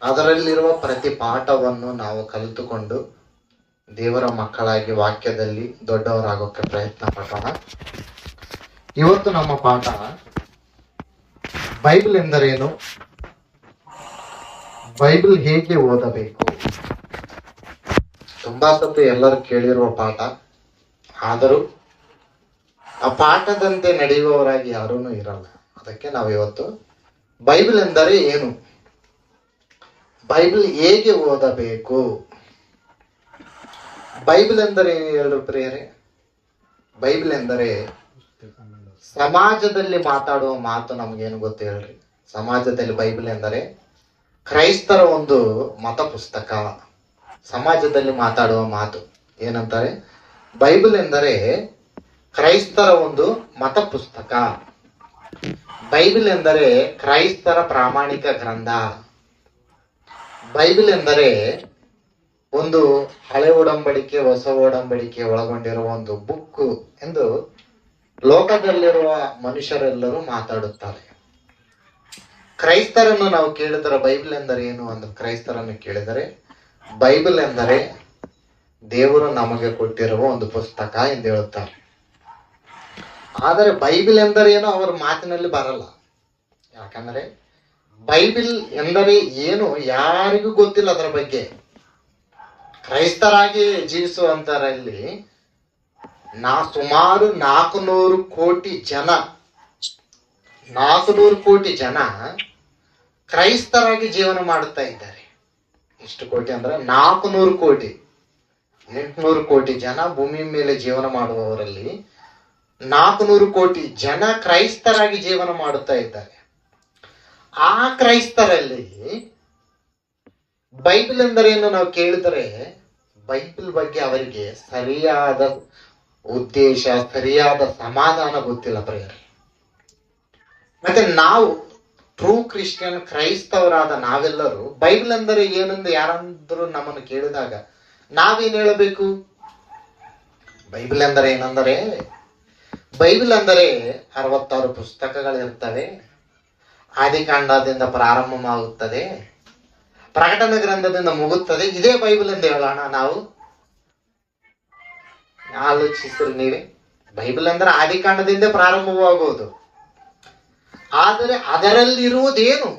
ಅದರಲ್ಲಿರುವ ಪ್ರತಿ ಪಾಠವನ್ನು ನಾವು ಕಲಿತುಕೊಂಡು ದೇವರ ಮಕ್ಕಳಾಗಿ ವಾಕ್ಯದಲ್ಲಿ ದೊಡ್ಡವರಾಗೋಕ್ಕೆ ಪ್ರಯತ್ನ ಪಡೋಣ. ಇವತ್ತು ನಮ್ಮ ಪಾಠ ಬೈಬಲ್ ಎಂದರೇನು, ಬೈಬಲ್ ಹೇಗೆ ಓದಬೇಕು. ತುಂಬಾ ಸತ್ತು ಎಲ್ಲರೂ ಕೇಳಿರುವ ಪಾಠ, ಆದರೂ ಆ ಪಾಠದಂತೆ ನಡೆಯುವವರಾಗಿ ಯಾರೂ ಇರಲ್ಲ. ಅದಕ್ಕೆ ನಾವು ಇವತ್ತು ಬೈಬಲ್ ಎಂದರೆ ಏನು, ಬೈಬಲ್ ಹೇಗೆ ಓದಬೇಕು, ಬೈಬಲ್ ಎಂದರೆ ಏನು ಹೇಳರು ಪ್ರಿಯರೇ. ಬೈಬಲ್ ಎಂದರೆ ಸಮಾಜದಲ್ಲಿ ಮಾತಾಡುವ ಮಾತು. ನಮಗೇನು ಗೊತ್ತು ಹೇಳ್ರಿ, ಸಮಾಜದಲ್ಲಿ ಬೈಬಲ್ ಎಂದರೆ ಕ್ರೈಸ್ತರ ಒಂದು ಮತ ಪುಸ್ತಕ. ಸಮಾಜದಲ್ಲಿ ಮಾತಾಡುವ ಮಾತು ಏನಂತಾರೆ, ಬೈಬಲ್ ಎಂದರೆ ಕ್ರೈಸ್ತರ ಒಂದು ಮತ ಪುಸ್ತಕ. ಬೈಬಲ್ ಎಂದರೆ ಕ್ರೈಸ್ತರ ಪ್ರಾಮಾಣಿಕ ಗ್ರಂಥ. ಬೈಬಲ್ ಎಂದರೆ ಒಂದು ಹಳೆ ಒಡಂಬಡಿಕೆ ಹೊಸ ಒಡಂಬಡಿಕೆ ಒಳಗೊಂಡಿರುವ ಒಂದು ಬುಕ್ ಎಂದು ಲೋಕದಲ್ಲಿರುವ ಮನುಷ್ಯರೆಲ್ಲರೂ ಮಾತಾಡುತ್ತಾರೆ. ಕ್ರೈಸ್ತರನ್ನು ನಾವು ಕೇಳಿದರೆ ಬೈಬಲ್ ಎಂದರೆ ಏನು ಅಂದ್ರೆ, ಕ್ರೈಸ್ತರನ್ನು ಕೇಳಿದರೆ ಬೈಬಲ್ ಎಂದರೆ ದೇವರು ನಮಗೆ ಕೊಟ್ಟಿರುವ ಒಂದು ಪುಸ್ತಕ ಎಂದು ಹೇಳುತ್ತಾರೆ. ಆದರೆ ಬೈಬಲ್ ಎಂದರೆ ಏನು ಅವರ ಮಾತಿನಲ್ಲಿ ಬರಲ್ಲ. ಯಾಕಂದ್ರೆ ಬೈಬಲ್ ಎಂದರೆ ಏನು ಯಾರಿಗೂ ಗೊತ್ತಿಲ್ಲ ಅದರ ಬಗ್ಗೆ. ಕ್ರೈಸ್ತರಾಗಿ ಜೀವಿಸುವಂತರಲ್ಲಿ ಸುಮಾರು 400 ಕೋಟಿ ಜನ ಕ್ರೈಸ್ತರಾಗಿ ಜೀವನ ಮಾಡುತ್ತಾ ಇದ್ದಾರೆ. ಎಷ್ಟು ಕೋಟಿ ಅಂದ್ರೆ 400 ಕೋಟಿ, 800 ಕೋಟಿ ಜನ ಭೂಮಿ ಮೇಲೆ ಜೀವನ ಮಾಡುವವರಲ್ಲಿ 400 ಕೋಟಿ ಜನ ಕ್ರೈಸ್ತರಾಗಿ ಜೀವನ ಮಾಡುತ್ತಾ ಇದ್ದಾರೆ. ಆ ಕ್ರೈಸ್ತರಲ್ಲಿ ಬೈಬಲ್ ಎಂದರೇನು ನಾವು ಕೇಳಿದರೆ, ಬೈಬಲ್ ಬಗ್ಗೆ ಅವರಿಗೆ ಸರಿಯಾದ ಉದ್ದೇಶ, ಸರಿಯಾದ ಸಮಾಧಾನ ಗೊತ್ತಿಲ್ಲ ಪ್ರಿಯರೇ. ಮತ್ತೆ ನಾವು ಟ್ರೂ ಕ್ರಿಶ್ಚಿಯನ್ ಕ್ರೈಸ್ತವರಾದ ನಾವೆಲ್ಲರೂ ಬೈಬಲ್ ಅಂದರೆ ಏನೆಂದು ಯಾರಾದ್ರೂ ನಮ್ಮನ್ನು ಕೇಳಿದಾಗ ನಾವೇನ್ ಹೇಳಬೇಕು? ಬೈಬಲ್ ಎಂದರೆ ಏನಂದರೆ, ಬೈಬಲ್ ಅಂದರೆ 66 ಪುಸ್ತಕಗಳಿರ್ತವೆ. ಆದಿಕಾಂಡದಿಂದ ಪ್ರಾರಂಭವಾಗುತ್ತದೆ, ಪ್ರಕಟಣೆ ಗ್ರಂಥದಿಂದ ಮುಗುತ್ತದೆ. ಇದೇ ಬೈಬಲ್ ಎಂದು ಹೇಳೋಣ ನಾವು. ಆಲೋಚಿಸ್ರಿ ನೀವೇ. ಬೈಬಲ್ ಅಂದ್ರೆ ಆದಿಕಾಂಡದಿಂದ ಪ್ರಾರಂಭವಾಗುವುದು, ಆದರೆ ಅದರಲ್ಲಿರುವುದೇನು?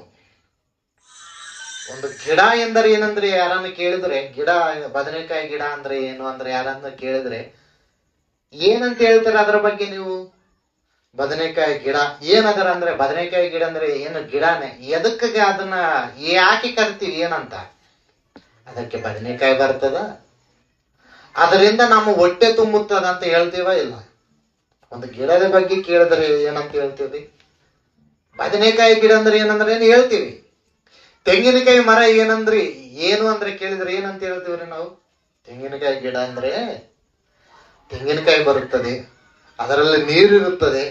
ಒಂದು ಗಿಡ ಎಂದರೆ ಏನಂದ್ರೆ ಯಾರನ್ನು ಕೇಳಿದ್ರೆ, ಗಿಡ ಬದನೆಕಾಯಿ ಗಿಡ ಅಂದ್ರೆ ಏನು ಅಂದ್ರೆ ಯಾರನ್ನ ಕೇಳಿದ್ರೆ ಏನಂತ ಹೇಳ್ತಾರೆ ಅದರ ಬಗ್ಗೆ ನೀವು? ಬದನೆಕಾಯಿ ಗಿಡ ಏನದರ ಅಂದ್ರೆ, ಬದನೆಕಾಯಿ ಗಿಡ ಅಂದ್ರೆ ಏನು ಗಿಡನೇ, ಎದಕ್ಕೆ ಅದನ್ನ ಯಾಕೆ ಕರಿತೀವಿ ಏನಂತ? ಅದಕ್ಕೆ ಬದನೆಕಾಯಿ ಬರ್ತದ, ಅದರಿಂದ ನಮ್ಮ ಹೊಟ್ಟೆ ತುಂಬುತ್ತದ ಅಂತ ಹೇಳ್ತೀವ ಇಲ್ಲ? ಒಂದು ಗಿಡದ ಬಗ್ಗೆ ಕೇಳಿದ್ರೆ ಏನಂತ ಹೇಳ್ತೀವಿ? ಬದನೆಕಾಯಿ ಗಿಡ ಅಂದ್ರೆ ಏನಂದ್ರೆ ಏನು ಹೇಳ್ತೀವಿ. ತೆಂಗಿನಕಾಯಿ ಮರ ಏನಂದ್ರಿ ಏನು ಅಂದ್ರೆ ಕೇಳಿದ್ರೆ ಏನಂತ ಹೇಳ್ತೀವ್ರಿ ನಾವು? ತೆಂಗಿನಕಾಯಿ ಗಿಡ ಅಂದ್ರೆ ತೆಂಗಿನಕಾಯಿ ಬರುತ್ತದೆ, ಅದರಲ್ಲಿ ನೀರಿರುತ್ತದೆ,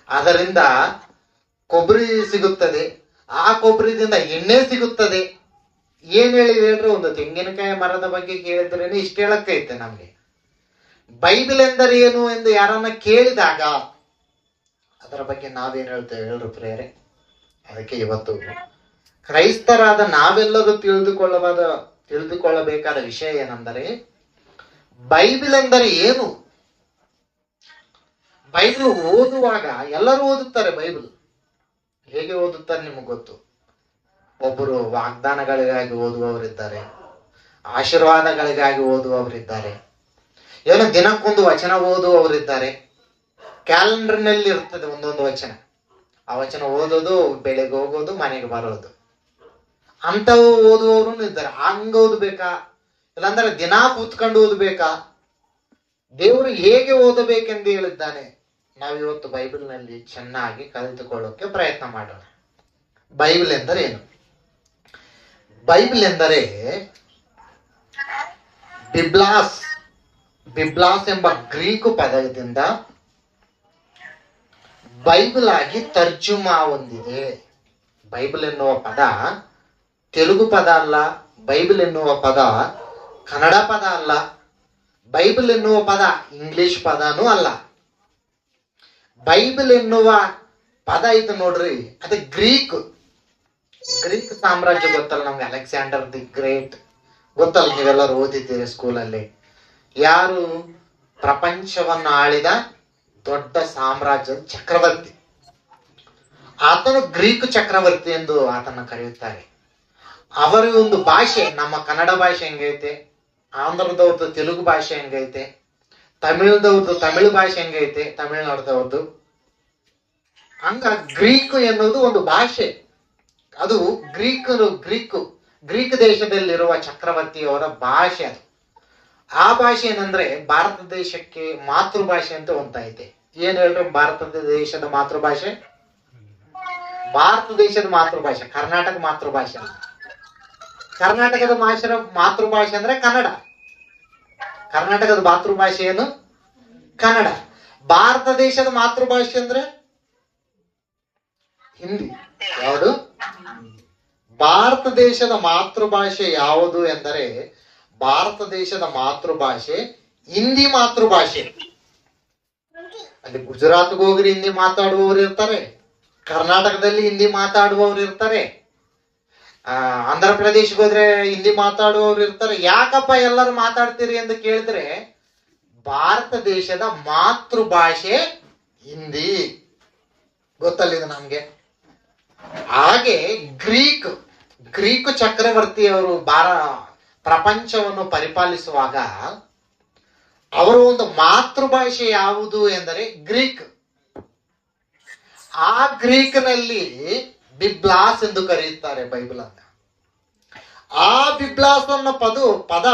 ಅದರಿಂದ ಕೊಬ್ಬರಿ ಸಿಗುತ್ತದೆ, ಆ ಕೊಬ್ಬರಿದಿಂದ ಎಣ್ಣೆ ಸಿಗುತ್ತದೆ. ಏನ್ ಹೇಳ್ರಿ, ಒಂದು ತೆಂಗಿನಕಾಯಿ ಮರದ ಬಗ್ಗೆ ಕೇಳಿದ್ರೇನೆ ಇಷ್ಟ ಹೇಳಕ್ಕೈತೆ ನಮ್ಗೆ. ಬೈಬಲ್ ಎಂದರೆ ಏನು ಎಂದು ಯಾರನ್ನ ಕೇಳಿದಾಗ ಅದರ ಬಗ್ಗೆ ನಾವೇನ್ ಹೇಳ್ತೇವೆ ಹೇಳ್ರಿ ಪ್ರಿಯರೇ? ಅದಕ್ಕೆ ಇವತ್ತು ಕ್ರೈಸ್ತರಾದ ನಾವೆಲ್ಲರೂ ತಿಳಿದುಕೊಳ್ಳಬೇಕಾದ ವಿಷಯ ಏನೆಂದರೆ, ಬೈಬಲ್ ಎಂದರೆ ಏನು. ಬೈಬಲ್ ಓದುವಾಗ ಎಲ್ಲರೂ ಓದುತ್ತಾರೆ. ಬೈಬಲ್ ಹೇಗೆ ಓದುತ್ತಾರೆ ನಿಮಗೆ ಗೊತ್ತು. ಒಬ್ಬರು ವಾಗ್ದಾನಗಳಿಗಾಗಿ ಓದುವವರಿದ್ದಾರೆ, ಆಶೀರ್ವಾದಗಳಿಗಾಗಿ ಓದುವವರಿದ್ದಾರೆ, ಏನೋ ದಿನಕ್ಕೊಂದು ವಚನ ಓದುವವರಿದ್ದಾರೆ. ಕ್ಯಾಲೆಂಡರ್ನಲ್ಲಿ ಇರ್ತದೆ ಒಂದೊಂದು ವಚನ, ಆ ವಚನ ಓದೋದು, ಬೆಳಿಗ್ಗೆ ಹೋಗೋದು, ಮನೆಗೆ ಬರೋದು, ಅಂತವು ಓದುವವರು ಇದ್ದಾರೆ. ಹಂಗ ಓದ್ಬೇಕಾ? ಇಲ್ಲಾಂದ್ರೆ ದಿನ ಕೂತ್ಕೊಂಡು ಓದ್ಬೇಕಾ? ದೇವರು ಹೇಗೆ ಓದಬೇಕೆಂದು ಹೇಳಿದ್ದಾನೆ. ನಾವಿವತ್ತು ಬೈಬಲ್ನಲ್ಲಿ ಚೆನ್ನಾಗಿ ಕಲಿತುಕೊಳ್ಳೋಕೆ ಪ್ರಯತ್ನ ಮಾಡೋಣ. ಬೈಬಲ್ ಎಂದರೆ ಏನು? ಬೈಬಲ್ ಎಂದರೆ ಬಿಬ್ಲಾಸ್ ಎಂಬ ಗ್ರೀಕು ಪದದಿಂದ ಬೈಬಲ್ ಆಗಿ ತರ್ಜುಮಾ ಹೊಂದಿದೆ. ಬೈಬಲ್ ಎನ್ನುವ ಪದ ತೆಲುಗು ಪದ ಅಲ್ಲ, ಬೈಬಲ್ ಎನ್ನುವ ಪದ ಕನ್ನಡ ಪದ ಅಲ್ಲ, ಬೈಬಲ್ ಎನ್ನುವ ಪದ ಇಂಗ್ಲಿಷ್ ಪದನೂ ಅಲ್ಲ. ಬೈಬಲ್ ಎನ್ನುವ ಪದ ಇದು ನೋಡ್ರಿ, ಅದು ಗ್ರೀಕ್. ಗ್ರೀಕ್ ಸಾಮ್ರಾಜ್ಯ ಗೊತ್ತಲ್ಲ ನಮ್ಗೆ, ಅಲೆಕ್ಸಾಂಡರ್ ದಿ ಗ್ರೇಟ್ ಗೊತ್ತಲ್ಲ, ನೀವೆಲ್ಲರೂ ಓದಿದ್ದೀರಿ ಸ್ಕೂಲಲ್ಲಿ. ಯಾರು ಪ್ರಪಂಚವನ್ನು ಆಳಿದ ದೊಡ್ಡ ಸಾಮ್ರಾಜ್ಯದ ಚಕ್ರವರ್ತಿ, ಆತನು ಗ್ರೀಕ್ ಚಕ್ರವರ್ತಿ ಎಂದು ಆತನ ಕರೆಯುತ್ತಾರೆ. ಅವರ ಒಂದು ಭಾಷೆ ನಮ್ಮ ಕನ್ನಡ ಭಾಷೆ ಹೆಂಗೈತೆ, ಆಂಧ್ರದವ್ರದ್ದು ತೆಲುಗು ಭಾಷೆ ಹೆಂಗೈತೆ, ತಮಿಳ್ದವ್ರದ್ದು ತಮಿಳು ಭಾಷೆ ಹೆಂಗೈತೆ, ತಮಿಳ್ನಾಡ್ದವ್ರದ್ದು ಹಂಗ ಗ್ರೀಕ್ ಎನ್ನುವುದು ಒಂದು ಭಾಷೆ. ಅದು ಗ್ರೀಕ್ ದೇಶದಲ್ಲಿರುವ ಚಕ್ರವರ್ತಿಯವರ ಭಾಷೆ. ಅದು ಆ ಭಾಷೆ ಏನಂದ್ರೆ ಭಾರತ ದೇಶಕ್ಕೆ ಮಾತೃಭಾಷೆ ಅಂತ ಒಂದೈತೆ. ಏನ್ ಹೇಳ್ರಿ, ಭಾರತ ದೇಶದ ಮಾತೃಭಾಷೆ, ಭಾರತ ದೇಶದ ಮಾತೃಭಾಷೆ ಕರ್ನಾಟಕ ಮಾತೃಭಾಷೆ. ಕರ್ನಾಟಕದ ಮಾತೃಭಾಷೆ ಅಂದ್ರೆ ಕನ್ನಡ. ಕರ್ನಾಟಕದ ಮಾತೃಭಾಷೆ ಏನು? ಕನ್ನಡ. ಭಾರತ ದೇಶದ ಮಾತೃಭಾಷೆ ಅಂದ್ರೆ ಹಿಂದಿ. ಯಾವುದು? ಭಾರತ ದೇಶದ ಮಾತೃಭಾಷೆ ಯಾವುದು ಎಂದರೆ ಭಾರತ ದೇಶದ ಮಾತೃಭಾಷೆ ಹಿಂದಿ ಮಾತೃಭಾಷೆ. ಅಲ್ಲಿ ಗುಜರಾತ್ಗೆ ಹೋಗ್ರಿ ಹಿಂದಿ ಮಾತಾಡುವವರು ಇರ್ತಾರೆ, ಕರ್ನಾಟಕದಲ್ಲಿ ಹಿಂದಿ ಮಾತಾಡುವವರು ಇರ್ತಾರೆ, ಆಂಧ್ರ ಪ್ರದೇಶಕ್ಕೆ ಹೋದ್ರೆ ಹಿಂದಿ ಮಾತಾಡುವವರು ಇರ್ತಾರೆ. ಯಾಕಪ್ಪ ಎಲ್ಲರೂ ಮಾತಾಡ್ತೀರಿ ಎಂದು ಕೇಳಿದ್ರೆ ಭಾರತ ದೇಶದ ಮಾತೃಭಾಷೆ ಹಿಂದಿ. ಗೊತ್ತಲ್ಲಿದೆ ನಮ್ಗೆ. ಹಾಗೆ ಗ್ರೀಕ್ ಚಕ್ರವರ್ತಿಯವರು ಪ್ರಪಂಚವನ್ನು ಪರಿಪಾಲಿಸುವಾಗ ಅವರ ಒಂದು ಮಾತೃಭಾಷೆ ಯಾವುದು ಎಂದರೆ ಗ್ರೀಕ್. ಆ ಗ್ರೀಕ್ನಲ್ಲಿ ಬಿಬ್ಲಾಸ್ ಎಂದು ಕರೆಯುತ್ತಾರೆ ಬೈಬಲ್ ಅನ್ನ. ಆ ಬಿಬ್ಲಾಸ್ ಅನ್ನೋ ಪದ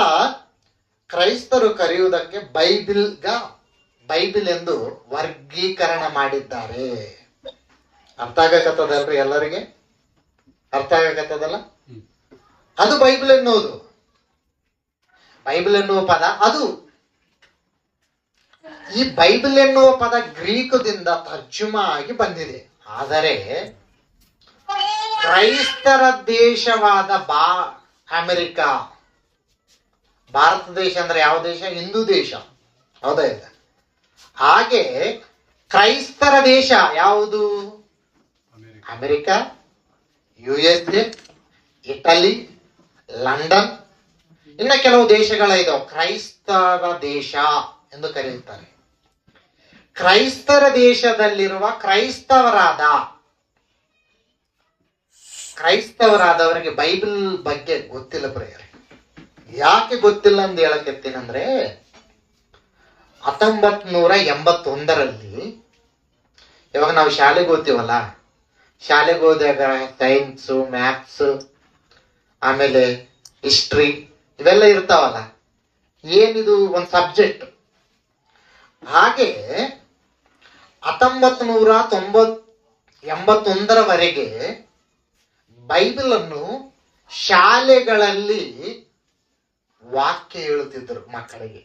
ಕ್ರೈಸ್ತರು ಕರೆಯುವುದಕ್ಕೆ ಬೈಬಿಲ್ ಎಂದು ವರ್ಗೀಕರಣ ಮಾಡಿದ್ದಾರೆ. ಅರ್ಥ ಆಗಕತ್ತದಲ್ರಿ ಎಲ್ಲರಿಗೆ? ಅರ್ಥ ಆಗಕತ್ತದಲ್ಲ? ಅದು ಬೈಬಲ್ ಎನ್ನುವುದು, ಬೈಬಲ್ ಎನ್ನುವ ಪದ ಅದು. ಈ ಬೈಬಲ್ ಎನ್ನುವ ಪದ ಗ್ರೀಕದಿಂದ ತರ್ಜುಮಾ ಆಗಿ ಬಂದಿದೆ. ಆದರೆ ಕ್ರೈಸ್ತರ ದೇಶವಾದ ಅಮೆರಿಕ, ಭಾರತ ದೇಶ ಅಂದ್ರೆ ಯಾವ ದೇಶ? ಹಿಂದೂ ದೇಶ, ಹೌದಾ ಇಲ್ಲ? ಹಾಗೆ ಕ್ರೈಸ್ತರ ದೇಶ ಯಾವುದು? ಅಮೆರಿಕ, USA, ಇಟಲಿ, ಲಂಡನ್, ಇನ್ನ ಕೆಲವು ದೇಶಗಳ ಇದಾವೆ ಕ್ರೈಸ್ತರ ದೇಶ ಎಂದು ಕರೆಯುತ್ತಾರೆ. ಕ್ರೈಸ್ತರ ದೇಶದಲ್ಲಿರುವ ಕ್ರೈಸ್ತವರಾದವರಿಗೆ ಬೈಬಲ್ ಬಗ್ಗೆ ಗೊತ್ತಿಲ್ಲ ಪ್ರಿಯರೇ. ಯಾಕೆ ಗೊತ್ತಿಲ್ಲ ಅಂತ ಹೇಳಕತ್ತೀನಂದ್ರೆ 1981ರಲ್ಲಿ ಇವಾಗ ನಾವು ಶಾಲೆಗೆ ಓದ್ತೀವಲ್ಲ, ಶಾಲೆಗೆ ಹೋದಾಗ ಸೈನ್ಸು, ಮ್ಯಾಥ್ಸ್, ಆಮೇಲೆ ಹಿಸ್ಟ್ರಿ ಇವೆಲ್ಲ ಇರ್ತಾವಲ್ಲ, ಏನಿದು ಒಂದು ಸಬ್ಜೆಕ್ಟ್. ಹಾಗೆ 1981ರವರೆಗೆ ಬೈಬಲ್ ಅನ್ನು ಶಾಲೆಗಳಲ್ಲಿ ವಾಕ್ಯ ಹೇಳುತ್ತಿದ್ದರು. ಮಕ್ಕಳಿಗೆ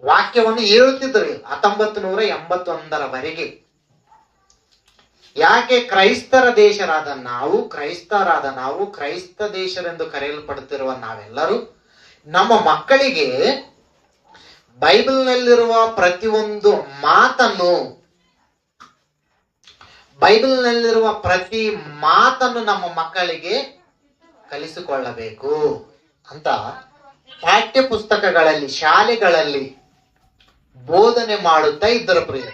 ವಾಕ್ಯವನ್ನು ಹೇಳುತ್ತಿದ್ದರು 1981ರವರೆಗೆ. ಯಾಕೆ? ಕ್ರೈಸ್ತರಾದ ನಾವು ಕ್ರೈಸ್ತ ದೇಶರೆಂದು ಕರೆಯಲ್ಪಡುತ್ತಿರುವ ನಾವೆಲ್ಲರೂ ನಮ್ಮ ಮಕ್ಕಳಿಗೆ ಬೈಬಲ್ನಲ್ಲಿರುವ ಪ್ರತಿಯೊಂದು ಮಾತನ್ನು ನಮ್ಮ ಮಕ್ಕಳಿಗೆ ಕಲಿಸಿಕೊಳ್ಳಬೇಕು ಅಂತ ಪಾಠ್ಯ ಪುಸ್ತಕಗಳಲ್ಲಿ, ಶಾಲೆಗಳಲ್ಲಿ ಬೋಧನೆ ಮಾಡುತ್ತಾ ಇದ್ದರು ಪ್ರಿಯ,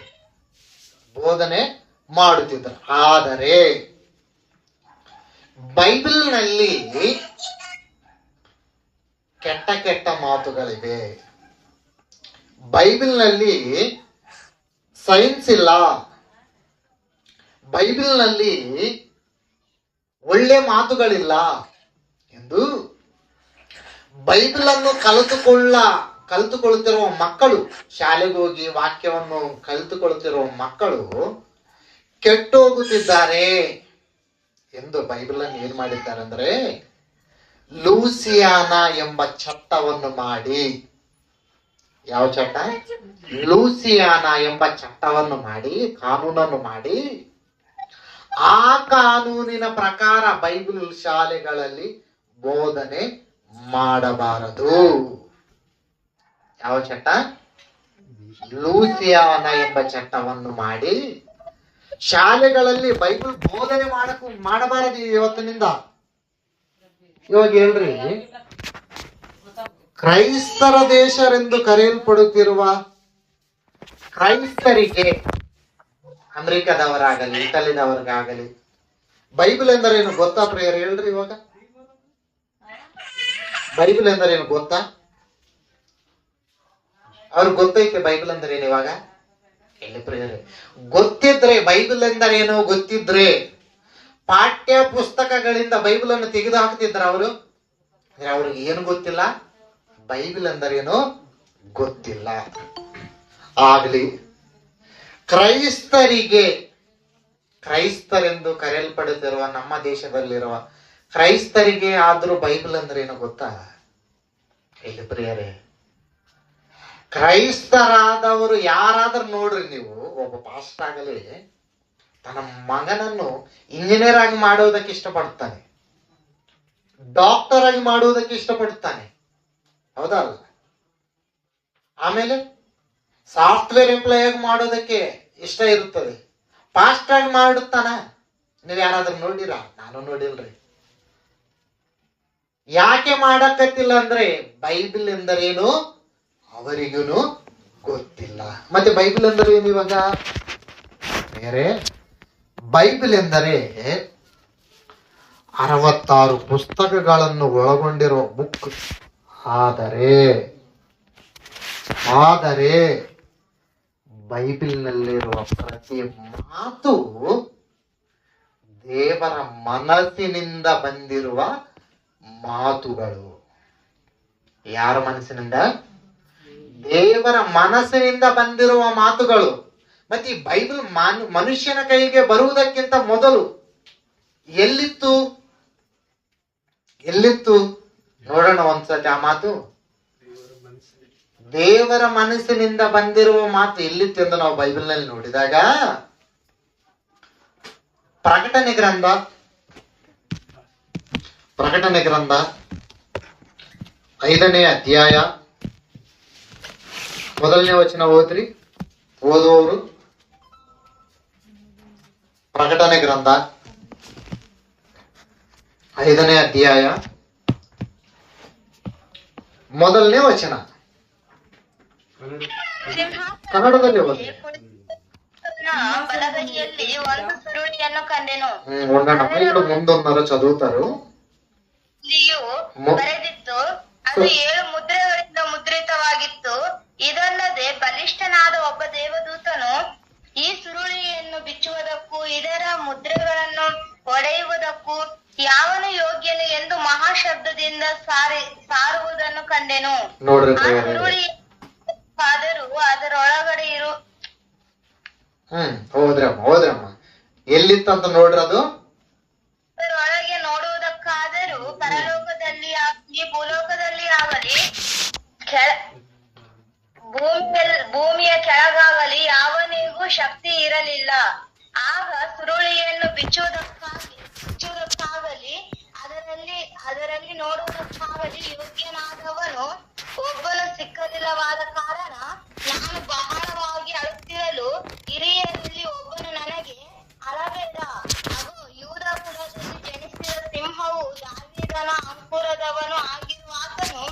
ಬೋಧನೆ ಮಾಡುತ್ತಿದ್ದರು. ಆದರೆ ಬೈಬಲ್ನಲ್ಲಿ ಕೆಟ್ಟ ಮಾತುಗಳಿವೆ. ಬೈಬಲ್ನಲ್ಲಿ ಸೈನ್ಸ್ ಇಲ್ಲ. ಬೈಬಲ್ನಲ್ಲಿ ಒಳ್ಳೆ ಮಾತುಗಳಿಲ್ಲ ಎಂದು ಬೈಬಲ್ ಅನ್ನು ಕಲಿತುಕೊಳ್ಳುತ್ತಿರುವ ಮಕ್ಕಳು, ಶಾಲೆಗೆ ಹೋಗಿ ವಾಕ್ಯವನ್ನು ಕಲಿತುಕೊಳ್ಳುತ್ತಿರುವ ಮಕ್ಕಳು ಕೆಟ್ಟೋಗುತ್ತಿದ್ದಾರೆ ಎಂದು ಬೈಬಲ್ ಅನ್ನು ಏನ್ ಮಾಡಿದ್ದಾರೆ ಅಂದ್ರೆ ಲೂಸಿಯಾನ ಎಂಬ ಚಟ್ಟವನ್ನು ಮಾಡಿ. ಯಾವ ಚಟ್ಟ? ಲೂಸಿಯಾನ ಎಂಬ ಚಟ್ಟವನ್ನು ಮಾಡಿ, ಕಾನೂನನ್ನು ಮಾಡಿ, ಆ ಕಾನೂನಿನ ಪ್ರಕಾರ ಬೈಬಲ್ ಶಾಲೆಗಳಲ್ಲಿ ಬೋಧನೆ ಮಾಡಬಾರದು. ಯಾವ ಚಟ್ಟ? ಲೂಸಿಯಾನ ಎಂಬ ಚಟ್ಟವನ್ನು ಮಾಡಿ ಶಾಲೆಗಳಲ್ಲಿ ಬೈಬಲ್ ಬೋಧನೆ ಮಾಡಬಾರದು ಇವತ್ತಿನಿಂದ. ಇವಾಗ ಹೇಳ್ರಿ, ಕ್ರೈಸ್ತರ ದೇಶರೆಂದು ಕರೆಯಲ್ಪಡುತ್ತಿರುವ ಕ್ರೈಸ್ತರಿಗೆ, ಅಮೆರಿಕದವರಾಗಲಿ ಇಟಲಿದವರಿಗಾಗಲಿ ಬೈಬಲ್ ಎಂದರೇನು ಗೊತ್ತಾ ಪ್ರಿಯರ್? ಹೇಳ್ರಿ, ಇವಾಗ ಬೈಬಲ್ ಎಂದರೇನು ಗೊತ್ತಾ? ಅವ್ರಿಗೆ ಗೊತ್ತೈತೆ ಬೈಬಲ್ ಅಂದ್ರೇನು? ಇವಾಗ ಎಲ್ಲಿ ಪ್ರಿಯರೇ, ಗೊತ್ತಿದ್ರೆ ಬೈಬಲ್ ಎಂದರೇನು ಗೊತ್ತಿದ್ರೆ ಪಾಠ್ಯ ಪುಸ್ತಕಗಳಿಂದ ಬೈಬಲ್ ಅನ್ನು ತೆಗೆದು ಹಾಕ್ತಿದ್ರ ಅವರು? ಅವ್ರಿಗೆ ಏನು ಗೊತ್ತಿಲ್ಲ, ಬೈಬಲ್ ಎಂದರೇನು ಗೊತ್ತಿಲ್ಲ. ಆಗ್ಲಿ ಕ್ರೈಸ್ತರಿಗೆ, ಕ್ರೈಸ್ತರೆಂದು ಕರೆಯಲ್ಪಡುತ್ತಿರುವ ನಮ್ಮ ದೇಶದಲ್ಲಿರುವ ಕ್ರೈಸ್ತರಿಗೆ ಆದ್ರೂ ಬೈಬಲ್ ಅಂದ್ರೇನು ಗೊತ್ತಾ? ಇಲ್ಲಿ ಪ್ರಿಯರೇ, ಕ್ರೈಸ್ತರಾದವರು ಯಾರಾದ್ರೂ ನೋಡ್ರಿ ನೀವು, ಒಬ್ಬ ಪಾಸ್ಟ್ ಆಗಲಿ ತನ್ನ ಮಗನನ್ನು ಇಂಜಿನಿಯರ್ ಆಗಿ ಮಾಡುವುದಕ್ಕೆ ಇಷ್ಟಪಡ್ತಾನೆ, ಡಾಕ್ಟರ್ ಆಗಿ ಮಾಡುವುದಕ್ಕೆ ಇಷ್ಟಪಡ್ತಾನೆ, ಹೌದಲ್ಲ? ಆಮೇಲೆ ಸಾಫ್ಟ್ವೇರ್ ಎಂಪ್ಲಾಯ್ ಆಗಿ ಮಾಡೋದಕ್ಕೆ ಇಷ್ಟ ಇರುತ್ತದೆ. ಪಾಸ್ಟ್ ಆಗಿ ಮಾಡುತ್ತಾನ? ನೀವ್ ಯಾರಾದ್ರೂ ನೋಡಿರಾ? ನಾನು ನೋಡಿಲ್ರಿ. ಯಾಕೆ ಮಾಡಕತ್ತಿಲ್ಲ ಅಂದ್ರೆ ಬೈಬಲ್ ಎಂದರೇನು ಅವರಿಗೂ ಗೊತ್ತಿಲ್ಲ. ಮತ್ತೆ ಬೈಬಲ್ ಎಂದರೆ ಏನು? ಇವಾಗ ಬೇರೆ, ಬೈಬಲ್ ಎಂದರೆ 66 ಪುಸ್ತಕಗಳನ್ನು ಒಳಗೊಂಡಿರುವ ಬುಕ್. ಆದರೆ ಬೈಬಲ್ನಲ್ಲಿರುವ ಪ್ರತಿ ಮಾತು ದೇವರ ಮನಸ್ಸಿನಿಂದ ಬಂದಿರುವ ಮಾತುಗಳು. ಯಾರ ಮನಸ್ಸಿನಿಂದ? ದೇವರ ಮನಸ್ಸಿನಿಂದ ಬಂದಿರುವ ಮಾತುಗಳು. ಮತ್ತೆ ಈ ಬೈಬಲ್ ಮನುಷ್ಯನ ಕೈಗೆ ಬರುವುದಕ್ಕಿಂತ ಮೊದಲು ಎಲ್ಲಿತ್ತು ನೋಡೋಣ ಒಂದ್ಸತಿ ಆ ಮಾತು. ದೇವರ ಮನಸ್ಸಿನಿಂದ ಬಂದಿರುವ ಮಾತು ಎಲ್ಲಿತ್ತು ಎಂದು ನಾವು ಬೈಬಲ್ನಲ್ಲಿ ನೋಡಿದಾಗ, ಪ್ರಕಟಣೆ ಗ್ರಂಥ 5ನೇ ಅಧ್ಯಾಯ 1ನೇ ವಚನ ಓದುವವರು. ಪ್ರಕಟಣೆ ಗ್ರಂಥ 5ನೇ ಅಧ್ಯಾಯ 1ನೇ ವಚನ ಕನ್ನಡದಲ್ಲಿ ಓದಿ. ಬಲಗೈಯಲ್ಲಿ ಒಂದು ಸುರುಳಿಯನ್ನು ಕಂಡೆನು. ಮುಂದೊಂದರ ಚದುವುತ್ತಾರು. ಬರೆದಿತ್ತು, ಅದು 7 ಮುದ್ರೆಗಳಿಂದ ಮುದ್ರಿತವಾಗಿತ್ತು. ಇದಲ್ಲದೆ ಬಲಿಷ್ಠನಾದ ಒಬ್ಬ ದೇವದೂತನು ಈ ಸುರುಳಿಯನ್ನು ಬಿಚ್ಚುವುದಕ್ಕೂ ಇದರ ಮುದ್ರೆಗಳನ್ನು ಒಡೆಯುವುದಕ್ಕೂ ಯಾವನು ಯೋಗ್ಯನು ಎಂದು ಮಹಾಶಬ್ದದಿಂದ ಸಾರುವುದನ್ನು ಕಂಡೆನು. ಆ ಸುರುಳಿ ಆದರೂ ಅದರೊಳಗಡೆ ಹೋದ್ರಮ್ಮ ಎಲ್ಲಿತ್ತಂತ ನೋಡ್ರಿ. ಅದು ಅದರೊಳಗೆ ನೋಡುವುದಕ್ಕಾದರೂ ಪರಲೋಕದಲ್ಲಿ ಆಗಲಿ ಭೂಲೋಕದಲ್ಲಿ ಆಗಲಿ ಭೂಮಿಯ ಕೆಳಗಾಗಲಿ ಯಾವನಿಗೂ ಶಕ್ತಿ ಇರಲಿಲ್ಲ. ಆಗ ಸುರುಳಿಯನ್ನು ಬಿಚ್ಚುವುದಕ್ಕಾಗಲಿ ಅದರಲ್ಲಿ ನೋಡುವುದಕ್ಕಾಗಲಿ ಯೋಗ್ಯನಾದವನು ಒಬ್ಬನು ಸಿಕ್ಕಲಿಲ್ಲವಾದ ಕಾರಣ ನಾನು ಬಹಳವಾಗಿ ಅಳುತ್ತಿರಲು ಹಿರಿಯರಲ್ಲಿ ಒಬ್ಬನು ನನಗೆ, ಅಳಬೇಡ, ಅದು ಯೂದ ಕುಲದಲ್ಲಿ ಜನಿಸಿದ ಸಿಂಹವು ದಾವೀದನ ಅಂಕುರದವನು ಆಗಿರುವ ಆತನು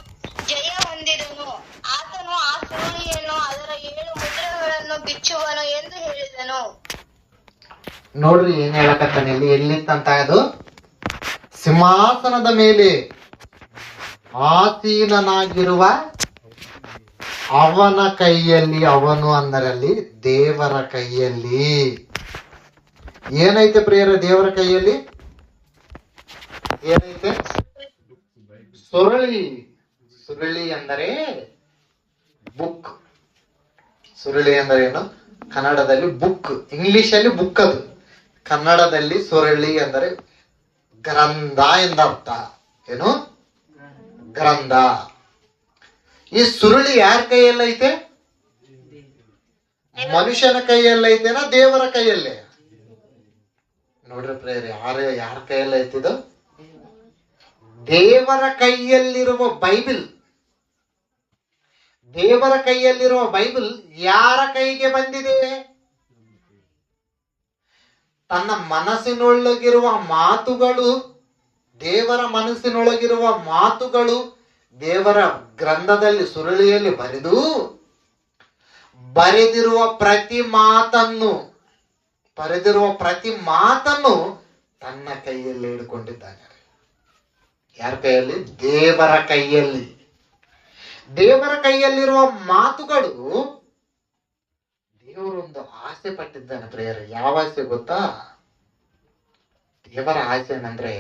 ಜಯ ಹೊಂದಿದನು. ಆತನು ಆ ಸುರುಳಿಯನ್ನು ಅದರ 7 ಮುದ್ರೆಗಳನ್ನು ಬಿಚ್ಚುವನು ಎಂದು ಹೇಳಿದನು. ನೋಡ್ರಿ ಏನ್ ಹೇಳಕತ್ತಾನೆ ಇಲ್ಲಿ. ಎಲ್ಲಿತ್ತಂತ? ಅದು ಸಿಂಹಾಸನದ ಮೇಲೆ ಆಸೀನನಾಗಿರುವ ಅವನ ಕೈಯಲ್ಲಿ. ಅವನು ಅಂದರಲ್ಲಿ ದೇವರ ಕೈಯಲ್ಲಿ. ಏನೈತೆ ಪ್ರಿಯರ ದೇವರ ಕೈಯಲ್ಲಿ? ಏನೈತೆ? ಸುರುಳಿ ಅಂದರೆ ಬುಕ್. ಸುರುಳಿ ಅಂದರೆ ಏನು? ಕನ್ನಡದಲ್ಲಿ ಬುಕ್, ಇಂಗ್ಲಿಷ್ ಅಲ್ಲಿ ಬುಕ್, ಅದು ಕನ್ನಡದಲ್ಲಿ ಸುರುಳಿ ಅಂದರೆ ಗ್ರಂಥ ಎಂದರ್ಥ. ಏನು? ಗ್ರಂಥ. ಈ ಸುರುಳಿ ಯಾರ ಕೈಯಲ್ಲೈತೆ? ಮನುಷ್ಯನ ಕೈಯಲ್ಲೈತೆನಾ ದೇವರ ಕೈಯಲ್ಲೇ? ನೋಡ್ರಿ ಪ್ರೇರಿ, ಯಾರ ಕೈಯಲ್ಲಿ ಐತಿದು? ದೇವರ ಕೈಯಲ್ಲಿರುವ ಬೈಬಲ್. ದೇವರ ಕೈಯಲ್ಲಿರುವ ಬೈಬಲ್ ಯಾರ ಕೈಗೆ ಬಂದಿದೆ? ತನ್ನ ಮನಸ್ಸಿನೊಳಗಿರುವ ಮಾತುಗಳು, ದೇವರ ಮನಸ್ಸಿನೊಳಗಿರುವ ಮಾತುಗಳು ದೇವರ ಗ್ರಂಥದಲ್ಲಿ ಸುರುಳಿಯಲ್ಲಿ ಬರೆದಿರುವ ಪ್ರತಿ ಮಾತನ್ನು ತನ್ನ ಕೈಯಲ್ಲಿ ಹಿಡ್ಕೊಂಡಿದ್ದಾನೆ. ಯಾರ ಕೈಯಲ್ಲಿ? ದೇವರ ಕೈಯಲ್ಲಿ. ದೇವರ ಕೈಯಲ್ಲಿರುವ ಮಾತುಗಳು ದೇವರೊಂದು ಆಸೆ ಪಟ್ಟಿದ್ದಾನೆ ಪ್ರಿಯರೇ. ಯಾವ ಆಸೆ ಗೊತ್ತಾ? ದೇವರ ಆಸೆ ಏನಂದ್ರೆ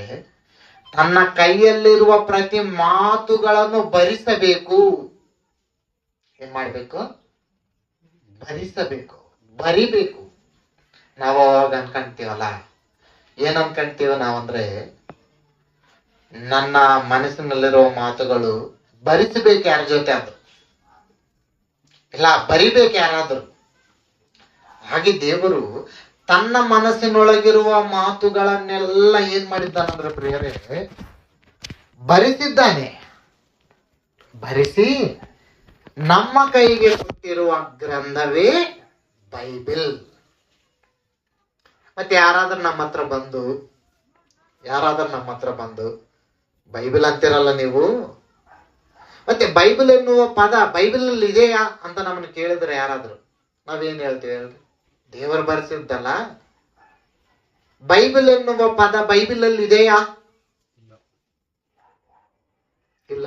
ತನ್ನ ಕೈಯಲ್ಲಿರುವ ಪ್ರತಿ ಮಾತುಗಳನ್ನು ಭರಿಸಬೇಕು. ಏನ್ ಮಾಡ್ಬೇಕು? ಭರಿಸಬೇಕು, ಬರಿಬೇಕು. ನಾವು ಅವಾಗ ಅನ್ಕೊಂತೀವಲ್ಲ, ಏನ್ ಅನ್ಕೊಂತೀವ ನಾವಂದ್ರೆ, ನನ್ನ ಮನಸ್ಸಿನಲ್ಲಿರುವ ಮಾತುಗಳು ಭರಿಸಬೇಕು ಯಾರ ಜೊತೆ ಆದ್ರು, ಇಲ್ಲ ಬರಿಬೇಕು ಯಾರಾದ್ರು. ಹಾಗೆ ದೇವರು ತನ್ನ ಮನಸ್ಸಿನೊಳಗಿರುವ ಮಾತುಗಳನ್ನೆಲ್ಲ ಏನ್ ಮಾಡಿದ್ದಾನಂದ್ರೆ ಪ್ರಿಯರೇ, ಭರಿಸಿದ್ದಾನೆ. ಭರಿಸಿ ನಮ್ಮ ಕೈಗೆ ಕೊಟ್ಟಿರುವ ಗ್ರಂಥವೇ ಬೈಬಲ್. ಮತ್ತೆ ಯಾರಾದ್ರೂ ನಮ್ಮ ಹತ್ರ ಬಂದು ಬೈಬಲ್ ಅಂತಿರಲ್ಲ ನೀವು, ಮತ್ತೆ ಬೈಬಲ್ ಎನ್ನುವ ಪದ ಬೈಬಲ್ ಅಲ್ಲಿ ಇದೆಯಾ ಅಂತ ನಮ್ಮನ್ನು ಕೇಳಿದ್ರೆ ಯಾರಾದ್ರೂ ನಾವೇನ್ ಹೇಳ್ತೀವಿ ಹೇಳ್ರಿ? ದೇವರು ಬರೆಸಿದ್ದಲ್ಲ. ಬೈಬಲ್ ಎನ್ನುವ ಪದ ಬೈಬಲ್ ಅಲ್ಲಿ ಇದೆಯಾ? ಇಲ್ಲ.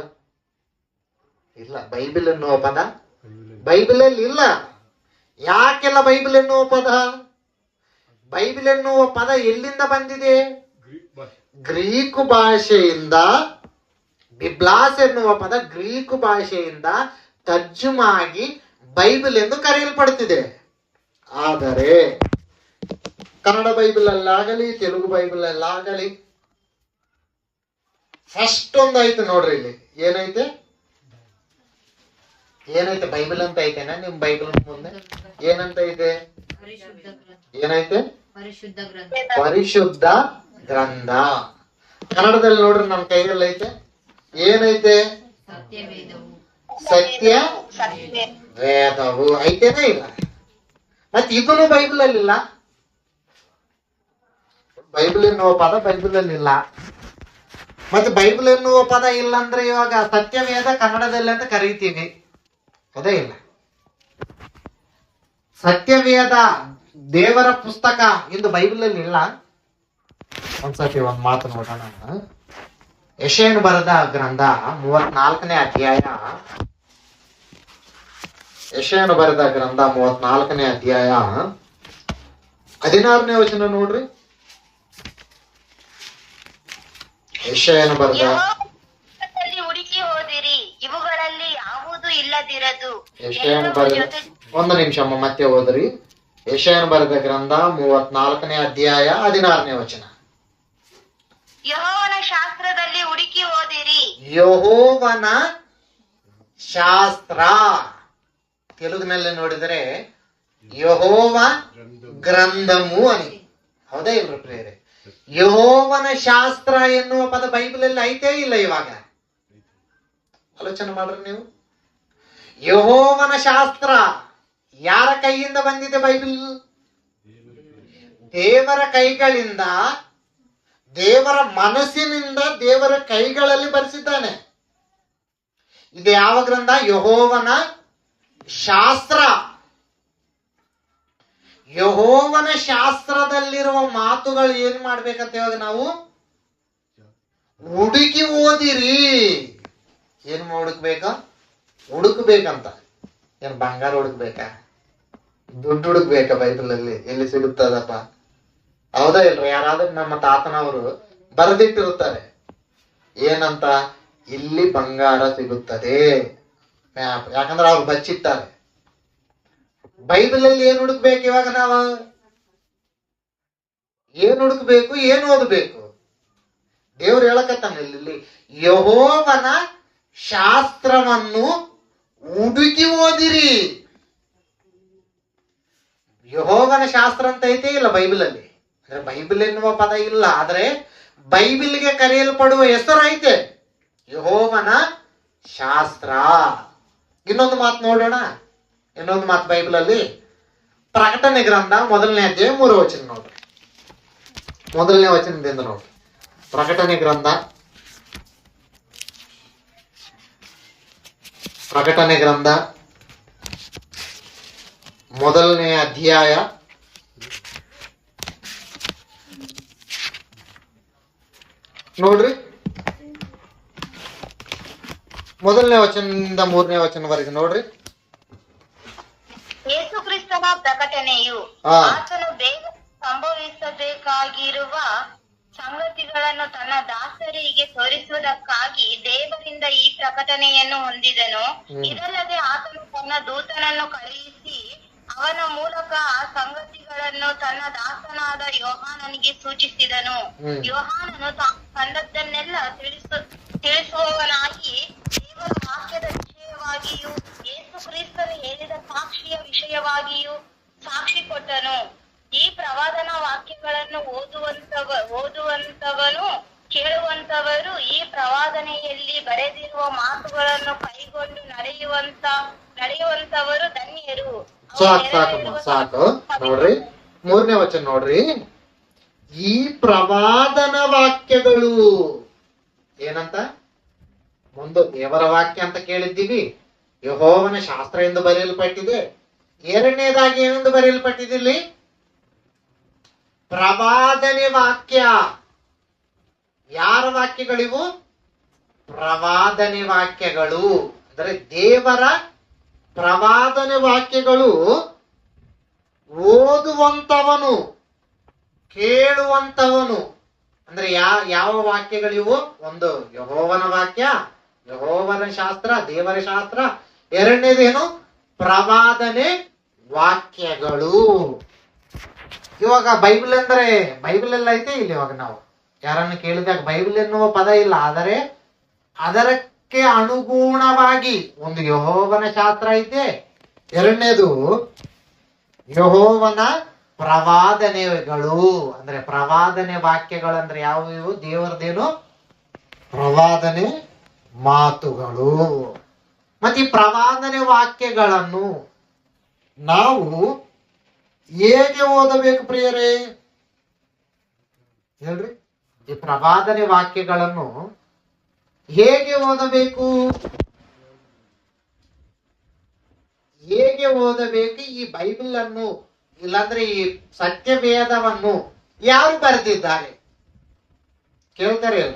ಬೈಬಲ್ ಎನ್ನುವ ಪದ ಬೈಬಲ್ ಅಲ್ಲಿ ಇಲ್ಲ. ಯಾಕೆಲ್ಲ ಬೈಬಲ್ ಎನ್ನುವ ಪದ? ಬೈಬಲ್ ಎನ್ನುವ ಪದ ಎಲ್ಲಿಂದ ಬಂದಿದೆ? ಗ್ರೀಕ್ ಭಾಷೆಯಿಂದ. ಬಿಬ್ಲಾಸ್ ಎನ್ನುವ ಪದ ಗ್ರೀಕ್ ಭಾಷೆಯಿಂದ ತರ್ಜುಮಾಗಿ ಬೈಬಲ್ ಎಂದು ಕರೆಯಲ್ಪಡುತ್ತಿದೆ. ಆದರೆ ಕನ್ನಡ ಬೈಬಲ್ ಅಲ್ಲಾಗಲಿ, ತೆಲುಗು ಬೈಬಲ್ ಅಲ್ಲಾಗಲಿ ಫಸ್ಟ್ ಒಂದು ಐತೆ ನೋಡ್ರಿ. ಇಲ್ಲಿ ಏನೈತೆ ಬೈಬಲ್ ಅಂತ ಐತೆನಾ? ನಿಮ್ ಬೈಬಲ್ ಮುಂದೆ ಏನಂತ ಇದೆ? ಏನೈತೆ? ಪರಿಶುದ್ಧ ಗ್ರಂಥ. ಕನ್ನಡದಲ್ಲಿ ನೋಡ್ರಿ, ನನ್ನ ಕೈಯಲ್ಲಿ ಐತೆ. ಏನೈತೆ? ಸತ್ಯ ವೇದವು ಐತೇನೇ ಇಲ್ಲ. ಮತ್ತೆ ಇದನ್ನು ಬೈಬಲ್ ಅಲ್ಲಿ ಇಲ್ಲ. ಬೈಬಲ್ ಎನ್ನುವ ಪದ ಬೈಬಲ್ ಅಲ್ಲಿ ಇಲ್ಲ. ಮತ್ತೆ ಬೈಬಲ್ ಎನ್ನುವ ಪದ ಇಲ್ಲ ಅಂದ್ರೆ ಇವಾಗ ಸತ್ಯವೇದ ಕನ್ನಡದಲ್ಲಿ ಅಂತ ಕರೀತೀವಿ, ಅದೇ ಇಲ್ಲ. ಸತ್ಯವೇದ ದೇವರ ಪುಸ್ತಕ ಇಂದು ಬೈಬಲ್ ಅಲ್ಲಿ ಇಲ್ಲ. ಒಂದ್ಸತಿ ಒಂದ್ ಮಾತು ನೋಡೋಣ. ಯೆಶಾಯನು ಬರೆದ ಗ್ರಂಥ 34ನೇ ಅಧ್ಯಾಯ. ಯೆಶಾಯನು ಬರೆದ ಗ್ರಂಥ 34ನೇ ಅಧ್ಯಾಯ 16ನೇ ವಚನ ನೋಡ್ರಿ. ಯೆಶಾಯನು ಬರೆದ ಹುಡುಕಿ ಹೋದಿರಿ, ಇವುಗಳಲ್ಲಿ ಯಾವುದು ಇಲ್ಲದಿರದು. ಯೆಶಾಯನು ಬರೆದ, ಒಂದು ನಿಮಿಷ ಮತ್ತೆ ಓದ್ರಿ. ಯೆಶಾಯನು ಬರೆದ ಗ್ರಂಥ 34ನೇ ಅಧ್ಯಾಯ 16ನೇ ವಚನ. ಯೆಹೋವನ ಶಾಸ್ತ್ರದಲ್ಲಿ ಹುಡುಕಿ ಓದಿರಿ. ಯೆಹೋವನ ಶಾಸ್ತ್ರ ತೆಲುಗಿನಲ್ಲಿ ನೋಡಿದರೆ ಯೆಹೋವ ಗ್ರಂಥಮು అని. ಹೌದಾ ಇಲ್ರಿ ಪ್ರಿಯರೇ? ಯೆಹೋವನ ಶಾಸ್ತ್ರ ಎನ್ನುವ ಪದ ಬೈಬಲ್ ಅಲ್ಲಿ ಐತೇ ಇಲ್ಲ? ಇವಾಗ ಆಲೋಚನೆ ಮಾಡ್ರಿ ನೀವು. ಯೆಹೋವನ ಶಾಸ್ತ್ರ ಯಾರ ಕೈಯಿಂದ ಬಂದಿದೆ? ಬೈಬಲ್ ದೇವರ ಕೈಗಳಿಂದ, ದೇವರ ಮನಸ್ಸಿನಿಂದ ದೇವರ ಕೈಗಳಲ್ಲಿ ಬರೆಸಿದ್ದಾನೆ. ಇದು ಯಾವ ಗ್ರಂಥ? ಯೆಹೋವನ ಶಾಸ್ತ್ರ. ಯೆಹೋವನ ಶಾಸ್ತ್ರದಲ್ಲಿರುವ ಮಾತುಗಳು ಏನ್ ಮಾಡ್ಬೇಕಂತ ಇವಾಗ ನಾವು ಹುಡುಕಿ ಓದಿರಿ. ಏನ್ ಹುಡುಕ್ಬೇಕಂತ. ಏನ್ ಬಂಗಾರ ಹುಡುಕ್ಬೇಕಾ? ದುಡ್ಡು ಹುಡುಕ್ಬೇಕಾ? ಬೈಬಲ್ ಅಲ್ಲಿ ಎಲ್ಲಿ ಸಿಗುತ್ತದಪ್ಪ? ಹೌದಾ ಇಲ್ರಿ? ಯಾರಾದ್ರೂ ನಮ್ಮ ತಾತನವರು ಬರೆದಿಟ್ಟಿರುತ್ತಾರೆ ಏನಂತ, ಇಲ್ಲಿ ಬಂಗಾರ ಸಿಗುತ್ತದೆ ಮ್ಯಾಪ್. ಯಾಕಂದ್ರೆ ಅವ್ರು ಬಚ್ಚಿಟ್ಟಾರೆ. ಬೈಬಲ್ ಅಲ್ಲಿ ಏನ್ ಹುಡುಕ್ಬೇಕು ಇವಾಗ ನಾವು? ಏನ್ ಹುಡುಕ್ಬೇಕು? ಏನ್ ಓದಬೇಕು? ದೇವ್ರು ಹೇಳಕತ್ತಾನ ಇಲ್ಲಿ, ಯೆಹೋವನ ಶಾಸ್ತ್ರವನ್ನು ಹುಡುಕಿ ಓದಿರಿ. ಯೆಹೋವನ ಶಾಸ್ತ್ರ ಅಂತ ಐತೆ ಇಲ್ಲ ಬೈಬಲ್ ಅಲ್ಲಿ? ಅಂದ್ರೆ ಬೈಬಲ್ ಎನ್ನುವ ಪದ ಇಲ್ಲ, ಆದ್ರೆ ಬೈಬಲ್ಗೆ ಕರೆಯಲ್ಪಡುವ ಹೆಸರು ಐತೆ, ಯೆಹೋವನ ಶಾಸ್ತ್ರ. ಇನ್ನೊಂದು ಮಾತು ನೋಡೋಣ. ಇನ್ನೊಂದು ಮಾತು ಬೈಬಲ್ ಅಲ್ಲಿ ಪ್ರಕಟಣೆ ಗ್ರಂಥ 1ನೇ ಅಧ್ಯಾಯ 3ನೇ ವಚನ ನೋಡ್ರಿ. ಮೊದಲನೇ ವಚನದಿಂದ ನೋಡಿ. ಪ್ರಕಟಣೆ ಗ್ರಂಥ ಮೊದಲನೇ ಅಧ್ಯಾಯ ನೋಡ್ರಿ. ಮೊದಲನೇ ವಚನದಿಂದ 3ನೇ ವಚನವರೆಗೆ ನೋಡ್ರಿ. ಯೇಸು ಕ್ರಿಸ್ತನ ಪ್ರಕಟಣೆಯು ಆತನು ಬೇಗ ಸಂಭವಿಸಬೇಕಾಗಿರುವ ಸಂಗತಿಗಳನ್ನು ತನ್ನ ದಾಸರಿಗೆ ತೋರಿಸುವುದಕ್ಕಾಗಿ ದೇವರಿಂದ ಈ ಪ್ರಕಟಣೆಯನ್ನು ಹೊಂದಿದನು. ಇದಲ್ಲದೆ ಆತನು ತನ್ನ ದೂತನನ್ನು ಕಳುಹಿಸಿ ಅವನ ಮೂಲಕ ಆ ಸಂಗತಿಗಳನ್ನು ತನ್ನ ದಾಸನಾದ ಯೋಹಾನನಿಗೆ ಸೂಚಿಸಿದನು. ಯೋಹಾನನು ತಾನು ಕಂಡದ್ದನ್ನೆಲ್ಲ ತಿಳಿಸುವವನಾಗಿ ದೇವರ ವಾಕ್ಯದ ವಿಷಯವಾಗಿಯೂ ಯೇಸು ಕ್ರಿಸ್ತನು ಹೇಳಿದ ಸಾಕ್ಷಿಯ ವಿಷಯವಾಗಿಯೂ ಸಾಕ್ಷಿ ಕೊಟ್ಟನು. ಈ ಪ್ರವಾದನಾ ವಾಕ್ಯಗಳನ್ನು ಓದುವಂತವನು ಕೇಳುವಂತವರು ಈ ಪ್ರವಾದನೆಯಲ್ಲಿ ಬರೆದಿರುವ ಮಾತುಗಳನ್ನು ಕೈಗೊಂಡು ನಡೆಯುವಂತವರು ಧನ್ಯರು. ಸಾಕು ನೋಡ್ರಿ. 3ನೇ ವಚನ ನೋಡ್ರಿ. ಈ ಪ್ರವಾದನ ವಾಕ್ಯಗಳು ಏನಂತ? ಒಂದು ದೇವರ ವಾಕ್ಯ ಅಂತ ಕೇಳಿದ್ದೀವಿ, ಯೆಹೋವನ ಶಾಸ್ತ್ರ ಎಂದು ಬರೆಯಲ್ಪಟ್ಟಿದೆ. ಎರಡನೇದಾಗಿ ಏನೆಂದು ಬರೆಯಲ್ಪಟ್ಟಿದೆ ಇಲ್ಲಿ? ಪ್ರವಾದನೆ ವಾಕ್ಯ. ಯಾರ ವಾಕ್ಯಗಳಿವು? ಪ್ರವಾದನೆ ವಾಕ್ಯಗಳು. ಅಂದ್ರೆ ದೇವರ ಪ್ರವಾದನೆ ವಾಕ್ಯಗಳು ಓದುವಂತವನು ಕೇಳುವಂತವನು. ಅಂದ್ರೆ ಯಾವ ವಾಕ್ಯಗಳಿವು? ಒಂದು ಯೆಹೋವನ ವಾಕ್ಯ, ಯೆಹೋವನ ಶಾಸ್ತ್ರ, ದೇವರ ಶಾಸ್ತ್ರ. ಎರಡನೇದೇನು? ಪ್ರವಾದನೆ ವಾಕ್ಯಗಳು. ಇವಾಗ ಬೈಬಲ್ ಅಂದ್ರೆ ಬೈಬಲ್ ಎಲ್ಲ ಐತೆ ಇಲ್ಲಿ. ಇವಾಗ ನಾವು ಯಾರನ್ನು ಕೇಳಿದಾಗ ಬೈಬಲ್ ಎನ್ನುವ ಪದ ಇಲ್ಲ, ಆದರೆ ಅದಕ್ಕೆ ಅನುಗುಣವಾಗಿ ಒಂದು ಯೆಹೋವನ ಶಾಸ್ತ್ರ ಐತೆ, ಎರಡನೇದು ಯೆಹೋವನ ಪ್ರವಾದನೆಗಳು. ಅಂದ್ರೆ ಪ್ರವಾದನೆ ವಾಕ್ಯಗಳಂದ್ರೆ ಯಾವುವು? ದೇವರದೇನು? ಪ್ರವಾದನೆ ಮಾತುಗಳು. ಮತ್ತೆ ಈ ಪ್ರವಾದನೆ ವಾಕ್ಯಗಳನ್ನು ನಾವು ಹೇಗೆ ಓದಬೇಕು ಪ್ರಿಯರೇ? ಹೇಳ್ರಿ. ಈ ಪ್ರವಾದನೆ ವಾಕ್ಯಗಳನ್ನು ಹೇಗೆ ಓದಬೇಕು? ಹೇಗೆ ಓದಬೇಕು? ಈ ಬೈಬಲ್ ಅನ್ನು, ಇಲ್ಲಾಂದ್ರೆ ಈ ಸತ್ಯವೇದವನ್ನು ಯಾರು ಬರೆದಿದ್ದಾರೆ ಕೇಳ್ತಾರೆ ಅಲ್ಲ.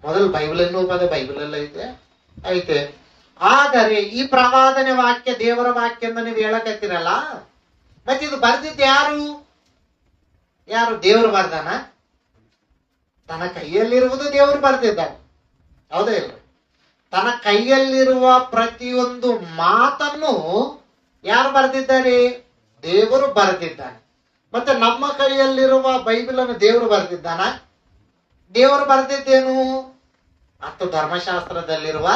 ಮೊದಲು ಬೈಬಲ್ ಎನ್ನುವ ಪದ ಬೈಬಲ್ ಎಲ್ಲ ಐತೆ. ಆದರೆ ಈ ಪ್ರವಾದನೆ ವಾಕ್ಯ ದೇವರ ವಾಕ್ಯ ಅಂತ ನೀವು ಹೇಳಕತ್ತೀರಲ್ಲ, ಮತ್ತೆ ಇದು ಬರ್ದಿದ್ದು ಯಾರು? ದೇವರು ಬರ್ದಾನ? ತನ್ನ ಕೈಯಲ್ಲಿರುವುದು ದೇವರು ಬರ್ದಿದ್ದಾನೆ, ಹೌದಾ ಇಲ್ಲ? ತನ್ನ ಕೈಯಲ್ಲಿರುವ ಪ್ರತಿಯೊಂದು ಮಾತನ್ನು ಯಾರು ಬರೆದಿದ್ದಾರೆ? ದೇವರು ಬರೆದಿದ್ದಾನೆ. ಮತ್ತೆ ನಮ್ಮ ಕೈಯಲ್ಲಿರುವ ಬೈಬಲ್ ಅನ್ನು ದೇವರು ಬರೆದಿದ್ದಾನ? ದೇವರು ಬರೆದಿದ್ದೇನು? 10 ಧರ್ಮಶಾಸ್ತ್ರದಲ್ಲಿರುವ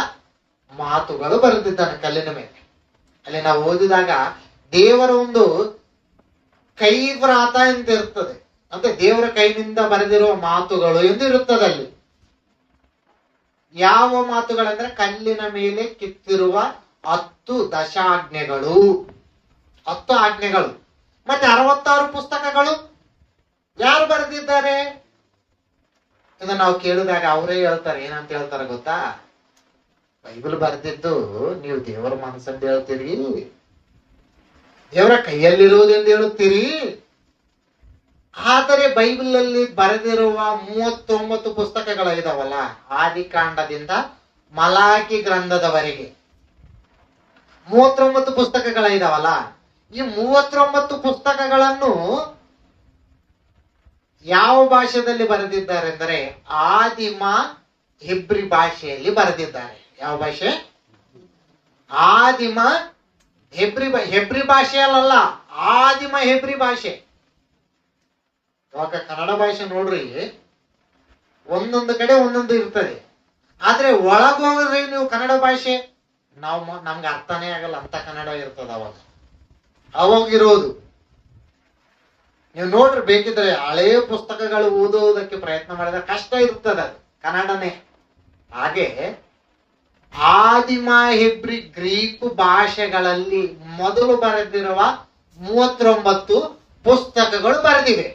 ಮಾತುಗಳು ಬರೆದಿದ್ದಾನೆ ಕಲ್ಲಿನ ಮೇಲೆ. ಅಲ್ಲಿ ನಾವು ಓದಿದಾಗ ದೇವರ ಒಂದು ಕೈ ವ್ರಾತ ಅಂತ ಇರ್ತದೆ, ಅಂದ್ರೆ ದೇವರ ಕೈನಿಂದ ಬರೆದಿರುವ ಮಾತುಗಳು ಎಂದು ಇರುತ್ತದೆ. ಅಲ್ಲಿ ಯಾವ ಮಾತುಗಳಂದ್ರೆ ಕಲ್ಲಿನ ಮೇಲೆ ಕಿತ್ತಿರುವ 10 ದಶಾಜ್ಞೆಗಳು, 10 ಆಜ್ಞೆಗಳು. ಮತ್ತೆ 66 ಪುಸ್ತಕಗಳು ಯಾರು ಬರೆದಿದ್ದಾರೆ? ಇದನ್ನ ನಾವು ಕೇಳಿದಾಗ ಅವರೇ ಹೇಳ್ತಾರೆ. ಏನಂತ ಹೇಳ್ತಾರೆ ಗೊತ್ತಾ? ಬೈಬಲ್ ಬರೆದಿದ್ದು ನೀವು ದೇವರ ಮನಸ್ಸಂತ ಹೇಳ್ತೀರಿ, ದೇವರ ಕೈಯಲ್ಲಿರುವುದೆಂದು ಹೇಳುತ್ತೀರಿ. ಆದರೆ ಬೈಬಲ್ ಅಲ್ಲಿ ಬರೆದಿರುವ 39 ಪುಸ್ತಕಗಳು ಇದಾವಲ್ಲ, ಆದಿಕಾಂಡದಿಂದ ಮಲಾಕಿ ಗ್ರಂಥದವರೆಗೆ 39 ಪುಸ್ತಕಗಳ ಇದಾವಲ್ಲ, ಈ 39 ಪುಸ್ತಕಗಳನ್ನು ಯಾವ ಭಾಷೆಯಲ್ಲಿ ಬರೆದಿದ್ದಾರೆ ಅಂದರೆ ಆದಿಮ ಹೆಬ್ರಿ ಭಾಷೆಯಲ್ಲಿ ಬರೆದಿದ್ದಾರೆ. ಯಾವ ಭಾಷೆ? ಆದಿಮ ಹೆಬ್ರಿ ಭಾಷೆಯಲ್ಲ, ಆದಿಮ ಹೆಬ್ರಿ ಭಾಷೆ. ಇವಾಗ ಕನ್ನಡ ಭಾಷೆ ನೋಡ್ರಿ, ಒಂದೊಂದು ಕಡೆ ಒಂದೊಂದು ಇರ್ತದೆ. ಆದ್ರೆ ಒಳಗೋಗ್ರಿ ನೀವು ಕನ್ನಡ ಭಾಷೆ, ನಮ್ಗೆ ಅರ್ಥನೇ ಆಗಲ್ಲ ಅಂತ ಕನ್ನಡ ಇರ್ತದ ಅವಾಗಿರೋದು. ನೀವು ನೋಡ್ರಿ, ಬೇಕಿದ್ರೆ ಹಳೆಯ ಪುಸ್ತಕಗಳು ಓದುವುದಕ್ಕೆ ಪ್ರಯತ್ನ ಮಾಡಿದ್ರೆ ಕಷ್ಟ ಇರ್ತದ, ಅದು ಕನ್ನಡನೇ. ಹಾಗೆ ಆದಿಮ ಹೆಬ್ರಿ ಗ್ರೀಕ್ ಭಾಷೆಗಳಲ್ಲಿ ಮೊದಲು ಬರೆದಿರುವ 39 ಪುಸ್ತಕಗಳು ಬರೆದಿವೆ.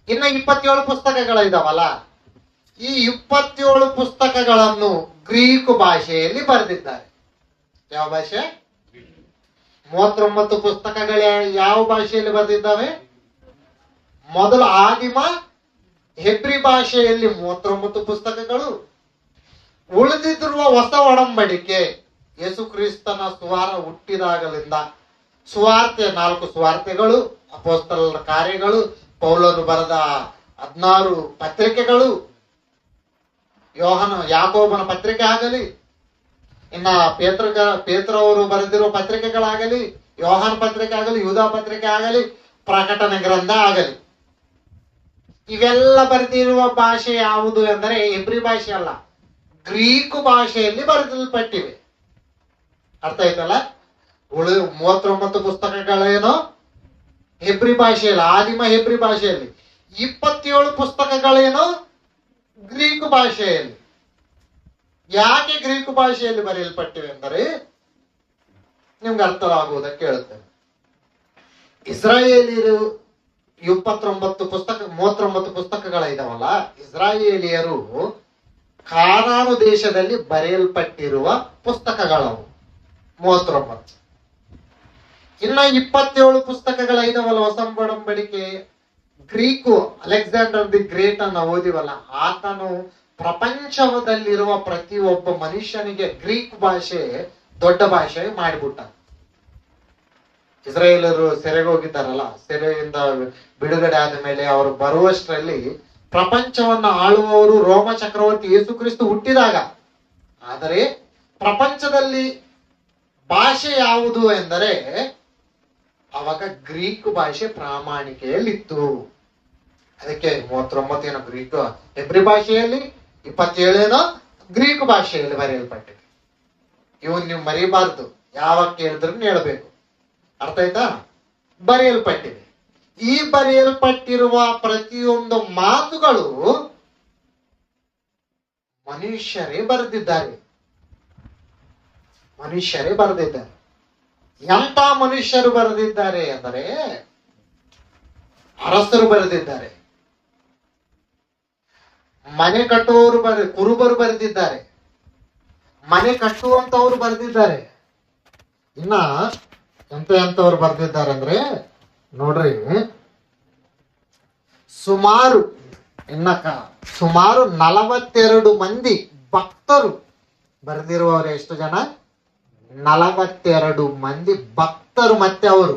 ಇನ್ನು 27 ಪುಸ್ತಕಗಳಿದಾವಲ್ಲ, ಈ 27 ಪುಸ್ತಕಗಳನ್ನು ಗ್ರೀಕ್ ಭಾಷೆಯಲ್ಲಿ ಬರೆದಿದ್ದಾರೆ. ಯಾವ ಭಾಷೆ? 39 ಪುಸ್ತಕಗಳು ಯಾವ ಭಾಷೆಯಲ್ಲಿ ಬರೆದಿದ್ದಾವೆ? ಮೊದಲು ಆದಿಮ ಹೆಬ್ರಿ ಭಾಷೆಯಲ್ಲಿ 39 ಪುಸ್ತಕಗಳು. ಉಳಿದಿರುವ ಹೊಸ ಒಡಂಬಡಿಕೆ ಯೇಸು ಕ್ರಿಸ್ತನ ಸುವಾರ ಹುಟ್ಟಿದಾಗಲಿಂದ ಸುವಾರ್ತೆ 4 ಸುವಾರ್ತೆಗಳು, ಅಪೊಸ್ತಲರ ಕಾರ್ಯಗಳು, ಪೌಲನು ಬರೆದ 16 ಪತ್ರಿಕೆಗಳು, ಯಾಕೋಬನ ಪತ್ರಿಕೆ ಆಗಲಿ, ಇನ್ನ ಪೇತ್ರವರು ಬರೆದಿರುವ ಪತ್ರಿಕೆಗಳಾಗಲಿ, ಯೋಹಾನ ಪತ್ರಿಕೆ ಆಗಲಿ, ಯೂದಾ ಪತ್ರಿಕೆ ಆಗಲಿ, ಪ್ರಕಟಣೆ ಗ್ರಂಥ ಆಗಲಿ, ಇವೆಲ್ಲ ಬರೆದಿರುವ ಭಾಷೆ ಯಾವುದು ಎಂದರೆ ಹೆಬ್ರಿ ಭಾಷೆ ಅಲ್ಲ, ಗ್ರೀಕ್ ಭಾಷೆಯಲ್ಲಿ ಬರೆದಲ್ಪಟ್ಟಿವೆ. ಅರ್ಥ ಆಯ್ತಲ್ಲ? 39 ಪುಸ್ತಕಗಳೇನೋ ಹೆಬ್ರಿ ಭಾಷೆಯಲ್ಲಿ, ಆದಿಮ ಹೆಬ್ರಿ ಭಾಷೆಯಲ್ಲಿ, 27 ಪುಸ್ತಕಗಳೇನೋ ಗ್ರೀಕ್ ಭಾಷೆಯಲ್ಲಿ. ಯಾಕೆ ಗ್ರೀಕ್ ಭಾಷೆಯಲ್ಲಿ ಬರೆಯಲ್ಪಟ್ಟಿವೆ ಎಂದರೆ ನಿಮ್ಗೆ ಅರ್ಥವಾಗುವುದಕ್ಕೆ ಹೇಳುತ್ತೇನೆ. ಇಸ್ರಾಯೇಲಿಯರು 39 ಪುಸ್ತಕಗಳಿದಾವಲ್ಲ, ಇಸ್ರಾಯೇಲಿಯರು ಕಾನಾನು ದೇಶದಲ್ಲಿ ಬರೆಯಲ್ಪಟ್ಟಿರುವ ಪುಸ್ತಕಗಳವು 39. ಇನ್ನ 27 ಪುಸ್ತಕಗಳಿದಾವಲ್ಲ ಹೊಸ ಒಡಂಬಡಿಕೆ, ಗ್ರೀಕು ಅಲೆಕ್ಸಾಂಡರ್ ದಿ ಗ್ರೇಟ್ ಅನ್ನ ಓದಿವಲ್ಲ, ಆತನು ಪ್ರಪಂಚದಲ್ಲಿರುವ ಪ್ರತಿಯೊಬ್ಬ ಮನುಷ್ಯನಿಗೆ ಗ್ರೀಕ್ ಭಾಷೆ ದೊಡ್ಡ ಭಾಷೆ ಮಾಡಿಬಿಟ್ಟ. ಇಸ್ರಾಯೇಲರು ಸೆರೆಗೆ ಹೋಗಿದ್ದಾರಲ್ಲ, ಸೆರೆಯಿಂದ ಬಿಡುಗಡೆ ಆದ ಮೇಲೆ ಅವರು ಬರುವಷ್ಟರಲ್ಲಿ ಪ್ರಪಂಚವನ್ನ ಆಳುವವರು ರೋಮ ಚಕ್ರವರ್ತಿ ಯೇಸು ಕ್ರಿಸ್ತು ಹುಟ್ಟಿದಾಗ. ಆದರೆ ಪ್ರಪಂಚದಲ್ಲಿ ಭಾಷೆ ಯಾವುದು ಎಂದರೆ ಅವಾಗ ಗ್ರೀಕ್ ಭಾಷೆ ಪ್ರಾಮಾಣಿಕೆಯಲ್ಲಿತ್ತು. ಅದಕ್ಕೆ 39 ಏನೋ ಗ್ರೀಕ್ ಹೆಬ್ರಿ ಭಾಷೆಯಲ್ಲಿ, 27 ಏನೋ ಗ್ರೀಕ್ ಭಾಷೆಯಲ್ಲಿ ಬರೆಯಲ್ಪಟ್ಟಿದೆ. ಇವನ್ ನೀವು ಮರಿಬಾರ್ದು, ಯಾವಾಗ ಕೇಳಿದ್ರು ಹೇಳ್ಬೇಕು. ಅರ್ಥ ಆಯ್ತಾ? ಬರೆಯಲ್ಪಟ್ಟಿದೆ. ಈ ಬರೆಯಲ್ಪಟ್ಟಿರುವ ಪ್ರತಿಯೊಂದು ಮಾತುಗಳು ಮನುಷ್ಯರೇ ಬರೆದಿದ್ದಾರೆ. ಎಂತ ಮನುಷ್ಯರು ಬರೆದಿದ್ದಾರೆ ಅಂದರೆ ಅರಸರು ಬರೆದಿದ್ದಾರೆ, ಮನೆ ಕಟ್ಟುವವರು ಕುರುಬರು ಬರೆದಿದ್ದಾರೆ, ಮನೆ ಕಟ್ಟುವಂತವ್ರು ಬರೆದಿದ್ದಾರೆ. ಇನ್ನ ಎಂತವ್ರು ಬರೆದಿದ್ದಾರೆ ಅಂದ್ರೆ ನೋಡ್ರಿ, ಸುಮಾರು 42 ಮಂದಿ ಭಕ್ತರು ಬರೆದಿರುವವರು. ಎಷ್ಟು ಜನ? 42 ಮಂದಿ ಭಕ್ತರು. ಮತ್ತೆ ಅವರು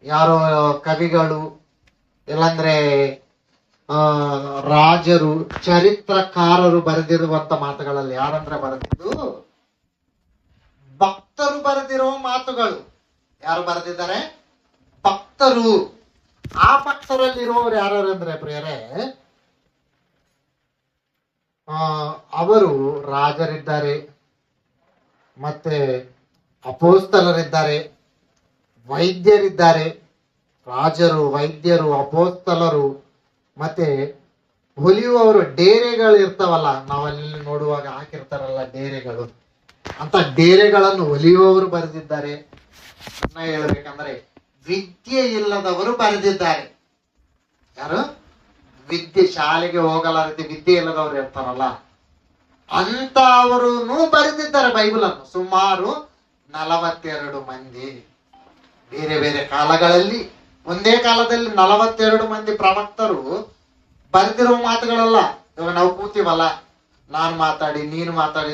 ಯಾರೋ ಕವಿಗಳು, ಇಲ್ಲಾಂದ್ರೆ ರಾಜರು, ಚರಿತ್ರಕಾರರು ಬರೆದಿರುವಂತ ಮಾತುಗಳಲ್ಲಿ ಯಾರಂದ್ರೆ ಬರೆದಿದ್ದು ಭಕ್ತರು ಬರೆದಿರುವ ಮಾತುಗಳು. ಯಾರು ಬರೆದಿದ್ದಾರೆ? ಭಕ್ತರು. ಆ ಭಕ್ತರಲ್ಲಿರುವವರು ಯಾರು ಅಂದ್ರೆ ಪ್ರಿಯರೇ, ಅವರು ರಾಜರಿದ್ದಾರೆ, ಮತ್ತೆ ಅಪೋಸ್ತಲರಿದ್ದಾರೆ, ವೈದ್ಯರಿದ್ದಾರೆ. ರಾಜರು, ವೈದ್ಯರು, ಅಪೋಸ್ತಲರು, ಮತ್ತೆ ಹೊಲಿಯುವವರು. ಡೇರೆಗಳು ಇರ್ತಾವಲ್ಲ, ನಾವಲ್ಲಿ ನೋಡುವಾಗ ಹಾಕಿರ್ತಾರಲ್ಲ ಡೇರೆಗಳು, ಅಂತ ಡೇರೆಗಳನ್ನು ಹೊಲಿಯುವವರು ಬರೆದಿದ್ದಾರೆ. ಹೇಳ್ಬೇಕಂದ್ರೆ ವಿದ್ಯೆ ಇಲ್ಲದವರು ಬರೆದಿದ್ದಾರೆ. ಯಾರು? ವಿದ್ಯೆ, ಶಾಲೆಗೆ ಹೋಗಲಾರದೆ ವಿದ್ಯೆ ಇಲ್ಲದವರು ಇರ್ತಾರಲ್ಲ ಅಂತ ಅವರು ಬರೆದಿದ್ದಾರೆ ಬೈಬಲ್ ಅನ್ನು. ಸುಮಾರು 42 ಮಂದಿ. ಬೇರೆ ಬೇರೆ ಕಾಲಗಳಲ್ಲಿ, ಒಂದೇ ಕಾಲದಲ್ಲಿ 42 ಮಂದಿ ಪ್ರವಕ್ತರು ಬರೆದಿರುವ ಮಾತುಗಳಲ್ಲ. ಇವಾಗ ನಾವು ಕೂತೀವಲ್ಲ, ನಾನ್ ಮಾತಾಡಿ, ನೀನು ಮಾತಾಡಿ,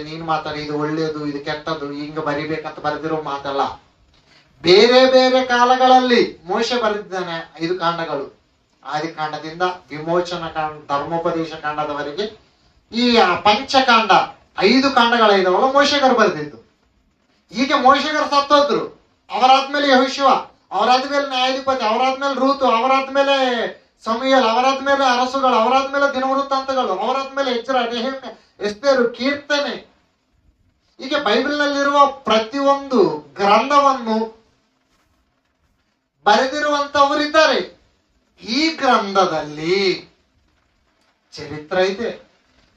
ಇದು ಒಳ್ಳೇದು, ಇದು ಕೆಟ್ಟದ್ದು, ಹಿಂಗ ಬರಿಬೇಕಂತ ಬರೆದಿರೋ ಮಾತಲ್ಲ. ಬೇರೆ ಬೇರೆ ಕಾಲಗಳಲ್ಲಿ ಮೋಶೆ ಬರೆದಿದ್ದಾನೆ 5 ಕಾಂಡಗಳು. ಆದಿಕಾಂಡದಿಂದ ವಿಮೋಚನ ಕಾಂಡ, ಧರ್ಮೋಪದೇಶ ಕಾಂಡದವರೆಗೆ ಈ ಪಂಚಕಾಂಡ 5 ಕಾಂಡಗಳಿದಾವಲ್ಲ, ಮೋಶೆಗರು ಬರೆದಿದ್ದು. ಈಗ ಮೋಶೆಗರು ಸತ್ತೋದ್ರು. ಅವರಾದ್ಮೇಲೆ ಯೆಹೋಶುವ, ಅವರಾದ್ಮೇಲೆ ನ್ಯಾಯಾಧಿಪತಿ, ಅವರಾದ್ಮೇಲೆ ರೂತು, ಅವರಾದ್ಮೇಲೆ ಸಮುಯೇಲ್, ಅವರಾದ್ಮೇಲೆ ಅರಸುಗಳು, ಅವರಾದ್ಮೇಲೆ ದಿನವೃತ್ತಾಂತಗಳು, ಅವರಾದ್ಮೇಲೆ ಎಜ್ರ, ನೆಹೆಮ್ಯ, ಎಸ್ತೇರು, ಕೀರ್ತನೆ. ಹೀಗೆ ಬೈಬಲ್ ನಲ್ಲಿರುವ ಪ್ರತಿಯೊಂದು ಗ್ರಂಥವನ್ನು ಬರೆದಿರುವಂತವರಿದ್ದಾರೆ. ಈ ಗ್ರಂಥದಲ್ಲಿ ಚರಿತ್ರೆ ಇದೆ.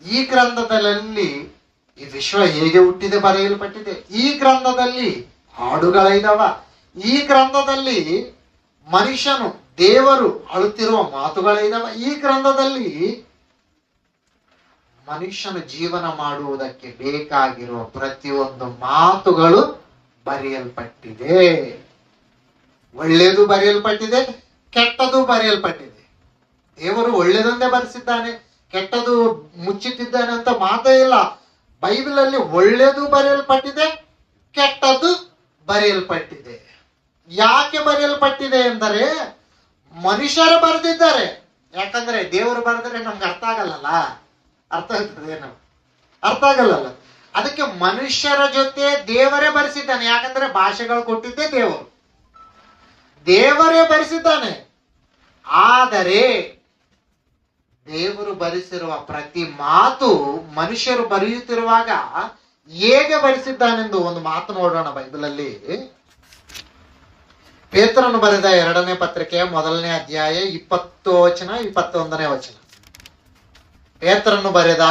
ಈ ಗ್ರಂಥದಲ್ಲಿ ಈ ವಿಶ್ವ ಹೇಗೆ ಹುಟ್ಟಿದೆ ಬರೆಯಲ್ಪಟ್ಟಿದೆ. ಈ ಗ್ರಂಥದಲ್ಲಿ ಹಾಡುಗಳಿದಾವ. ಈ ಗ್ರಂಥದಲ್ಲಿ ಮನುಷ್ಯನು ದೇವರು ಅಳುತ್ತಿರುವ ಮಾತುಗಳಿದಾವೆ ಈ ಗ್ರಂಥದಲ್ಲಿ. ಮನುಷ್ಯನ ಜೀವನ ಮಾಡುವುದಕ್ಕೆ ಬೇಕಾಗಿರುವ ಪ್ರತಿಯೊಂದು ಮಾತುಗಳು ಬರೆಯಲ್ಪಟ್ಟಿದೆ. ಒಳ್ಳೆಯದು ಬರೆಯಲ್ಪಟ್ಟಿದೆ, ಕೆಟ್ಟದು ಬರೆಯಲ್ಪಟ್ಟಿದೆ. ದೇವರು ಒಳ್ಳೆಯದನ್ನೇ ಬರೆಸಿದ್ದಾನೆ, ಕೆಟ್ಟದು ಮುಚ್ಚಿಟ್ಟಿದ್ದಾನೆ ಅಂತ ಮಾತೇ ಇಲ್ಲ. ಬೈಬಲ್ ಅಲ್ಲಿ ಒಳ್ಳೆಯದು ಬರೆಯಲ್ಪಟ್ಟಿದೆ, ಕೆಟ್ಟದ್ದು ಬರೆಯಲ್ಪಟ್ಟಿದೆ. ಯಾಕೆ ಬರೆಯಲ್ಪಟ್ಟಿದೆ ಎಂದರೆ ಮನುಷ್ಯರು ಬರೆದಿದ್ದಾರೆ. ಯಾಕಂದ್ರೆ ದೇವರು ಬರೆದ್ರೆ ನಮ್ಗೆ ಅರ್ಥ ಆಗಲ್ಲ. ಅರ್ಥ ಆಗ್ತದೆ ಅರ್ಥ ಆಗಲ್ಲ. ಅದಕ್ಕೆ ಮನುಷ್ಯರ ಜೊತೆ ದೇವರೇ ಬರೆಸಿದ್ದಾನೆ. ಯಾಕಂದ್ರೆ ಭಾಷೆಗಳು ಕೊಟ್ಟಿದ್ದೇ ದೇವರೇ ಬರೆಸಿದ್ದಾನೆ. ಆದರೆ ದೇವರು ಬರೆಸಿರುವ ಪ್ರತಿ ಮಾತು ಮನುಷ್ಯರು ಬರೆಯುತ್ತಿರುವಾಗ ಹೇಗೆ ಬರೆಸಿದ್ದಾನೆಂದು ಒಂದು ಮಾತು ನೋಡೋಣ ಬೈಬಲ್ ಅಲ್ಲಿ. ಪೇತ್ರನು ಬರೆದ 2ನೇ ಪತ್ರಿಕೆಯ 1ನೇ ಅಧ್ಯಾಯ 20 ವಚನ 21ನೇ ವಚನ. ಪೇತ್ರನು ಬರೆದ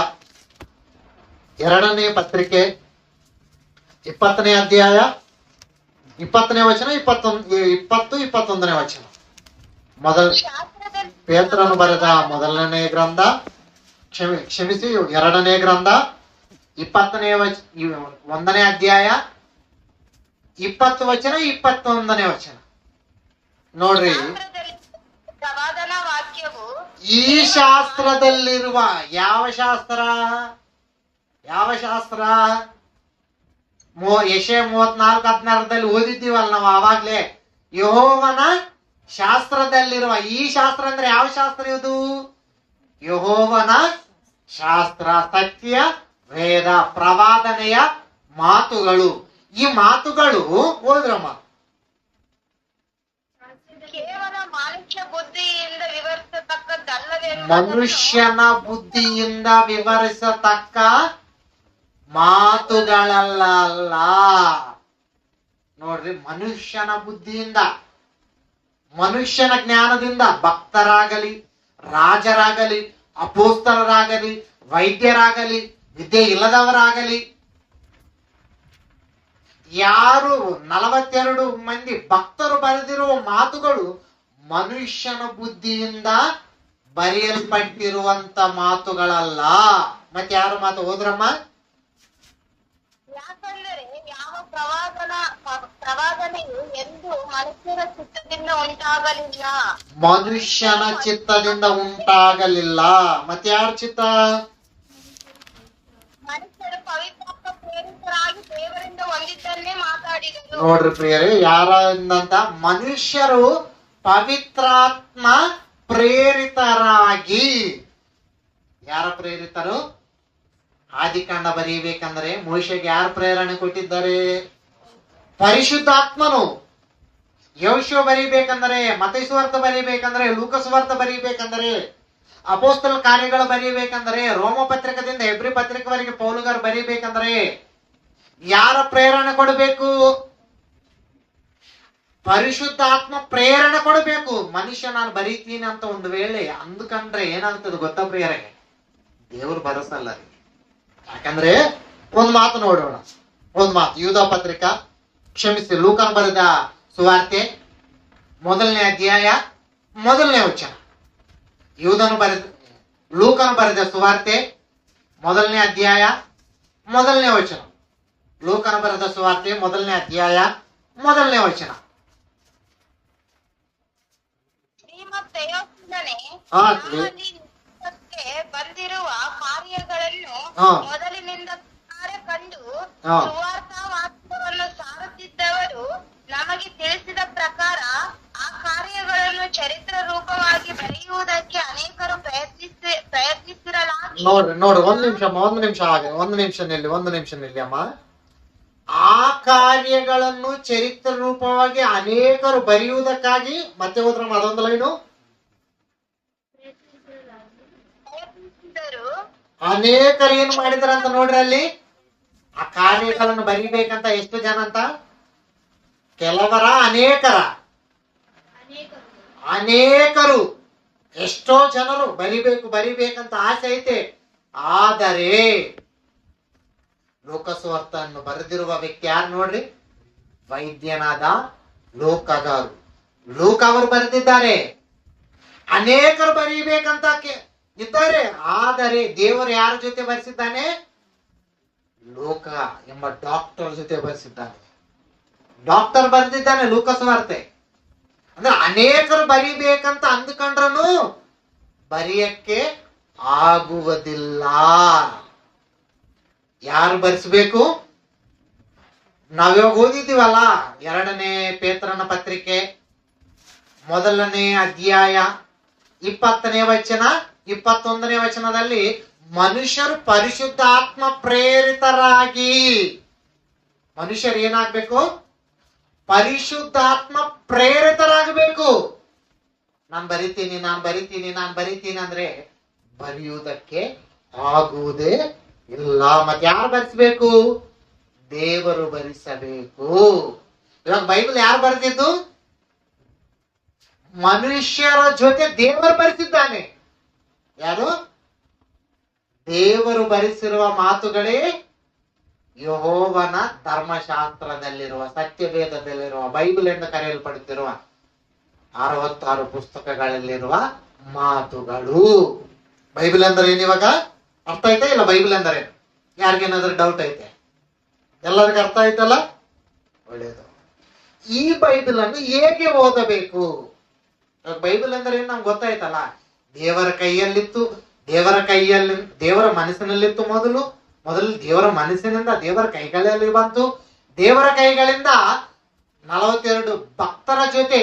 2ನೇ ಪತ್ರಿಕೆ 20ನೇ ಅಧ್ಯಾಯ 20ನೇ ವಚನ 21ನೇ ವಚನ. ಪೇತ್ರನು ಬರೆದ 1ನೇ ಗ್ರಂಥ ಕ್ಷಮಿಸಿ 2ನೇ ಗ್ರಂಥ 1ನೇ ಅಧ್ಯಾಯ 20 ವಚನ 21ನೇ ವಚನ ನೋಡ್ರಿ. ಸಮಾಧಾನ ವಾಕ್ಯವು ಈ ಶಾಸ್ತ್ರದಲ್ಲಿರುವ ಯಾವ ಶಾಸ್ತ್ರ? ಯೆಶಾಯ 34:16 ಓದಿದ್ದೀವಲ್ಲ ನಾವು ಆವಾಗ್ಲೇ. ಯೆಹೋವನ ಶಾಸ್ತ್ರದಲ್ಲಿರುವ ಈ ಶಾಸ್ತ್ರ ಅಂದ್ರೆ ಯಾವ ಶಾಸ್ತ್ರ ಇದು? ಯೆಹೋವನ ಶಾಸ್ತ್ರ, ಸತ್ಯ, ವೇದ, ಪ್ರವಾದನೆಯ ಮಾತುಗಳು. ಈ ಮಾತುಗಳು ಓದ್ರಮ್ಮ. ಕೇವಲ ಮನುಷ್ಯ ಬುದ್ಧಿಯಿಂದ ವಿವರಿಸತಕ್ಕದ್ದಲ್ಲದೆ ಮನುಷ್ಯನ ಬುದ್ಧಿಯಿಂದ ವಿವರಿಸತಕ್ಕ ಮಾತುಗಳಲ್ಲ. ನೋಡ್ರಿ, ಮನುಷ್ಯನ ಬುದ್ಧಿಯಿಂದ, ಮನುಷ್ಯನ ಜ್ಞಾನದಿಂದ ಭಕ್ತರಾಗಲಿ, ರಾಜರಾಗಲಿ, ಅಪೋಸ್ತಲರಾಗಲಿ, ವೈದ್ಯರಾಗಲಿ, ವಿದ್ಯೆ ಇಲ್ಲದವರಾಗಲಿ, ಯಾರು 42 ಮಂದಿ ಭಕ್ತರು ಬರೆದಿರುವ ಮಾತುಗಳು ಮನುಷ್ಯನ ಬುದ್ಧಿಯಿಂದ ಬರೆಯಲ್ಪಟ್ಟಿರುವಂತ ಮಾತುಗಳಲ್ಲ. ಮತ್ತೆ ಯಾರು ಮಾತು ಓದ್ರಮ್ಮ? ಯಾಕಂದರೆ ಯಾವ ಪ್ರವಾದನೆಯು ಎಂದು ಮನುಷ್ಯರ ಚಿತ್ತದಿಂದ ಉಂಟಾಗಲಿಲ್ಲ. ಮನುಷ್ಯನ ಚಿತ್ತದಿಂದ ಉಂಟಾಗಲಿಲ್ಲ. ಮತ್ತೆ ಯಾರ ಚಿತ್ತ? ಮನುಷ್ಯರು ಪವಿತ್ರಾತ್ಮ ಪ್ರೇರಿತರಾಗಿ ದೇವರಿಂದ ಹೊಂದಿದ್ದನ್ನೇ ಮಾತಾಡಿದರು. ನೋಡ್ರಿ ಪ್ರಿಯರೇ, ಯಾರಂತ? ಮನುಷ್ಯರು ಪವಿತ್ರಾತ್ಮ ಪ್ರೇರಿತರಾಗಿ. ಯಾರ ಪ್ರೇರಿತರು? ಆದಿಕಾಂಡ ಬರೀಬೇಕಂದ್ರೆ ಮೋಶೆಗೆ ಯಾರು ಪ್ರೇರಣೆ ಕೊಟ್ಟಿದ್ದಾರೆ? ಪರಿಶುದ್ಧಾತ್ಮನು. ಯೆಹೋಶುವ ಬರೀಬೇಕಂದ್ರೆ, ಮತ್ತಾಯ ಸುವಾರ್ತೆ ಬರೀಬೇಕಂದ್ರೆ, ಲೂಕ ಸುವಾರ್ತೆ ಬರೀಬೇಕಂದ್ರೆ, ಅಪೋಸ್ತಲ ಕಾರ್ಯಗಳು ಬರೀಬೇಕಂದ್ರೆ, ರೋಮ ಪತ್ರಿಕದಿಂದ ಹೆಬ್ರಿ ಪತ್ರಿಕೆವರೆಗೆ ಪೌಲುಗಾರು ಬರೀಬೇಕಂದ್ರೆ ಯಾರ ಪ್ರೇರಣೆ ಕೊಡಬೇಕು? ಪರಿಶುದ್ಧಾತ್ಮ ಪ್ರೇರಣೆ ಕೊಡಬೇಕು. ಮನುಷ್ಯ ನಾನು ಬರೀತೀನಿ ಅಂತ ಒಂದು ವೇಳೆ ಅಂದುಕೊಂಡ್ರೆ ಏನಾಗ್ತದೆ ಗೊತ್ತಾ ಪ್ರಿಯರೇ? ದೇವರು ಭರಸಲ್ಲ. ಯಾಕಂದ್ರೆ ಒಂದು ಮಾತು ನೋಡೋಣ. ಒಂದು ಮಾತು, ಯೂದ ಪತ್ರಿಕಾ ಲೂಕನ್ ಬರೆದ ಸುವಾರ್ತೆ 1ನೇ ಅಧ್ಯಾಯ 1ನೇ ವಚನ. ಲೂಕನ್ ಬರೆದ ಸುವಾರ್ತೆ 1ನೇ ಅಧ್ಯಾಯ 1ನೇ ವಚನ. ಲೂಕನ್ ಬರೆದ ಸುವಾರ್ತೆ 1ನೇ ಅಧ್ಯಾಯ 1ನೇ ವಚನ. ಬಂದಿರುವ ಕಾರ್ಯಗಳನ್ನು ಮೊದಲಿನಿಂದ ಕಂಡು ಸುವಾರ್ತಾ ವಾಕ್ಯವನ್ನು ಸಾರುತ್ತಿದ್ದವರು ನಮಗೆ ತಿಳಿಸಿದ ಪ್ರಕಾರ ಆ ಕಾರ್ಯಗಳನ್ನು ಚರಿತ್ರ ರೂಪವಾಗಿ ಬರೆಯುವುದಕ್ಕೆ ಅನೇಕರು ಪ್ರಯತ್ನಿಸಿರಲಾಗಿ. ನೋಡ್ರಿ ಒಂದು ನಿಮಿಷ ನಿಲ್ಲಿ ಅಮ್ಮ. ಆ ಕಾರ್ಯಗಳನ್ನು ಚರಿತ್ರ ರೂಪವಾಗಿ ಅನೇಕರು ಬರೆಯುವುದಕ್ಕಾಗಿ, ಮತ್ತೆ ಹೋದ್ರ ಅದೊಂದು ಲೈನು, ಅನೇಕರು ಏನು ಮಾಡಿದಾರ ಅಂತ ನೋಡ್ರಿ. ಅಲ್ಲಿ ಆ ಕಾರ್ಯಗಳನ್ನು ಬರಿಬೇಕಂತ ಎಷ್ಟು ಜನ ಅಂತ? ಕೆಲವರ, ಅನೇಕರು, ಎಷ್ಟೋ ಜನರು ಬರಿಬೇಕಂತ ಆಸೆ ಐತೆ. ಆದರೆ ಲೋಕಸುವಾರ್ತೆಯನ್ನು ಬರೆದಿರುವ ವ್ಯಕ್ತಿ ಯಾರು ನೋಡ್ರಿ? ವೈದ್ಯನಾದ ಲೂಕ ಅವರು ಬರೆದಿದ್ದಾರೆ. ಅನೇಕರು ಬರೀಬೇಕಂತ ಇದ್ದಾರೆ. ಆದರೆ ದೇವರು ಯಾರ ಜೊತೆ ಬರೆಸಿದ್ದಾನೆ? ಲೋಕ ಎಂಬ ಡಾಕ್ಟರ್ ಜೊತೆ ಬರೆಸಿದ್ದಾನೆ. ಡಾಕ್ಟರ್ ಬರೆದಿದ್ದಾನೆ ಲೂಕಾಸ್ ವಾರ್ತೆ. ಅಂದ್ರೆ ಅನೇಕರು ಬರಿಬೇಕಂತ ಅಂದ್ಕೊಂಡ್ರನು ಬರೆಯಕ್ಕೆ ಆಗುವುದಿಲ್ಲ. ಯಾರು ಬರೆಸಬೇಕು? ನಾವಿವಾಗ ಓದಿದ್ದೀವಲ್ಲ, 2ನೇ ಪೇತ್ರನ ಪತ್ರಿಕೆ 1ನೇ ಅಧ್ಯಾಯ 20ನೇ ವಚನ 21ನೇ ವಚನದಲ್ಲಿ ಮನುಷ್ಯರು ಪರಿಶುದ್ಧಾತ್ಮ ಪ್ರೇರಿತರಾಗಿ, ಮನುಷ್ಯರು ಏನಾಗ್ಬೇಕು? ಪರಿಶುದ್ಧಾತ್ಮ ಪ್ರೇರಿತರಾಗಬೇಕು. ನಾನು ಬರಿತೀನಿ ಅಂದ್ರೆ ಬರೆಯುವುದಕ್ಕೆ ಆಗುವುದೇ ಇಲ್ಲ. ಮತ್ತೆ ಯಾರು ಬರೆಸಬೇಕು? ದೇವರು ಬರೆಸಬೇಕು. ಇವಾಗ ಬೈಬಲ್ ಯಾರು ಬರೆದಿದ್ದು? ಮನುಷ್ಯರ ಜೊತೆ ದೇವರು ಬರೆಸಿದ್ದಾನೆ. ಯಾರು? ದೇವರು ಬರೆಸಿರುವ ಮಾತುಗಳೇ ಯೆಹೋವನ ಧರ್ಮಶಾಸ್ತ್ರದಲ್ಲಿರುವ, ಸತ್ಯವೇದದಲ್ಲಿರುವ, ಬೈಬಲ್ ಎಂದು ಕರೆಯಲ್ಪಡುತ್ತಿರುವ 66 ಪುಸ್ತಕಗಳಲ್ಲಿರುವ ಮಾತುಗಳು. ಬೈಬಲ್ ಅಂದ್ರೆ ಏನ್? ಇವಾಗ ಅರ್ಥ ಆಯ್ತಾ ಇಲ್ಲ? ಬೈಬಲ್ ಅಂದ್ರೆ ಯಾರಿಗೇನಾದ್ರೂ ಡೌಟ್ ಐತೆ? ಎಲ್ಲರಿಗೂ ಅರ್ಥ ಆಯ್ತಲ್ಲ? ಒಳ್ಳೇದು. ಈ ಬೈಬಲ್ ಅನ್ನು ಹೇಗೆ ಓದಬೇಕು? ಬೈಬಲ್ ಅಂದ್ರೆ ಏನು ನಮ್ಗೆ ಗೊತ್ತಾಯ್ತಲ್ಲ. ದೇವರ ಕೈಯಲ್ಲಿತ್ತು, ದೇವರ ಮನಸ್ಸಿನಲ್ಲಿತ್ತು. ಮೊದಲು ದೇವರ ಮನಸ್ಸಿನಿಂದ ದೇವರ ಕೈಗಳಲ್ಲಿ ಬಂತು. ದೇವರ ಕೈಗಳಿಂದ 42 ಭಕ್ತರ ಜೊತೆ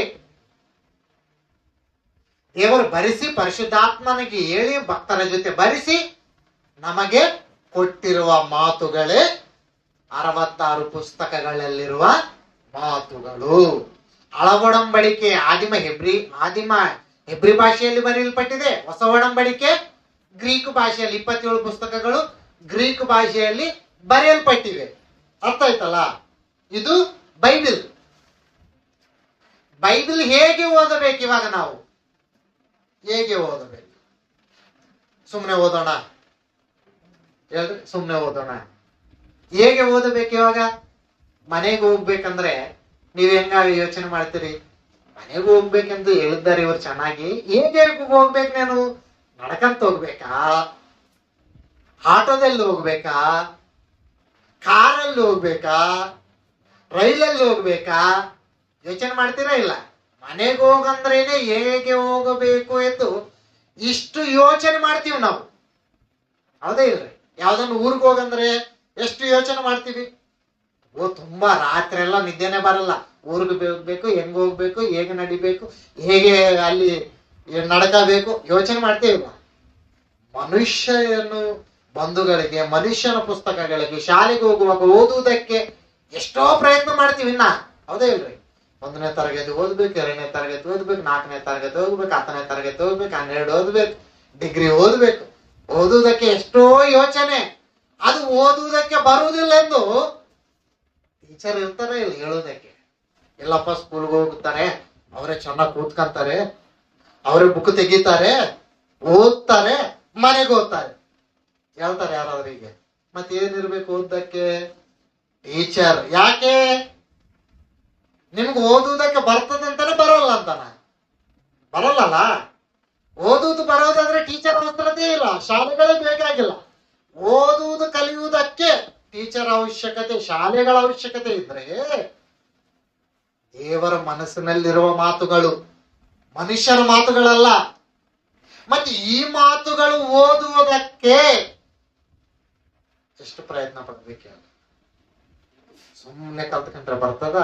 ದೇವರು ಬರೆಸಿ, ಪರಿಶುದ್ಧಾತ್ಮನಿಗೆ ಹೇಳಿ ಭಕ್ತರ ಜೊತೆ ಬರೆಸಿ ನಮಗೆ ಕೊಟ್ಟಿರುವ ಮಾತುಗಳೇ 66 ಪುಸ್ತಕಗಳಲ್ಲಿರುವ ಮಾತುಗಳು. ಹಳಒಡಂಬಡಿಕೆ ಆದಿಮ ಹೆಬ್ರಿ ಭಾಷೆಯಲ್ಲಿ ಬರೆಯಲ್ಪಟ್ಟಿದೆ. ಹೊಸ ಒಡಂಬಡಿಕೆ ಗ್ರೀಕ್ ಭಾಷೆಯಲ್ಲಿ 27 ಪುಸ್ತಕಗಳು ಗ್ರೀಕ್ ಭಾಷೆಯಲ್ಲಿ ಬರೆಯಲ್ಪಟ್ಟಿವೆ. ಅರ್ಥ ಆಯ್ತಲ್ಲ? ಇದು ಬೈಬಲ್. ಬೈಬಲ್ ಹೇಗೆ ಓದಬೇಕು? ಇವಾಗ ನಾವು ಹೇಗೆ ಓದಬೇಕು? ಸುಮ್ಮನೆ ಓದೋಣ ಹೇಳ್ರಿ, ಸುಮ್ಮನೆ ಓದೋಣ. ಹೇಗೆ ಓದಬೇಕು? ಇವಾಗ ಮನೆಗೆ ಹೋಗ್ಬೇಕಂದ್ರೆ ನೀವ್ ಹೆಂಗ ಯೋಚನೆ ಮಾಡ್ತೀರಿ? ಮನೆಗೆ ಹೋಗ್ಬೇಕೆಂದು ಹೇಳಿದ್ದಾರೆ ಇವ್ರು ಚೆನ್ನಾಗಿ. ಹೇಗೆ ಹೋಗ್ಬೇಕು? ನಾನು ನಡ್ಕಂತ ಹೋಗ್ಬೇಕಾ? ಆಟೋದಲ್ಲಿ ಹೋಗ್ಬೇಕಾ? ಕಾರಲ್ಲಿ ಹೋಗ್ಬೇಕಾ? ರೈಲಲ್ಲಿ ಹೋಗ್ಬೇಕಾ? ಯೋಚನೆ ಮಾಡ್ತೀರಾ ಇಲ್ಲ? ಮನೆಗೆ ಹೋಗಂದ್ರೇನೆ ಹೇಗೆ ಹೋಗಬೇಕು ಎಂದು ಇಷ್ಟು ಯೋಚನೆ ಮಾಡ್ತೀವಿ ನಾವು. ಹೌದೇ ಇಲ್ರಿ? ಯಾವ್ದನ್ನು ಊರಿಗೆ ಹೋಗಂದ್ರೆ ಎಷ್ಟು ಯೋಚನೆ ಮಾಡ್ತೀವಿ. ತುಂಬಾ ರಾತ್ರಿ ಎಲ್ಲ ನಿದ್ದೆನೆ ಬರಲ್ಲ. ಊರಿಗೆ ಹೋಗ್ಬೇಕು, ಹೆಂಗ್ ಹೋಗ್ಬೇಕು, ಹೇಗೆ ನಡಿಬೇಕು, ಹೇಗೆ ಅಲ್ಲಿ ನಡ್ಕಬೇಕು, ಯೋಚನೆ ಮಾಡ್ತೀವಿ. ಮನುಷ್ಯನು ಬಂಧುಗಳಿಗೆ, ಮನುಷ್ಯನ ಪುಸ್ತಕಗಳಿಗೆ, ಶಾಲೆಗೆ ಹೋಗುವಾಗ ಓದುವುದಕ್ಕೆ ಎಷ್ಟೋ ಪ್ರಯತ್ನ ಮಾಡ್ತೀವಿ. ಹೌದೇ ಇಲ್ರಿ? 1ನೇ ತರಗತಿ ಓದ್ಬೇಕು, 2ನೇ ತರಗತಿ ಓದ್ಬೇಕು, 4ನೇ ತರಗತಿ ಓದ್ಬೇಕು, 10ನೇ ತರಗತಿ ಓದ್ಬೇಕು, 12 ಓದ್ಬೇಕು, ಡಿಗ್ರಿ ಓದ್ಬೇಕು. ಓದುವುದಕ್ಕೆ ಎಷ್ಟೋ ಯೋಚನೆ. ಅದು ಓದುವುದಕ್ಕೆ ಬರುವುದಿಲ್ಲ ಎಂದು ಟೀಚರ್ ಇರ್ತಾರೆ ಇಲ್ಲ ಹೇಳೋದಕ್ಕೆ. ಎಲ್ಲಪ್ಪ ಸ್ಕೂಲ್ಗೆ ಹೋಗ್ತಾರೆ, ಅವರೇ ಚೆನ್ನಾಗಿ ಕೂತ್ಕೊಂತಾರೆ, ಅವರೇ ಬುಕ್ ತೆಗಿತಾರೆ, ಓದ್ತಾರೆ, ಮನೆಗೆ ಓದ್ತಾರೆ ಹೇಳ್ತಾರೆ ಯಾರಾದ್ರೂ. ಹೀಗೆ ಮತ್ತೆ ಏನಿರ್ಬೇಕು ಓದಕ್ಕೆ? ಟೀಚರ್. ಯಾಕೆ? ನಿಮ್ಗೆ ಓದುವುದಕ್ಕೆ ಬರ್ತದಂತಾನೆ ಬರೋಲ್ಲ ಅಂತಾನ? ಬರಲ್ಲಲ್ಲ. ಓದುವುದು ಬರೋದಾದ್ರೆ ಟೀಚರ್ ಅವಸರತೆ ಇಲ್ಲ, ಶಾಲೆಗಳೇ ಬೇಕಾಗಿಲ್ಲ. ಓದುವುದು ಕಲಿಯುವುದಕ್ಕೆ ಟೀಚರ್ ಅವಶ್ಯಕತೆ, ಶಾಲೆಗಳ ಅವಶ್ಯಕತೆ ಇದ್ರೆ ದೇವರ ಮನಸ್ಸಿನಲ್ಲಿರುವ ಮಾತುಗಳು, ಮನುಷ್ಯರ ಮಾತುಗಳಲ್ಲ. ಮತ್ತೆ ಈ ಮಾತುಗಳು ಓದುವುದಕ್ಕೆ ಎಷ್ಟು ಪ್ರಯತ್ನ ಪಡ್ಬೇಕು? ಸುಮ್ಮನೆ ಕಲ್ತ್ಕೊಂಡ್ರೆ ಬರ್ತದ?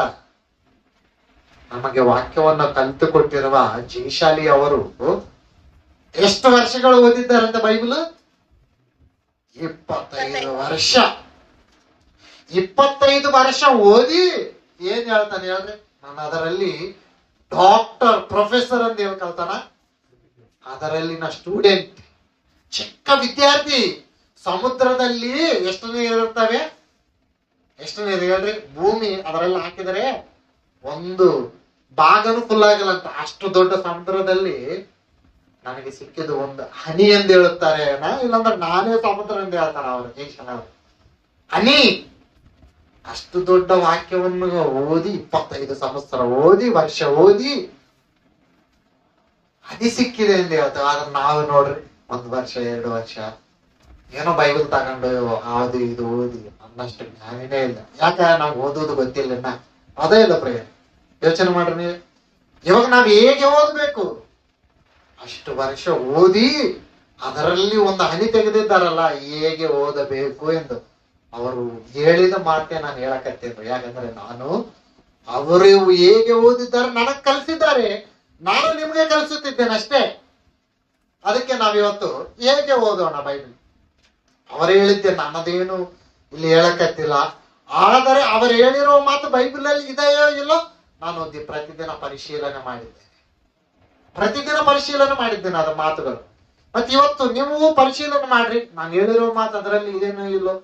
ನಮಗೆ ವಾಕ್ಯವನ್ನು ಕಲಿತುಕೊಟ್ಟಿರುವ ಜಯಶಾಲಿ ಅವರು ಎಷ್ಟು ವರ್ಷಗಳು ಓದಿದ್ದಾರಂತೆ ಬೈಬಲ್? 25 ವರ್ಷ. 25 ವರ್ಷ ಓದಿ ಏನ್ ಹೇಳ್ತಾನೆ ಹೇಳ್ರಿ? ನಾನು ಅದರಲ್ಲಿ ಡಾಕ್ಟರ್, ಪ್ರೊಫೆಸರ್ ಅಂತ ಹೇಳ್ಕೊಳ್ತಾನ. ಅದರಲ್ಲಿನ ಸ್ಟೂಡೆಂಟ್, ಚಿಕ್ಕ ವಿದ್ಯಾರ್ಥಿ. ಸಮುದ್ರದಲ್ಲಿ ಎಷ್ಟು ನೀರು ಇರ್ತವೆ? ಎಷ್ಟು ನೀರು ಹೇಳ್ರಿ? ಭೂಮಿ ಅದರಲ್ಲಿ ಹಾಕಿದರೆ ಒಂದು ಭಾಗನು ಫುಲ್ ಆಗಲ್ಲಂತ. ಅಷ್ಟು ದೊಡ್ಡ ಸಮುದ್ರದಲ್ಲಿ ನನಗೆ ಸಿಕ್ಕಿದ್ದು ಒಂದು ಹನಿ ಎಂದು ಹೇಳುತ್ತಾರೆ, ಇಲ್ಲಾಂದ್ರೆ ನಾನೇ ಸಮುದ್ರ ಎಂದು ಹೇಳ್ತಾರ ಅವರು. ಹನಿ. ಅಷ್ಟು ದೊಡ್ಡ ವಾಕ್ಯವನ್ನು ಓದಿ 25 ಸಂವತ್ಸರ ಓದಿ, ವರ್ಷ ಓದಿ ಅದಿ ಸಿಕ್ಕಿದೆ ಅಂತ ಹೇಳ್ತೇವೆ. ಆದ್ರೆ ನಾವು ನೋಡ್ರಿ 1 ವರ್ಷ 2 ವರ್ಷ ಏನೋ ಬೈಬಲ್ ತಗೊಂಡು ಅದು ಇದು ಓದಿ ಅನ್ನಷ್ಟು ಜ್ಞಾನಿನೇ ಇಲ್ಲ. ಯಾಕೆ ನಾವು ಓದೋದು ಗೊತ್ತಿಲ್ಲ, ಅದೇ ಇಲ್ಲ ಪ್ರೇಯರ್. ಯೋಚನೆ ಮಾಡ್ರಿ ನೀವು. ಇವಾಗ ನಾವ್ ಹೇಗೆ ಓದ್ಬೇಕು, ಅಷ್ಟು ವರ್ಷ ಓದಿ ಅದರಲ್ಲಿ ಒಂದು ಹನಿ ತೆಗೆದಿದ್ದಾರಲ್ಲ ಹೇಗೆ ಓದಬೇಕು ಎಂದು ಅವರು ಹೇಳಿದ ಮಾತೇ ನಾನು ಹೇಳಕತ್ತೇನೆ. ಯಾಕಂದ್ರೆ ಅವರು ಹೇಗೆ ಓದಿದ್ದಾರೆ ನನಗ್ ಕಲಿಸಿದ್ದಾರೆ, ನಾನು ನಿಮ್ಗೆ ಕಲಿಸುತ್ತಿದ್ದೇನೆ ಅಷ್ಟೇ. ಅದಕ್ಕೆ ನಾವಿವತ್ತು ಹೇಗೆ ಓದೋಣ ಬೈಬಲ್. ಅವರು ಹೇಳಿದ್ದೆ ನನ್ನದೇನು ಇಲ್ಲಿ ಹೇಳಕತ್ತಿಲ್ಲ, ಆದರೆ ಅವರು ಹೇಳಿರೋ ಮಾತು ಬೈಬಲ್ ಅಲ್ಲಿ ಇದೆಯೋ ಇಲ್ಲೋ ನಾನು ಪ್ರತಿದಿನ ಪರಿಶೀಲನೆ ಮಾಡಿದ್ದೇನೆ ಅದರ ಮಾತುಗಳು. ಮತ್ತೆ ಇವತ್ತು ನೀವು ಪರಿಶೀಲನೆ ಮಾಡ್ರಿ, ನಾನು ಹೇಳಿರೋ ಮಾತು ಅದರಲ್ಲಿ ಇದೇನೋ ಇಲ್ಲೋ.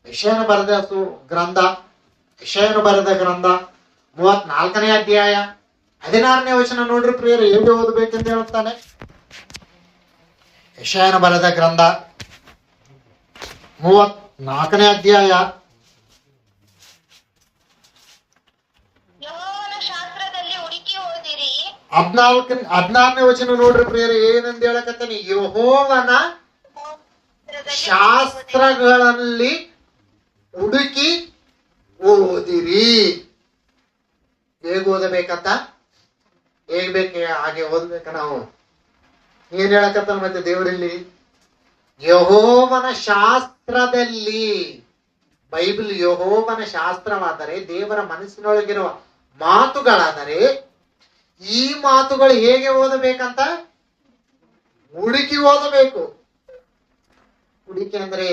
ಯೆಶಾಯನು ಬರೆದ ಗ್ರಂಥ 34ನೇ ಅಧ್ಯಾಯ 16ನೇ ವಚನ ನೋಡ್ರಿ ಪ್ರಿಯರೇ, ಹೇಗೆ ಓದಬೇಕೆಂದು ಹೇಳ್ತಾನೆ. ಯೆಶಾಯನು ಬರೆದ ಗ್ರಂಥ 34ನೇ ಅಧ್ಯಾಯ ಯೆಹೋವನ ಶಾಸ್ತ್ರದಲ್ಲಿ ಹುಡುಕಿ ಓದಿರಿ. 16ನೇ ವಚನ ನೋಡ್ರಿ ಪ್ರಿಯರೇ, ಏನಂತ ಹೇಳಕತ್ತಾನೆ. ಯೆಹೋವನ ಶಾಸ್ತ್ರಗಳಲ್ಲಿ ಹುಡುಕಿ ಓದಿರಿ. ಹೇಗೆ ಓದಬೇಕಂತ, ಹೇಗ್ ಬೇಕು ಹಾಗೆ ಓದ್ಬೇಕ ನಾವು. ಏನ್ ಹೇಳಕತ್ತಾನ ಮತ್ತೆ ದೇವರಲ್ಲಿ, ಯೆಹೋವನ ಶಾಸ್ತ್ರದಲ್ಲಿ. ಬೈಬಲ್ ಯೆಹೋವನ ಶಾಸ್ತ್ರವಾದರೆ, ದೇವರ ಮನಸ್ಸಿನೊಳಗಿರುವ ಮಾತುಗಳಾದರೆ, ಈ ಮಾತುಗಳು ಹೇಗೆ ಓದಬೇಕಂತ ಹುಡುಕಿ ಓದಬೇಕು. ಹುಡುಕಿ ಅಂದ್ರೆ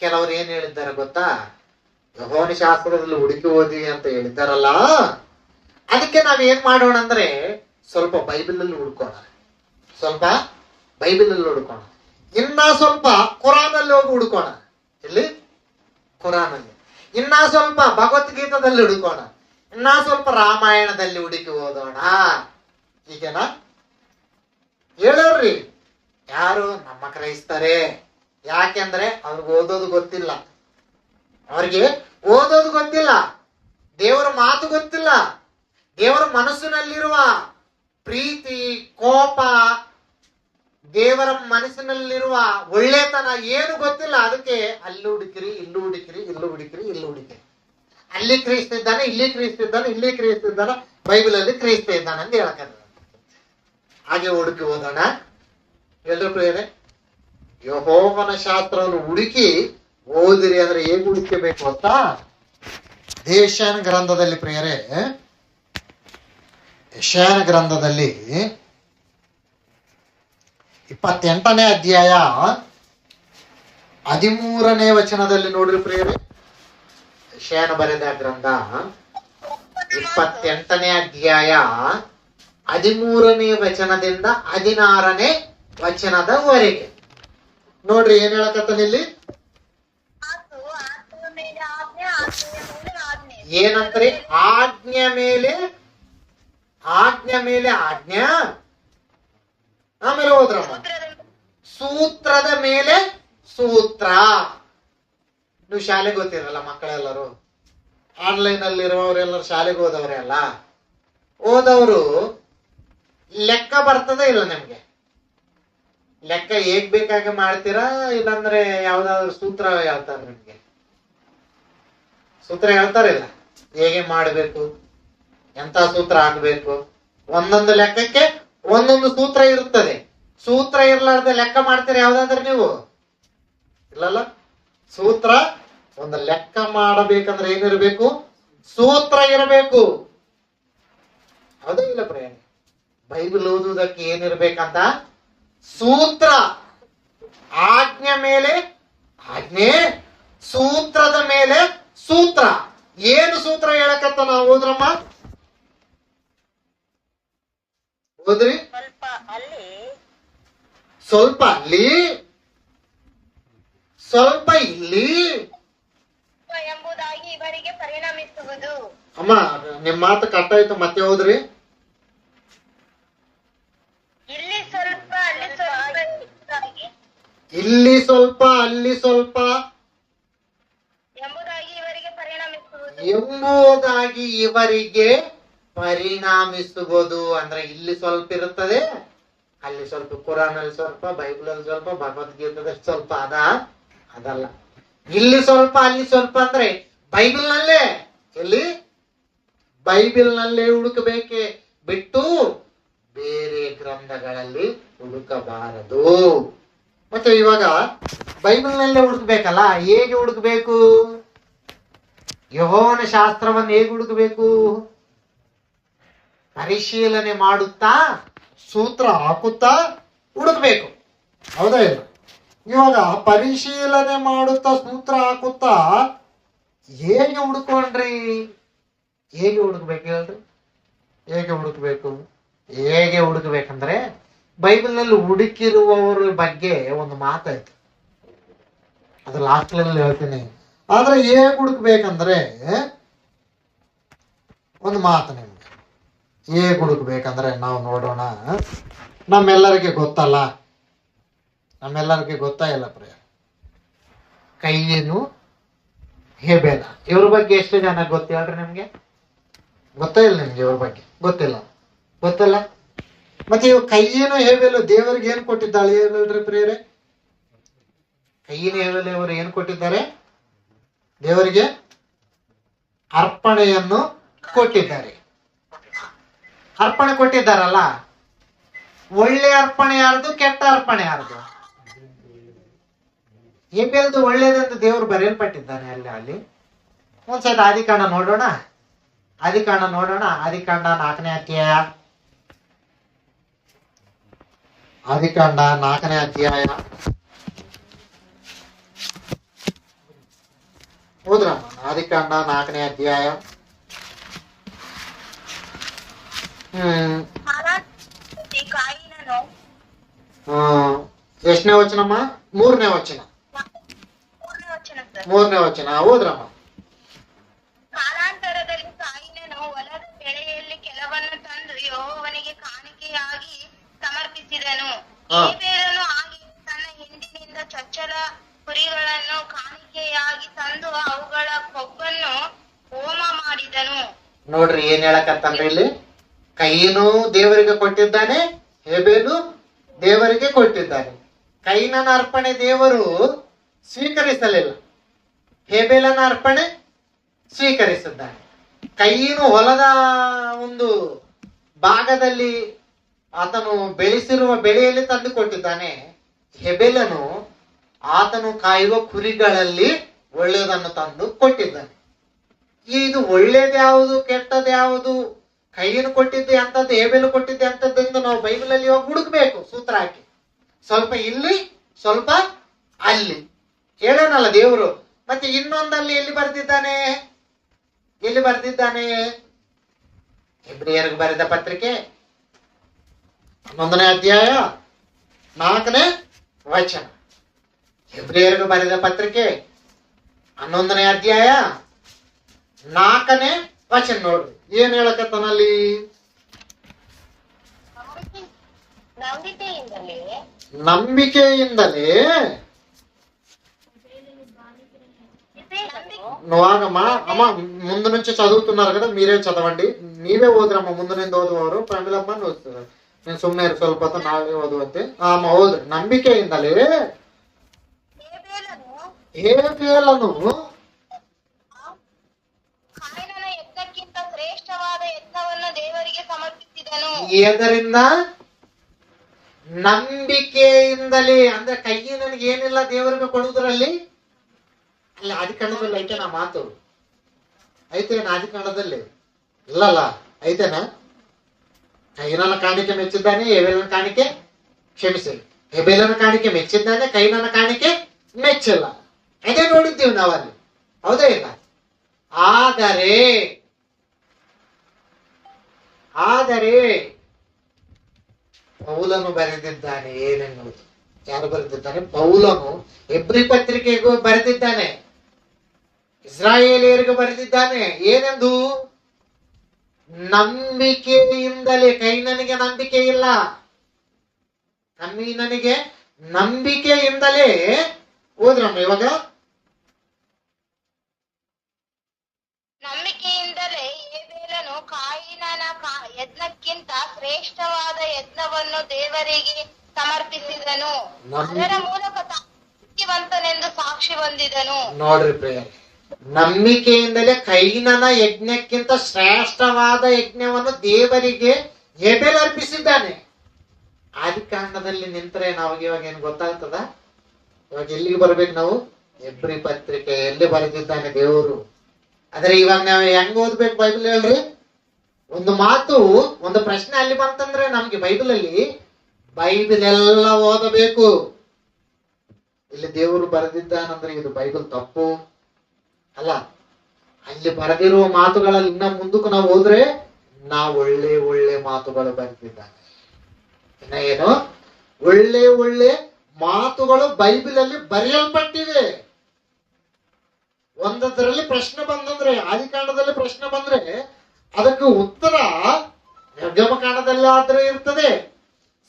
ಕೆಲವರು ಏನ್ ಹೇಳಿದ್ದಾರೆ ಗೊತ್ತಾ, ಯೆಹೋವನ ಶಾಸ್ತ್ರದಲ್ಲಿ ಹುಡುಕಿ ಓದಿ ಅಂತ ಹೇಳಿದ್ದಾರಲ್ಲ. ಅದಕ್ಕೆ ನಾವ್ ಏನ್ ಮಾಡೋಣ ಅಂದ್ರೆ ಸ್ವಲ್ಪ ಬೈಬಲ್ ಅಲ್ಲಿ ಹುಡ್ಕೋಣ, ಇನ್ನ ಸ್ವಲ್ಪ ಕುರಾನಲ್ಲಿ ಹೋಗಿ ಹುಡ್ಕೋಣ. ಎಲ್ಲಿ? ಕುರಾನಲ್ಲಿ. ಇನ್ನ ಸ್ವಲ್ಪ ಭಗವದ್ಗೀತಾದಲ್ಲಿ ಹುಡುಕೋಣ, ಇನ್ನ ಸ್ವಲ್ಪ ರಾಮಾಯಣದಲ್ಲಿ ಹುಡುಕಿ ಓದೋಣ. ಈಗೇನಾ ಹೇಳೋರ್ರಿ ಯಾರು? ನಮ್ಮ ಕ್ರೈಸ್ತರೇ. ಯಾಕೆಂದ್ರೆ ಅವ್ರಿಗೆ ಓದೋದು ಗೊತ್ತಿಲ್ಲ, ದೇವರ ಮಾತು ಗೊತ್ತಿಲ್ಲ, ದೇವರ ಮನಸ್ಸಿನಲ್ಲಿರುವ ಪ್ರೀತಿ, ಕೋಪ, ದೇವರ ಮನಸ್ಸಿನಲ್ಲಿರುವ ಒಳ್ಳೆತನ ಏನು ಗೊತ್ತಿಲ್ಲ. ಅದಕ್ಕೆ ಅಲ್ಲಿ ಹುಡುಕಿರಿ, ಇಲ್ಲೂ ಹುಡುಕಿರಿ, ಅಲ್ಲಿ ಕ್ರೈಸ್ತ ಇದ್ದಾನೆ, ಇಲ್ಲಿ ಕ್ರೈಸ್ತ ಇದ್ದಾನೆ, ಬೈಬಲ್ ಅಲ್ಲಿ ಕ್ರೈಸ್ತ ಇದ್ದಾನೆ ಅಂತ ಹೇಳಕ. ಹಾಗೆ ಹುಡುಕಿ ಓದೋಣ ಎಲ್ರು ಪ್ರಿಯರೇ. ಯೆಹೋವನ ಶಾಸ್ತ್ರವನ್ನು ಹುಡುಕಿ ಓದಿರಿ ಅಂದ್ರೆ ಹೇಗೆ ಹುಡುಕಬೇಕು ಗೊತ್ತಾ? ಯೆಶಾಯನ ಗ್ರಂಥದಲ್ಲಿ ಪ್ರಿಯರೇ, ಯೆಶಾಯನ ಗ್ರಂಥದಲ್ಲಿ 28ನೇ ಅಧ್ಯಾಯ 13ನೇ ವಚನದಲ್ಲಿ ನೋಡ್ರಿ ಪ್ರಿಯರೇ. ಯೆಶಾಯನ ಬರೆದ ಗ್ರಂಥ 28ನೇ ಅಧ್ಯಾಯ 13ನೇ ವಚನದಿಂದ 16ನೇ ವಚನದವರೆಗೆ ನೋಡ್ರಿ ಏನ್ ಹೇಳಕತ್ತಾನ ಇಲ್ಲಿ. ಏನಂತ್ರಿ? ಆಜ್ಞೆ ಮೇಲೆ ಆಜ್ಞೆ, ಆಮೇಲೆ ಹೋದ್ರಮ್ಮ ಸೂತ್ರದ ಮೇಲೆ ಸೂತ್ರ. ನೀವು ಶಾಲೆಗೆ ಓದ್ತಿರಲ್ಲ ಮಕ್ಕಳೆಲ್ಲರೂ, ಆನ್ಲೈನ್ ಅಲ್ಲಿ ಇರುವವರೆಲ್ಲರೂ ಶಾಲೆಗೆ ಹೋದವ್ರೆ ಅಲ್ಲ. ಓದವರು ಲೆಕ್ಕ ಬರ್ತದೆ ಇಲ್ಲ ನಿಮ್ಗೆ? ಲೆಕ್ಕ ಹೇಗ್ ಬೇಕಾಗಿ ಮಾಡ್ತೀರಾ, ಇಲ್ಲಾಂದ್ರೆ ಯಾವ್ದಾದ್ರು ಸೂತ್ರ ಹೇಳ್ತಾರೆ ನಿಮ್ಗೆ? ಸೂತ್ರ ಹೇಳ್ತಾರಿಲ್ಲ, ಹೇಗೆ ಮಾಡ್ಬೇಕು, ಎಂತ ಸೂತ್ರ ಹಾಕ್ಬೇಕು. ಒಂದೊಂದು ಲೆಕ್ಕಕ್ಕೆ ಒಂದೊಂದು ಸೂತ್ರ ಇರುತ್ತದೆ. ಸೂತ್ರ ಇರ್ಲಾರ್ದೆ ಲೆಕ್ಕ ಮಾಡ್ತೀರಾ ಯಾವ್ದಾದ್ರೆ ನೀವು? ಇಲ್ಲಲ್ಲ. ಸೂತ್ರ, ಒಂದು ಲೆಕ್ಕ ಮಾಡಬೇಕಂದ್ರೆ ಏನಿರ್ಬೇಕು? ಸೂತ್ರ ಇರಬೇಕು. ಹೌದಾ ಇಲ್ಲ ಪ್ರೇಮ? ಬೈಬಲ್ ಓದುವುದಕ್ಕೆ ಏನಿರ್ಬೇಕಂತ? ಸೂತ್ರ. ಆಜ್ಞೆ ಮೇಲೆ ಆಜ್ಞೆ, ಸೂತ್ರದ ಮೇಲೆ ಸೂತ್ರ. ಏನು ಸೂತ್ರ ಹೇಳಕತ್ತ ನಾವು? ಓದ್ರಮ್ಮ, ಓದ್ರಿ. ಸ್ವಲ್ಪ ಅಲ್ಲಿ, ಸ್ವಲ್ಪ ಇಲ್ಲಿ ಎಂಬುದಾಗಿ ಇವರಿಗೆ ಪರಿಣಮಿಸುವುದು. ಅಮ್ಮ ನಿಮ್ ಮಾತು ಕಟ್ಟಾಯ್ತು, ಮತ್ತೆ ಹೋದ್ರಿ. ಇಲ್ಲಿ ಸ್ವಲ್ಪ ಅಲ್ಲಿ ಸ್ವಲ್ಪ ಇಲ್ಲಿ ಸ್ವಲ್ಪ ಅಲ್ಲಿ ಸ್ವಲ್ಪ ಎಂಬುದಾಗಿ ಇವರಿಗೆ ಪರಿಣಮಿಸುವುದು. ಎಂಬುದಾಗಿ ಇವರಿಗೆ ಪರಿಣಾಮಿಸಬಹುದು. ಅಂದ್ರೆ ಇಲ್ಲಿ ಸ್ವಲ್ಪ ಇರುತ್ತದೆ, ಅಲ್ಲಿ ಸ್ವಲ್ಪ, ಕುರಾನ್ ಅಲ್ಲಿ ಸ್ವಲ್ಪ, ಬೈಬಲ್ ಅಲ್ಲಿ ಸ್ವಲ್ಪ, ಭಗವದ್ಗೀತದಲ್ಲಿ ಸ್ವಲ್ಪ, ಅದಲ್ಲ. ಇಲ್ಲಿ ಸ್ವಲ್ಪ ಅಲ್ಲಿ ಸ್ವಲ್ಪ ಅಂದ್ರೆ ಬೈಬಲ್ ನಲ್ಲೇ, ಎಲ್ಲಿ ಬೈಬಲ್ ನಲ್ಲೇ ಹುಡುಕಬೇಕೆ ಬಿಟ್ಟು ಬೇರೆ ಗ್ರಂಥಗಳಲ್ಲಿ ಹುಡುಕಬಾರದು. ಮತ್ತೆ ಇವಾಗ ಬೈಬಲ್ ನಲ್ಲೇ ಹುಡುಕ್ಬೇಕಲ್ಲ, ಹೇಗೆ ಹುಡುಕ್ಬೇಕು? ಯೆಹೋವನ ಶಾಸ್ತ್ರವನ್ನು ಹೇಗೆ ಹುಡುಕಬೇಕು? ಪರಿಶೀಲನೆ ಮಾಡುತ್ತಾ, ಸೂತ್ರ ಹಾಕುತ್ತಾ ಹುಡುಕ್ಬೇಕು, ಹೌದಾ ಇಲ್ಲ? ಇವಾಗ ಪರಿಶೀಲನೆ ಮಾಡುತ್ತಾ, ಸೂತ್ರ ಹಾಕುತ್ತಾ ಹೇಗೆ ಹುಡುಕೊಂಡ್ರಿ? ಹೇಗೆ ಹುಡುಕ್ಬೇಕು ಹೇಳ್ರಿ? ಹೇಗೆ ಹುಡುಕ್ಬೇಕು? ಹೇಗೆ ಹುಡುಕ್ಬೇಕಂದ್ರೆ ಬೈಬಲ್ ನಲ್ಲಿ ಹುಡುಕಿರುವವರ ಬಗ್ಗೆ ಒಂದು ಮಾತಾಯ್ತು, ಅದು ಲಾಸ್ಟ್ ನಲ್ಲಿ ಹೇಳ್ತೀನಿ. ಆದ್ರೆ ಹೇಗೆ ಹುಡುಕ್ಬೇಕಂದ್ರೆ ಒಂದು ಮಾತು ನಿಮ್ಗೆ. ಹೇಗೆ ಹುಡುಕ್ಬೇಕಂದ್ರೆ ನಾವು ನೋಡೋಣ. ನಮ್ಮೆಲ್ಲರಿಗೆ ಗೊತ್ತಲ್ಲ, ನಮ್ಮೆಲ್ಲರಿಗೆ ಗೊತ್ತಾ ಇಲ್ಲ ಪ್ರಿಯ? ಕೈಯೇನು, ಹೇಬೇಲ, ಇವ್ರ ಬಗ್ಗೆ ಎಷ್ಟು ಜನ ಗೊತ್ತು ಹೇಳ್ರಿ ನಿಮ್ಗೆ? ಗೊತ್ತಾ ಇಲ್ಲ ನಿಮ್ಗೆ? ಇವ್ರ ಬಗ್ಗೆ ಗೊತ್ತಿಲ್ಲ, ಗೊತ್ತಲ್ಲ? ಮತ್ತೆ ಇವ್ ಕೈಯೇನು ಹೇಬೇಲು ದೇವರಿಗೆ ಏನ್ ಕೊಟ್ಟಿದ್ದಾಳೆ ಹೇಳ್ರಿ ಪ್ರಿಯರೇ? ಕೈಯೇನು ಹೇಬೇಲು ಅವರು ಏನ್ ಕೊಟ್ಟಿದ್ದಾರೆ? ದೇವರಿಗೆ ಅರ್ಪಣೆಯನ್ನು ಕೊಟ್ಟಿದ್ದಾರೆ. ಅರ್ಪಣೆ ಕೊಟ್ಟಿದ್ದಾರಲ್ಲ, ಒಳ್ಳೆ ಅರ್ಪಣೆ ಯಾರ್ದು, ಕೆಟ್ಟ ಅರ್ಪಣೆ ಯಾರ್ದು? ಹೇಬೇಲ್ದು ಒಳ್ಳೇದಂತ ದೇವರು ಬರೆಯಲ್ಪಟ್ಟಿದ್ದಾನೆ ಅಲ್ಲಿ. ಒಂದ್ಸಲ ಆದಿಕಾಂಡ ನೋಡೋಣ. ಆದಿಕಾಂಡ 4ನೇ ಅಧ್ಯಾಯ. ಆದಿಕಾಂಡ 4ನೇ ಅಧ್ಯಾಯ ಹೋದ್ರ? ಆದಿಕಾಂಡ 4ನೇ ಅಧ್ಯಾಯ. ಎಷ್ಟನೇ ವಚನಮ್ಮ? 3ನೇ ವಚನ. 3ನೇ ವಚನ ಹೋದ್ರಮ್ಮ. ಕಾಲಾಂತರದಲ್ಲಿ ಕಾಯಿನನು ಹೊಲದ ಬೆಳೆಯಲ್ಲಿ ಕೆಲವನ್ನು ತಂದು ಯೆಹೋವನಿಗೆ ಕಾಣಿಕೆಯಾಗಿ ಸಮರ್ಪಿಸಿದನು. ಹೇಬೇಲನು ಹಾಗೆ ತನ್ನ ಹಿಂಡಿನಿಂದ ಚೊಚ್ಚಲ ಕುರಿಗಳನ್ನು ಕಾಣಿಕೆಯಾಗಿ ತಂದು ಅವುಗಳ ಕೊಬ್ಬನ್ನು ಹೋಮ ಮಾಡಿದನು. ನೋಡ್ರಿ ಏನ್ ಹೇಳಕತ್ತಂದ್ರೆ ಇಲ್ಲಿ, ಕೈಯನು ದೇವರಿಗೆ ಕೊಟ್ಟಿದ್ದಾನೆ, ಹೇಬೇಲು ದೇವರಿಗೆ ಕೊಟ್ಟಿದ್ದಾನೆ. ಕೈನನ ಅರ್ಪಣೆ ದೇವರು ಸ್ವೀಕರಿಸಲಿಲ್ಲ, ಹೇಬೇಲನ ಅರ್ಪಣೆ ಸ್ವೀಕರಿಸಿದ್ದಾನೆ. ಕೈಯನು ಹೊಲದ ಒಂದು ಭಾಗದಲ್ಲಿ ಆತನು ಬೆಳೆಸಿರುವ ಬೆಳೆಯಲ್ಲಿ ತಂದು ಕೊಟ್ಟಿದ್ದಾನೆ. ಹೇಬೇಲನು ಆತನು ಕಾಯುವ ಕುರಿಗಳಲ್ಲಿ ಒಳ್ಳೆಯದನ್ನು ತಂದು ಕೊಟ್ಟಿದ್ದಾನೆ. ಇದು ಒಳ್ಳೇದ್ಯಾವುದು, ಕೆಟ್ಟದ್ಯಾವುದು? ಕೈಯನ್ನು ಕೊಟ್ಟಿದ್ದೆ ಅಂತದ್ದು, ಹೇಬೇಲು ಕೊಟ್ಟಿದ್ದೆ ಅಂತದ್ದು ನಾವು ಬೈಬಲ್ ಅಲ್ಲಿ ಇವಾಗ ಹುಡುಕ್ಬೇಕು, ಸೂತ್ರ ಹಾಕಿ. ಸ್ವಲ್ಪ ಇಲ್ಲಿ, ಸ್ವಲ್ಪ ಅಲ್ಲಿ ಹೇಳೋಣಲ್ಲ ದೇವರು. ಮತ್ತೆ ಇನ್ನೊಂದಲ್ಲಿ ಎಲ್ಲಿ ಬರ್ದಿದ್ದಾನೆ? ಎಲ್ಲಿ ಬರ್ದಿದ್ದಾನೆ? ಇಬ್ರಿಯರಿಗೆ ಬರೆದ ಪತ್ರಿಕೆ 11ನೇ ಅಧ್ಯಾಯ 4ನೇ ವಚನ. ಇಬ್ರಿಯರಿಗೆ ಬರೆದ ಪತ್ರಿಕೆ 11ನೇ ಅಧ್ಯಾಯ 4ನೇ ವಚನ ನೋಡ್ರಿ ಏನ್ ಹೇಳಕತ್ತನಲ್ಲಿ. ನಂಬಿಕೆಯಿಂದಲೇ నువ్వాగమ్మా అమ్మ ముందు నుంచి చదువుతున్నారు కదా, మీరే చదవండి. నీవే ఓదురమ్మ, ముందు నుంచి ఓదువారు ప్రమిలమ్మ. నేను ಸುಮ್ಮನೆ ಸ್ವಲ್ಪ ಹೊತ್ತು ನಾವೇ ಓದುವಂತೆ. ಅಮ್ಮ ಓದ್ರಿ. ನಂಬಿಕೆಯಿಂದಲೇ ಹೇಬೇಲನು ಎದರಿಂದ? ನಂಬಿಕೆಯಿಂದಲೇ. ಅಂದ್ರೆ ಕೈಗೆ ನನಗೆ ಏನಿಲ್ಲ ದೇವರಿಗೆ ಕೊಡುವುದರಲ್ಲಿ. ಅಲ್ಲಿ ಆದಿಕಾಂಡದಲ್ಲಿ ಐತೆನಾ ಮಾತು? ಐತೇನ ಆದಿಕಾಂಡದಲ್ಲಿ? ಇಲ್ಲಲ್ಲ, ಐತೆನಾ? ಕೈನನ ಕಾಣಿಕೆ ಮೆಚ್ಚಿದ್ದಾನೆ, ಹೇಬೇಲನ ಕಾಣಿಕೆ ಕ್ಷಮಿಸಿ. ಹೇಬೇಲನ ಕಾಣಿಕೆ ಮೆಚ್ಚಿದ್ದಾನೆ, ಕೈನನ ಕಾಣಿಕೆ ಮೆಚ್ಚಿಲ್ಲ. ಅದೇ ನೋಡಿದ್ದೀವಿ ನಾವಲ್ಲಿ, ಹೌದೇ ಇಲ್ಲ? ಆದರೆ ಪೌಲನು ಬರೆದಿದ್ದಾನೆ ಏನೆನ್ನುವುದು. ಯಾರು ಬರೆದಿದ್ದಾನೆ? ಪೌಲನು ಎಬ್ರಿ ಪತ್ರಿಕೆಗೂ ಬರೆದಿದ್ದಾನೆ, ಇಸ್ರಾಯೇಲಿಯರಿಗೂ ಬರೆದಿದ್ದಾನೆ. ಏನೆಂದು? ನಂಬಿಕೆಯಿಂದಲೇ. ಕೈನನಿಗೆ ನಂಬಿಕೆ ಇಲ್ಲ, ಕೈನನಿಗೆ ನಂಬಿಕೆಯಿಂದಲೇ. ಓದ್ರಮ್ಮ ಇವಾಗ. ನಂಬಿಕೆಯಿಂದಲೇ ಹೇಬೇಲನು ಕಾಯಿನನ ಶ್ರೇಷ್ಠವಾದ ಯಜ್ಞವನ್ನು ದೇವರಿಗೆ ಸಮರ್ಪಿಸಿದನು. ಅದರ ಮೂಲಕ ನೀತಿವಂತನೆಂದು ಸಾಕ್ಷಿ ಹೊಂದಿದನು. ನೋಡ್ರಿ ಪ್ರೇಯರ್, ನಂಬಿಕೆಯಿಂದಲೇ ಕೈನನ ಯಜ್ಞಕ್ಕಿಂತ ಶ್ರೇಷ್ಠವಾದ ಯಜ್ಞವನ್ನು ದೇವರಿಗೆ ಹೇಬೆಲ್ ಅರ್ಪಿಸಿದ್ದಾನೆ. ಆದಿಕಾಂಡದಲ್ಲಿ ನಿಂತರೆ ನಾವು ಇವಾಗ ಏನ್ ಗೊತ್ತಾಗ್ತದ? ಇವಾಗ ಎಲ್ಲಿಗೆ ಬರ್ಬೇಕು ನಾವು? ಎಬ್ರಿ ಪತ್ರಿಕೆಯಲ್ಲಿ ಬರೆದಿದ್ದಾನೆ ದೇವರು. ಆದ್ರೆ ಇವಾಗ ನಾವು ಹೆಂಗ್ ಓದ್ಬೇಕು ಬೈಬಲ್ ಹೇಳ್ರಿ? ಒಂದು ಮಾತು, ಒಂದು ಪ್ರಶ್ನೆ ಅಲ್ಲಿ ಬಂತಂದ್ರೆ ನಮ್ಗೆ ಬೈಬಲ್ ಅಲ್ಲಿ ಬೈಬಲ್ ಎಲ್ಲ ಓದಬೇಕು. ಇಲ್ಲಿ ದೇವರು ಬರೆದಿದ್ದಾನಂದ್ರೆ ಇದು ಬೈಬಲ್ ತಪ್ಪು ಅಲ್ಲ. ಅಲ್ಲಿ ಬರೆದಿರುವ ಮಾತುಗಳಲ್ಲಿ ಇನ್ನ ಮುಂದಕ್ಕೆ ನಾವು ಹೋದ್ರೆ ಒಳ್ಳೆ ಒಳ್ಳೆ ಮಾತುಗಳು ಬರೆದಿದ್ದಾನೆ. ಇನ್ನ ಏನು ಒಳ್ಳೆ ಒಳ್ಳೆ ಮಾತುಗಳು ಬೈಬಲ್ ಅಲ್ಲಿ ಬರೆಯಲ್ಪಟ್ಟಿವೆ. ಒಂದರಲ್ಲಿ ಪ್ರಶ್ನೆ ಬಂದಂದ್ರೆ, ಆದಿಕಾಂಡದಲ್ಲಿ ಪ್ರಶ್ನೆ ಬಂದ್ರೆ ಅದಕ್ಕೆ ಉತ್ತರ ನಿರ್ಗಮಕಾಂಡದಲ್ಲಾದ್ರೂ ಇರ್ತದೆ,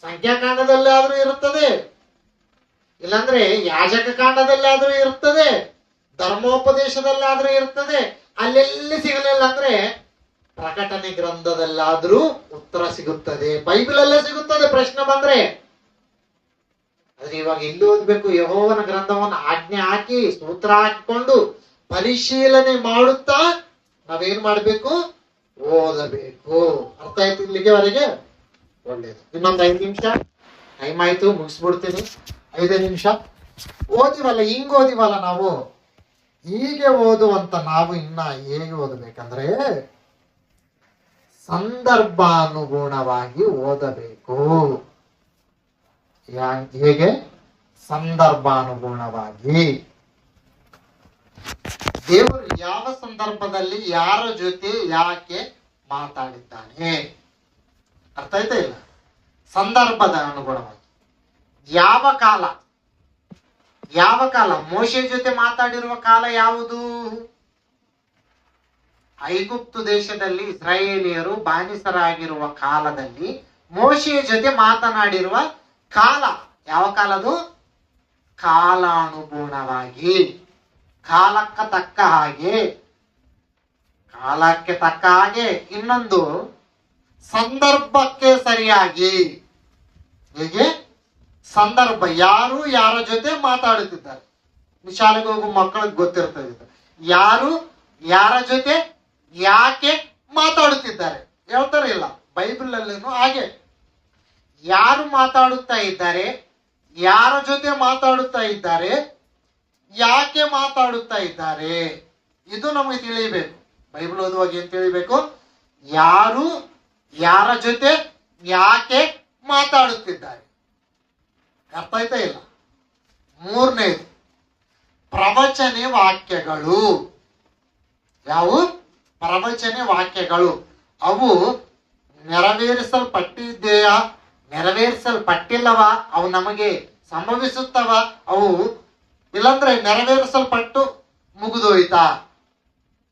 ಸಂಖ್ಯಾಕಾಂಡದಲ್ಲಾದ್ರೂ ಇರುತ್ತದೆ, ಇಲ್ಲಾಂದ್ರೆ ಯಾಜಕ ಕಾಂಡದಲ್ಲಾದ್ರೂ ಇರ್ತದೆ, ಧರ್ಮೋಪದೇಶದಲ್ಲಾದ್ರೂ ಇರ್ತದೆ. ಅಲ್ಲೆಲ್ಲಿ ಸಿಗಲಿಲ್ಲ ಅಂದ್ರೆ ಪ್ರಕಟಣೆ ಗ್ರಂಥದಲ್ಲಾದ್ರೂ ಉತ್ತರ ಸಿಗುತ್ತದೆ, ಬೈಬಲ್ ಅಲ್ಲೇ ಸಿಗುತ್ತದೆ ಪ್ರಶ್ನೆ ಬಂದ್ರೆ. ಆದ್ರೆ ಇವಾಗ ಇಲ್ಲಿ ಓದ್ಬೇಕು, ಯೆಹೋವನ ಗ್ರಂಥವನ್ನು ಆಜ್ಞೆ ಹಾಕಿ ಸೂತ್ರ ಹಾಕಿಕೊಂಡು ಪರಿಶೀಲನೆ ಮಾಡುತ್ತಾ ನಾವೇನ್ ಮಾಡ್ಬೇಕು? ಓದಬೇಕು. ಅರ್ಥ ಆಯ್ತು ಇಲ್ಲಿಗೆವರೆಗೆ? ಒಳ್ಳೇದು. ಇನ್ನೊಂದು 5 ನಿಮಿಷ ಟೈಮ್ ಆಯ್ತು, ಮುಗಿಸ್ಬಿಡ್ತೀನಿ. 5 ನಿಮಿಷ ಓದಿವಲ್ಲ, ಹಿಂಗ್ ಓದಿವಲ್ಲ ನಾವು, ಹೀಗೆ ಓದುವಂತ ನಾವು ಇನ್ನ ಹೇಗೆ ಓದಬೇಕಂದ್ರೆ ಸಂದರ್ಭಾನುಗುಣವಾಗಿ ಓದಬೇಕು. ಹೇಗೆ? ಸಂದರ್ಭಾನುಗುಣವಾಗಿ. ದೇವರು ಯಾವ ಸಂದರ್ಭದಲ್ಲಿ ಯಾರ ಜೊತೆ ಯಾಕೆ ಮಾತಾಡಿದ್ದಾನೆ? ಅರ್ಥ ಆಯ್ತಾ ಇಲ್ಲ? ಸಂದರ್ಭದ ಅನುಗುಣವಾಗಿ. ಯಾವ ಕಾಲ ಮೋಶೆ ಜೊತೆ ಮಾತಾಡಿರುವ ಕಾಲ ಯಾವುದು? ಐಗುಪ್ತು ದೇಶದಲ್ಲಿ ಇಸ್ರಾಯೇಲಿಯರು ಬಾನಿಸರಾಗಿರುವ ಕಾಲದಲ್ಲಿ ಮೋಶೆಯ ಜೊತೆ ಮಾತನಾಡಿರುವ ಕಾಲ ಯಾವ ಕಾಲದು? ಕಾಲಾನುಗುಣವಾಗಿ, ಕಾಲಕ್ಕೆ ತಕ್ಕ ಹಾಗೆ. ಇನ್ನೊಂದು ಸಂದರ್ಭಕ್ಕೆ ಸರಿಯಾಗಿ. ಹೇಗೆ? ಸಂದರ್ಭ, ಯಾರು ಯಾರ ಜೊತೆ ಮಾತಾಡುತ್ತಿದ್ದಾರೆ. ಶಾಲೆಗೆ ಹೋಗೋ ಮಕ್ಕಳಿಗೆ ಗೊತ್ತಿರ್ತದೆ, ಯಾರು ಯಾರ ಜೊತೆ ಯಾಕೆ ಮಾತಾಡುತ್ತಿದ್ದಾರೆ ಹೇಳ್ತಾರೆ. ಇಲ್ಲ, ಬೈಬಲ್ ಅಲ್ಲೇನು ಹಾಗೆ. ಯಾರು ಮಾತಾಡುತ್ತಾ ಇದ್ದಾರೆ, ಯಾರ ಜೊತೆ ಮಾತಾಡುತ್ತಾ ಇದ್ದಾರೆ, ಯಾಕೆ ಮಾತಾಡುತ್ತಾ ಇದ್ದಾರೆ, ಇದು ನಮಗೆ ತಿಳಿಬೇಕು. ಬೈಬಲ್ ಓದುವಾಗ ಏನ್ ತಿಳಿಬೇಕು? ಯಾರು ಯಾರ ಜೊತೆ ಯಾಕೆ ಮಾತಾಡುತ್ತಿದ್ದಾರೆ. ಅರ್ಥ ಆಯ್ತಾ ಇಲ್ಲ? 3ನೇದು ಪ್ರವಚನೆ ವಾಕ್ಯಗಳು. ಯಾವುವು? ಪ್ರವಚನೆ ವಾಕ್ಯಗಳು. ಅವು ನೆರವೇರಿಸಲ್ಪಟ್ಟಿದೆಯಾ, ನೆರವೇರಿಸಲ್ಪಟ್ಟಿಲ್ಲವಾ, ಅವು ನಮಗೆ ಸಂಭವಿಸುತ್ತವ, ಅವು ಇಲ್ಲಾಂದ್ರೆ ನೆರವೇರಿಸಲ್ಪಟ್ಟು ಮುಗಿದೋಯ್ತಾ.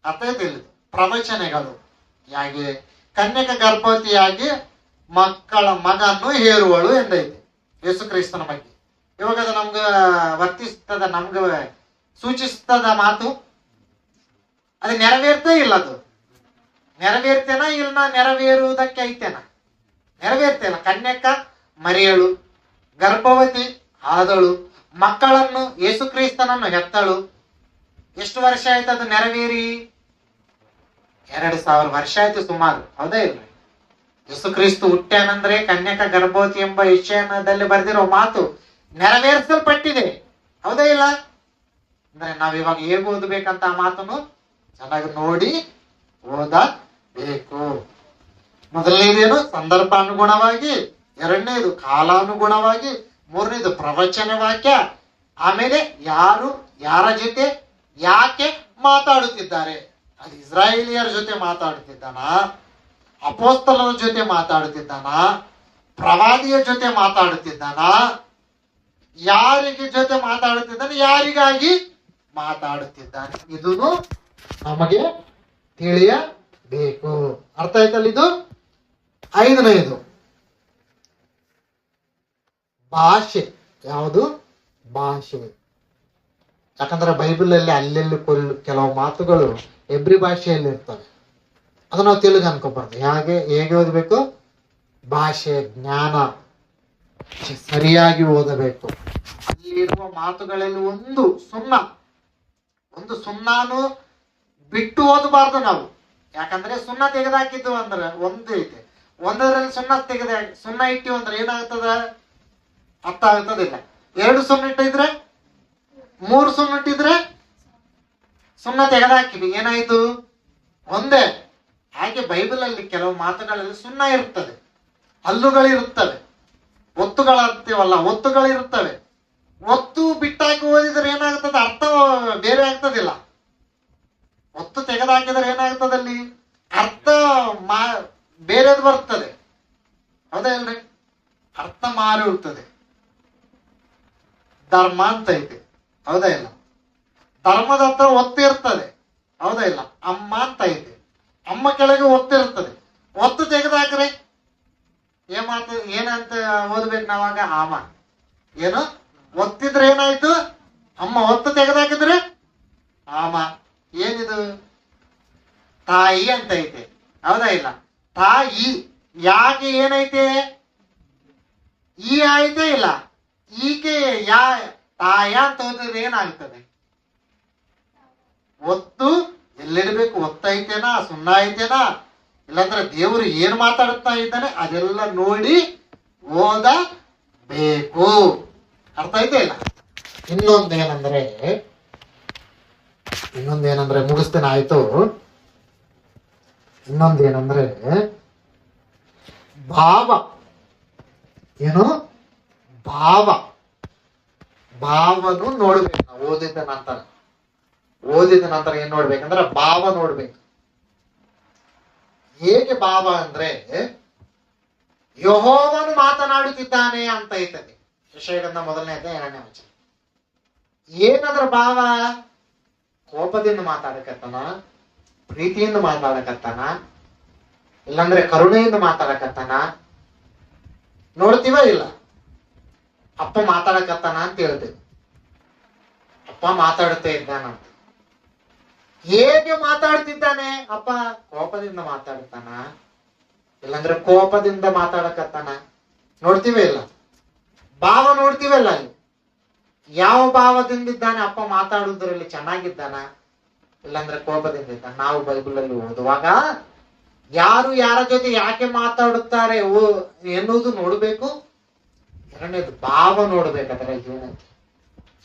ಅರ್ಥ ಆಯ್ತಿಲ್ಲ? ಪ್ರವಚನೆಗಳು. ಹಾಗೆ ಕನ್ಯಕ ಗರ್ಭವತಿಯಾಗಿ ಮಗನ್ನು ಹೇರುವಳು ಎಂದೈತೆ ಯೇಸು ಕ್ರಿಸ್ತನ ಬಗ್ಗೆ. ಇವಾಗ ಅದು ನಮ್ಗ ವರ್ತಿಸ್ತದ, ನಮ್ಗ ಸೂಚಿಸ್ತದ ಮಾತು. ಅದು ನೆರವೇರ್ತೇ ಇಲ್ಲ. ಅದು ನೆರವೇರ್ತೇನ ಇಲ್ಲ? ನೆರವೇರುವುದಕ್ಕೆ ಐತೇನ? ನೆರವೇರ್ತೇನ. ಕನ್ಯಕ ಮರಿಯಳು, ಗರ್ಭವತಿ ಆದಳು, ಮಕ್ಕಳನ್ನು ಯೇಸು ಕ್ರಿಸ್ತನನ್ನು ಹೆತ್ತಳು. ಎಷ್ಟು ವರ್ಷ ಆಯ್ತು ಅದು ನೆರವೇರಿ? 2000 ವರ್ಷ ಆಯ್ತು ಸುಮಾರು. ಹೌದಾ ಇಲ್ಲ? ಯೇಸು ಕ್ರಿಸ್ತು ಹುಟ್ಟ್ಯಾನಂದ್ರೆ ಕನ್ಯಕ ಗರ್ಭವತಿ ಎಂಬ ಯೆಶಾಯದಲ್ಲಿ ಬರೆದಿರೋ ಮಾತು ನೆರವೇರಿಸಲ್ಪಟ್ಟಿದೆ. ಹೌದಾ ಇಲ್ಲ? ಅಂದ್ರೆ ನಾವಿವಾಗ ಹೇಗೆ ಓದಬೇಕಂತ ಆ ಮಾತನ್ನು ಚೆನ್ನಾಗಿ ನೋಡಿ ಓದಬೇಕು. ಮೊದಲನೇದೇನು? ಸಂದರ್ಭಾನುಗುಣವಾಗಿ. 2ನೇದು ಕಾಲಾನುಗುಣವಾಗಿ. 3ನೇದು ಪ್ರವಚನ ವಾಕ್ಯ. ಆಮೇಲೆ ಯಾರು ಯಾರ ಜೊತೆ ಯಾಕೆ ಮಾತಾಡುತ್ತಿದ್ದಾರೆ. ಅದು ಇಸ್ರಾಯೇಲಿಯರ ಜೊತೆ ಮಾತಾಡುತ್ತಿದ್ದಾನ, ಅಪೋಸ್ತಲರ ಜೊತೆ ಮಾತಾಡುತ್ತಿದ್ದಾನ, ಪ್ರವಾದಿಯ ಜೊತೆ ಮಾತಾಡುತ್ತಿದ್ದಾನ, ಯಾರಿಗೆ ಜೊತೆ ಮಾತಾಡುತ್ತಿದ್ದಾನೆ, ಯಾರಿಗಾಗಿ ಮಾತಾಡುತ್ತಿದ್ದಾನೆ, ಇದನ್ನು ನಮಗೆ ತಿಳಿಯಬೇಕು. ಅರ್ಥ ಆಯ್ತಲ್ಲ? ಇದು 5ನೇದು ಭಾಷೆ. ಯಾವುದು? ಭಾಷೆ. ಯಾಕಂದ್ರೆ ಬೈಬಲ್ ಅಲ್ಲಿ ಅಲ್ಲೆಲ್ಲಿ ಕೆಲವು ಮಾತುಗಳು ಎಬ್ರಿ ಭಾಷೆಯಲ್ಲಿ ಇರ್ತವೆ. ಅದು ನಾವು ತೆಲುಗು ಅನ್ಕೋಬಾರ್ದು. ಹೇಗೆ ಓದಬೇಕು? ಭಾಷೆ ಜ್ಞಾನ ಸರಿಯಾಗಿ ಓದಬೇಕು. ಅಲ್ಲಿರುವ ಮಾತುಗಳಲ್ಲಿ ಒಂದು ಸುಣ್ಣಾನು ಬಿಟ್ಟು ಓದಬಾರ್ದು ನಾವು. ಯಾಕಂದ್ರೆ ಸುಣ್ಣ ತೆಗೆದಾಕಿದ್ದು ಅಂದ್ರೆ ಒಂದು ಐತೆ, ಒಂದರಲ್ಲಿ ಸುಣ್ಣ ಇಟ್ಟಿವಿ ಅಂದ್ರೆ ಏನಾಗ್ತದ, ಅರ್ಥ ಆಗ್ತದಿಲ್ಲ. 2 ಸುಣ್ಣ ಇಟ್ಟಿದ್ರೆ 3 ಸುಣ್ಣ ಇಟ್ಟಿದ್ರೆ ಸುಣ್ಣ ತೆಗೆದಾಕಿವಿ, ಏನಾಯ್ತು? ಒಂದೇ. ಹಾಗೆ ಬೈಬಲ್ ಅಲ್ಲಿ ಕೆಲವು ಮಾತುಗಳಲ್ಲಿ ಸುಣ್ಣ ಇರುತ್ತದೆ, ಹಲ್ಲುಗಳಿರುತ್ತವೆ, ಒತ್ತುಗಳಿರುತ್ತವೆ. ಒತ್ತು ಬಿಟ್ಟಾಕಿ ಓದಿದ್ರೆ ಏನಾಗ್ತದೆ, ಅರ್ಥ ಬೇರೆ ಆಗ್ತದಿಲ್ಲ. ಒತ್ತು ತೆಗೆದಾಕಿದ್ರೆ ಏನಾಗ್ತದಲ್ಲಿ ಅರ್ಥ ಬೇರೆದು ಬರ್ತದೆ. ಹೌದಾ ಇಲ್ರಿ? ಅರ್ಥ ಮಾರಿ ಹೋಗ್ತದೆ. ಧರ್ಮ ಅಂತ ಐತೆ, ಹೌದಾ ಇಲ್ಲ? ಧರ್ಮದ ಹತ್ರ ಒತ್ತು ಇರ್ತದೆ, ಹೌದಾ ಇಲ್ಲ? ಅಮ್ಮ ಅಂತ ಐತೆ, ಅಮ್ಮ ಕೆಳಗೆ ಒತ್ತಿರ್ತದೆ. ಒತ್ತು ತೆಗೆದಾಕ್ರೆ ಏನಂತ ಓದ್ಬೇಕು ನಾವಾಗ? ಆಮ. ಏನು ಒತ್ತಿದ್ರೆ ಏನಾಯ್ತು? ಅಮ್ಮ. ಒತ್ತು ತೆಗೆದಾಕಿದ್ರೆ ಆಮ. ಏನಿದು? ತಾಯಿ ಅಂತ ಐತೆ, ಹೌದಾ ಇಲ್ಲ? ತಾಯಿ. ಯಾಕೆ ಏನೈತೆ? ಈ ಐತೆ ಇಲ್ಲ, ಈಕೆ ತಾಯ ಅಂತ ಓದಿದ್ರೆ ಏನಾಗ್ತದೆ? ಒತ್ತು ಎಲ್ಲಿಡ್ಬೇಕು? ಒತ್ತೈತೇನಾ, ಸುಣ್ಣ ಐತೇನಾ, ಇಲ್ಲಾಂದ್ರೆ ದೇವರು ಏನ್ ಮಾತಾಡುತ್ತಾ ಇದ್ದಾನೆ ಅದೆಲ್ಲ ನೋಡಿ ಓದಬೇಕು. ಅರ್ಥ ಐತೆ ಇಲ್ಲ? ಇನ್ನೊಂದೇನಂದ್ರೆ ಮುಗಿಸ್ತೇನೆ, ಆಯ್ತು. ಇನ್ನೊಂದೇನಂದ್ರೆ ಭಾವ. ಏನು? ಭಾವನು ನೋಡ್ಬೇಕು ನಾವು. ಓದಿದ ನಂತರ ಏನ್ ನೋಡ್ಬೇಕಂದ್ರೆ ಭಾವ ನೋಡ್ಬೇಕು. ಹೇಗೆ ಭಾವ ಅಂದ್ರೆ, ಯೆಹೋವನು ಮಾತನಾಡುತ್ತಿದ್ದಾನೆ ಅಂತ ಐತದೆ. ವಿಷಯಗಂಧ 1ನೇ ಅಧ್ಯಾಯ 2ನೇ ವಚನ. ಏನಾದ್ರ ಭಾವ? ಕೋಪದಿಂದ ಮಾತಾಡಕತ್ತಾನ, ಪ್ರೀತಿಯಿಂದ ಮಾತಾಡಕತ್ತಾನ, ಇಲ್ಲಾಂದ್ರೆ ಕರುಣೆಯಿಂದ ಮಾತಾಡಕತ್ತಾನ. ನೋಡ್ತೀವ ಇಲ್ಲ? ಅಪ್ಪ ಮಾತಾಡಕತ್ತಾನ ಅಂತ ಹೇಳ್ತೇವೆ, ಅಪ್ಪ ಮಾತಾಡುತ್ತಾ ಇದ್ದಾನಂತ. ಹೇಗೆ ಮಾತಾಡ್ತಿದ್ದಾನೆ ಅಪ್ಪ? ಕೋಪದಿಂದ ಮಾತಾಡ್ತಾನ, ಇಲ್ಲಾಂದ್ರೆ ಕೋಪದಿಂದ ಮಾತಾಡಕತ್ತಾನ. ನೋಡ್ತೀವಿ ಇಲ್ಲ? ಭಾವ ನೋಡ್ತೀವಲ್ಲ ಅಲ್ಲಿ. ಯಾವ ಭಾವದಿಂದಿದ್ದಾನೆ ಅಪ್ಪ? ಮಾತಾಡುವುದರಲ್ಲಿ ಚೆನ್ನಾಗಿದ್ದಾನ, ಇಲ್ಲಾಂದ್ರೆ ಕೋಪದಿಂದ ಇದ್ದಾನೆ. ನಾವು ಬೈಬಲ್ ಅಲ್ಲಿ ಓದುವಾಗ ಯಾರು ಯಾರ ಜೊತೆ ಯಾಕೆ ಮಾತಾಡುತ್ತಾರೆ ಎನ್ನುವುದು ನೋಡ್ಬೇಕು. 2ನೇದು ಭಾವ ನೋಡ್ಬೇಕಾದ್ರೆ ಏನಂತೆ.